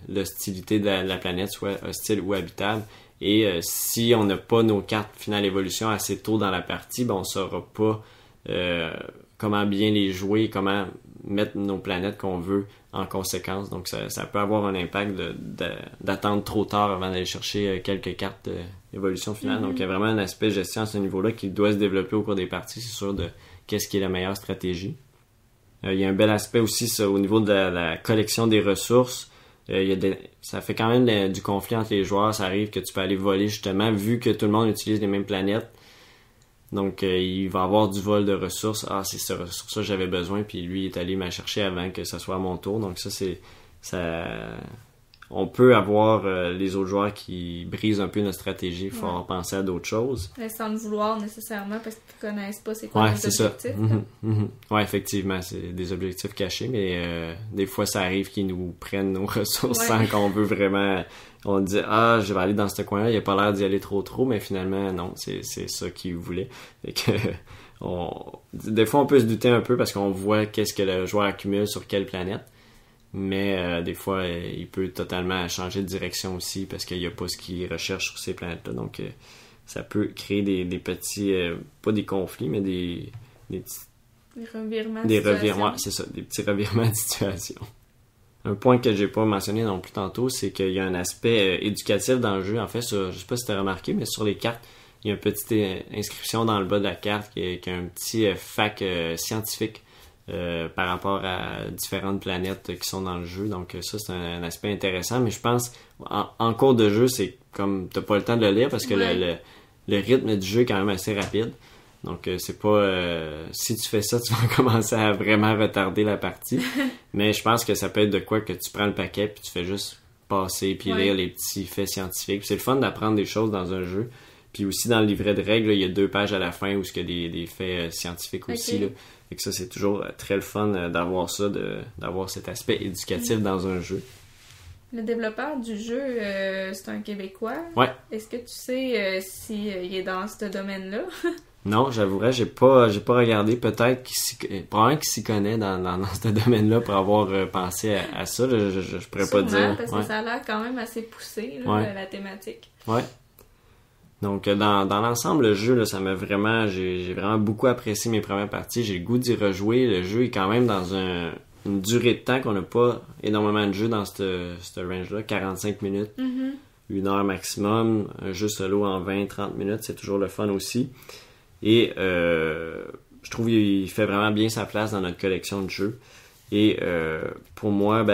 l'hostilité de la planète, soit hostile ou habitable. Et si on n'a pas nos cartes finale évolution assez tôt dans la partie, on ne saura pas comment bien les jouer, comment mettre nos planètes qu'on veut en conséquence. Donc ça peut avoir un impact d'attendre trop tard avant d'aller chercher quelques cartes d'évolution finale. Donc il y a vraiment un aspect gestion à ce niveau-là qui doit se développer au cours des parties, c'est sûr, de qu'est-ce qui est la meilleure stratégie. Il y a un bel aspect aussi au niveau de la collection des ressources. Ça fait quand même du conflit entre les joueurs. Ça arrive que tu peux aller voler justement, vu que tout le monde utilise les mêmes planètes. Donc il va y avoir du vol de ressources. Ah, c'est cette ressource-là que j'avais besoin, puis lui est allé m'en chercher avant que ça soit à mon tour. Donc on peut avoir les autres joueurs qui brisent un peu notre stratégie. Il faut penser à d'autres choses. Mais sans le vouloir nécessairement, parce qu'ils connaissent pas c'est quoi les objectifs. Ouais, effectivement, c'est des objectifs cachés, mais des fois ça arrive qu'ils nous prennent nos ressources sans qu'on veut vraiment... On dit « Ah, je vais aller dans ce coin-là, il a pas l'air d'y aller trop, mais finalement, non, c'est ça qu'il voulait. » Fait que, des fois, on peut se douter un peu parce qu'on voit qu'est-ce que le joueur accumule sur quelle planète. Mais des fois, il peut totalement changer de direction aussi parce qu'il n'y a pas ce qu'il recherche sur ces planètes-là. Donc, ça peut créer des petits... pas des conflits, mais des revirements de situation. C'est ça, des petits revirements de situation. Un point que j'ai pas mentionné non plus tantôt, c'est qu'il y a un aspect éducatif dans le jeu. En fait, je sais pas si tu as remarqué, mais sur les cartes, il y a une petite inscription dans le bas de la carte qui a un petit fac scientifique par rapport à différentes planètes qui sont dans le jeu. Donc ça, c'est un aspect intéressant. Mais je pense, en cours de jeu, c'est comme t'as pas le temps de le lire parce que le rythme du jeu est quand même assez rapide. Donc c'est pas... si tu fais ça, tu vas commencer à vraiment retarder la partie. Mais je pense que ça peut être de quoi que tu prends le paquet puis tu fais juste passer puis lire les petits faits scientifiques. Puis c'est le fun d'apprendre des choses dans un jeu. Puis aussi dans le livret de règles, là, il y a 2 pages à la fin où il y a des faits scientifiques aussi. Là. Fait que ça, c'est toujours très le fun d'avoir ça, d'avoir cet aspect éducatif dans un jeu. Le développeur du jeu, c'est un Québécois. Ouais. Est-ce que tu sais si il est dans ce domaine-là? Non, j'avouerais, j'ai pas regardé. Peut-être probablement qu'il s'y connaît dans ce domaine-là pour avoir pensé à ça. Je pourrais Sûrement, pas dire. Parce que ça a l'air quand même assez poussé, là, la thématique. Ouais. Donc, dans l'ensemble, le jeu, là, j'ai vraiment beaucoup apprécié mes premières parties. J'ai le goût d'y rejouer. Le jeu est quand même dans une durée de temps qu'on n'a pas énormément de jeux dans ce range-là. 45 minutes, 1 heure maximum. Un jeu solo en 20-30 minutes, c'est toujours le fun aussi. Et je trouve qu'il fait vraiment bien sa place dans notre collection de jeux. Et pour moi,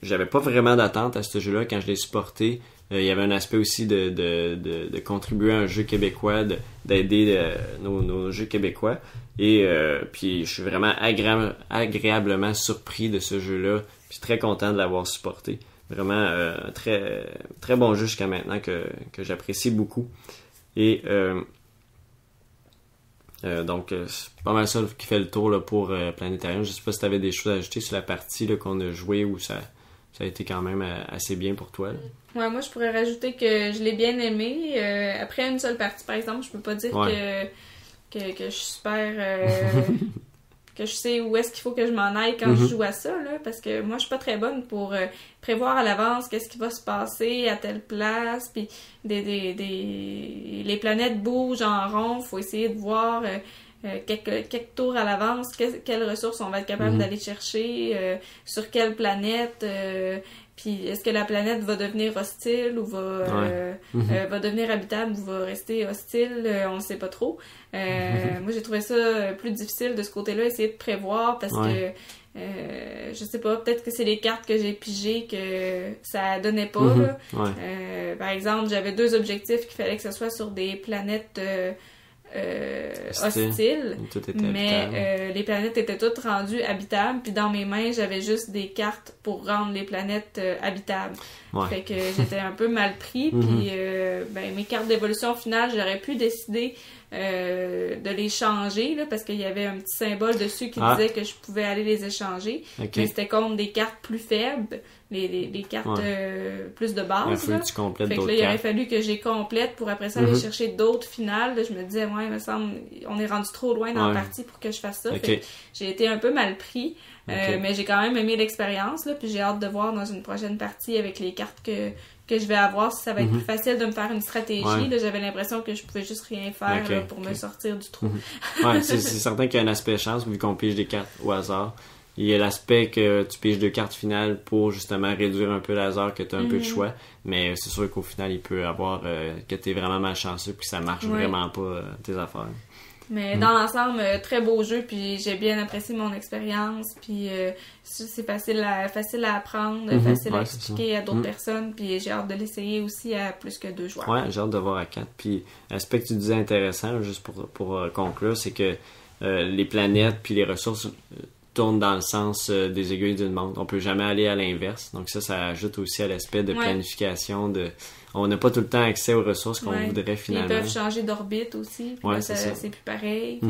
j'avais pas vraiment d'attente à ce jeu-là quand je l'ai supporté. Il y avait un aspect aussi de contribuer à un jeu québécois, d'aider nos jeux québécois. Et puis je suis vraiment agréablement surpris de ce jeu-là. Puis très content de l'avoir supporté. Vraiment un très, très bon jeu jusqu'à maintenant que j'apprécie beaucoup. Et donc, c'est pas mal ça qui fait le tour là, pour Planétarium. Je sais pas si tu avais des choses à ajouter sur la partie là, qu'on a jouée ou ça a été quand même assez bien pour toi. Là. Ouais, moi, je pourrais rajouter que je l'ai bien aimé. Après une seule partie, par exemple, je peux pas dire que je suis super... que je sais où est-ce qu'il faut que je m'en aille quand je joue à ça, là, parce que moi, je suis pas très bonne pour prévoir à l'avance qu'est-ce qui va se passer à telle place, puis les planètes bougent en rond, faut essayer de voir quelques tours à l'avance, quelles ressources on va être capable d'aller chercher, sur quelle planète, puis est-ce que la planète va devenir hostile ou va devenir habitable ou va rester hostile, on ne sait pas trop. Moi, j'ai trouvé ça plus difficile de ce côté-là, essayer de prévoir parce que je sais pas, peut-être que c'est les cartes que j'ai pigées que ça donnait pas. Là. Par exemple, j'avais 2 objectifs qu'il fallait que ce soit sur des planètes hostiles, mais les planètes étaient toutes rendues habitables, puis dans mes mains j'avais juste des cartes pour rendre les planètes habitables. Fait que j'étais un peu mal pris, puis mes cartes d'évolution finale, j'aurais pu décider de les changer là, parce qu'il y avait un petit symbole dessus qui disait que je pouvais aller les échanger, mais c'était contre des cartes plus faibles, les cartes plus de base. Faut que tu complètes fait que là, il aurait fallu que j'ai complète pour après ça aller chercher d'autres finales. Là, je me disais, il me semble, on est rendu trop loin dans la partie pour que je fasse ça. Fait que j'ai été un peu mal pris, mais j'ai quand même aimé l'expérience, là, puis j'ai hâte de voir dans une prochaine partie avec les cartes que je vais avoir si ça va être plus facile de me faire une stratégie. Là, j'avais l'impression que je pouvais juste rien faire là, pour me sortir du trou. C'est certain qu'il y a un aspect chance vu qu'on pige des cartes au hasard. Il y a l'aspect que tu piges 2 cartes finales pour justement réduire un peu le hasard, que tu as un peu de choix. Mais c'est sûr qu'au final, il peut avoir que tu es vraiment malchanceux puis que ça marche vraiment pas tes affaires. Mais dans l'ensemble, très beau jeu, puis j'ai bien apprécié mon expérience, puis c'est facile à apprendre, facile à expliquer à d'autres personnes, puis j'ai hâte de l'essayer aussi à plus que 2 joueurs. Ouais, j'ai hâte de voir à 4. Puis l'aspect que tu disais intéressant, juste pour conclure, c'est que les planètes puis les ressources tournent dans le sens des aiguilles d'une montre. On peut jamais aller à l'inverse. Donc ça ajoute aussi à l'aspect de planification. On n'a pas tout le temps accès aux ressources qu'on voudrait finalement. Ils peuvent changer d'orbite aussi. Puis là, c'est plus pareil.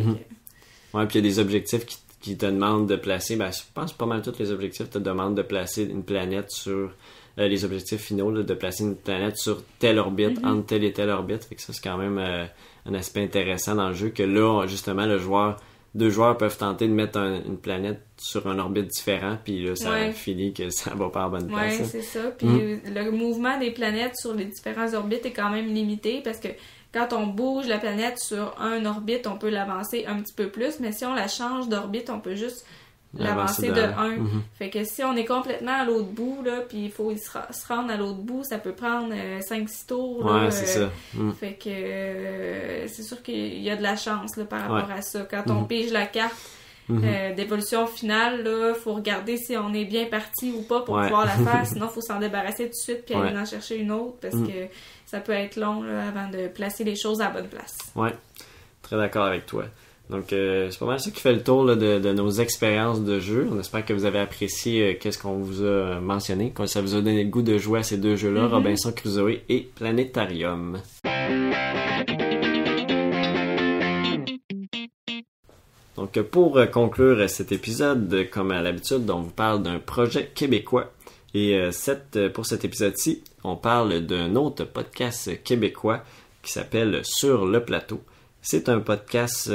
Ouais, puis il y a des objectifs qui te demandent de placer. Je pense pas mal tous les objectifs te demandent de placer une planète sur les objectifs finaux, là, de placer une planète sur telle orbite, entre telle et telle orbite. Fait que ça, c'est quand même un aspect intéressant dans le jeu, que là, justement, 2 joueurs peuvent tenter de mettre une planète sur un orbite différent, puis là, ça finit que ça va pas à la bonne place. Ouais, c'est ça. Puis le mouvement des planètes sur les différents orbites est quand même limité, parce que quand on bouge la planète sur un orbite, on peut l'avancer un petit peu plus, mais si on la change d'orbite, on peut juste l'avancer de 1. Fait que si on est complètement à l'autre bout, là, puis il faut se rendre à l'autre bout, ça peut prendre 5-6 tours. Là, c'est ça. Fait que c'est sûr qu'il y a de la chance là, par rapport à ça. Quand on pige la carte d'évolution finale, là, faut regarder si on est bien parti ou pas pour pouvoir la faire, sinon faut s'en débarrasser tout de suite puis aller en chercher une autre, parce que ça peut être long là, avant de placer les choses à la bonne place. Ouais, très d'accord avec toi. Donc, c'est pas mal ça qui fait le tour là, de nos expériences de jeu. On espère que vous avez apprécié qu'est-ce qu'on vous a mentionné, que ça vous a donné le goût de jouer à ces 2 jeux-là, Robinson Crusoe et Planétarium. Donc, pour conclure cet épisode, comme à l'habitude, on vous parle d'un projet québécois. Et pour cet épisode-ci, on parle d'un autre podcast québécois qui s'appelle Sur le plateau. C'est un podcast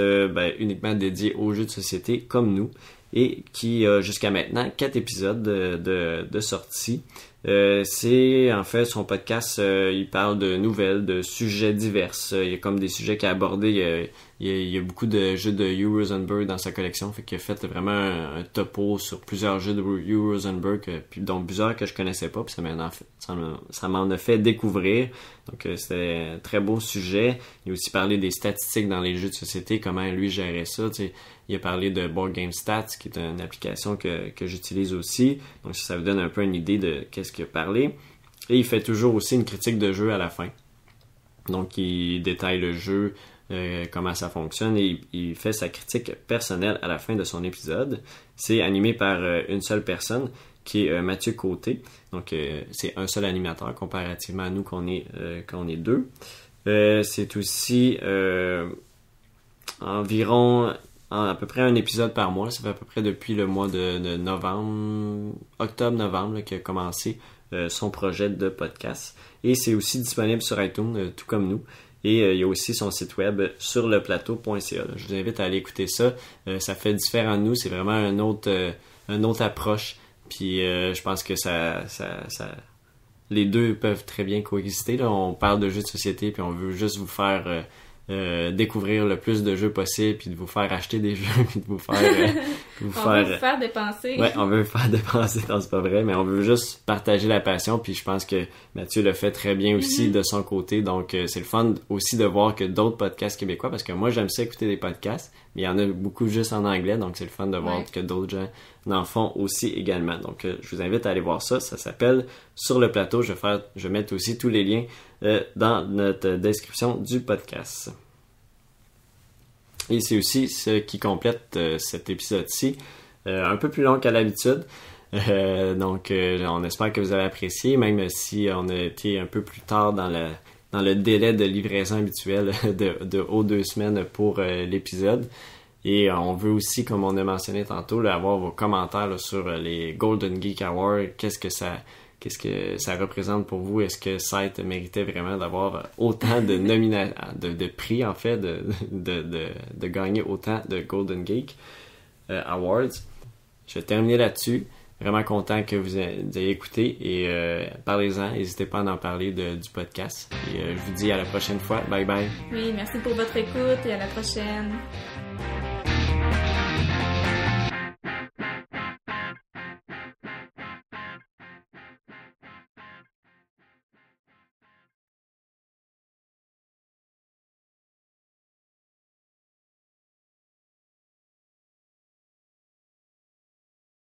uniquement dédié aux jeux de société comme nous et qui a jusqu'à maintenant 4 épisodes de sortie. C'est en fait son podcast, il parle de nouvelles, de sujets divers. Il y a comme des sujets qu'il a abordés. Il y a beaucoup de jeux de Hugh Rosenberg dans sa collection, fait qu'il a fait vraiment un topo sur plusieurs jeux de Hugh Rosenberg, puis dont plusieurs que je connaissais pas, puis ça m'en a fait découvrir. Donc c'était un très beau sujet. Il a aussi parlé des statistiques dans les jeux de société, comment lui gérait ça. T'sais. Il a parlé de Board Game Stats, qui est une application que j'utilise aussi. Donc ça vous donne un peu une idée de qu'est-ce qu'il a parlé. Et il fait toujours aussi une critique de jeu à la fin. Donc il détaille le jeu, comment ça fonctionne, et il fait sa critique personnelle à la fin de son épisode. C'est animé par une seule personne, qui est Mathieu Côté. Donc c'est un seul animateur comparativement à nous qu'on est 2. C'est aussi environ à peu près un épisode par mois. Ça fait à peu près depuis le mois de octobre-novembre qu'il a commencé son projet de podcast. Et c'est aussi disponible sur iTunes, tout comme nous. Et il y a aussi son site web sur leplateau.ca. Je vous invite à aller écouter ça. Ça fait différent de nous. C'est vraiment une autre approche. Puis je pense que les deux peuvent très bien coexister. Là. On parle de jeux de société, puis on veut juste vous faire découvrir le plus de jeux possible, puis de vous faire acheter des jeux, puis de vous faire on veut vous faire dépenser. Ouais, on veut vous faire dépenser, non, c'est pas vrai, mais on veut juste partager la passion, puis je pense que Mathieu le fait très bien aussi de son côté. Donc c'est le fun aussi de voir que d'autres podcasts québécois, parce que moi j'aime ça écouter des podcasts, mais il y en a beaucoup juste en anglais, donc c'est le fun de voir que d'autres gens en font aussi également. Donc je vous invite à aller voir ça. Ça s'appelle Sur le plateau. Je vais mettre aussi tous les liens dans notre description du podcast. Et c'est aussi ce qui complète cet épisode-ci, un peu plus long qu'à l'habitude. Donc on espère que vous avez apprécié, même si on a été un peu plus tard dans le délai de livraison habituel de 2 semaines pour l'épisode. Et on veut aussi, comme on a mentionné tantôt, là, avoir vos commentaires là, sur les Golden Geek Awards. Qu'est-ce que ça représente pour vous? Est-ce que Scythe méritait vraiment d'avoir autant de prix, en fait, de gagner autant de Golden Geek Awards? Je vais terminer là-dessus. Vraiment content que vous ayez écouté et parlez-en. N'hésitez pas à en parler du podcast. Et je vous dis à la prochaine fois. Bye bye. Oui, merci pour votre écoute et à la prochaine.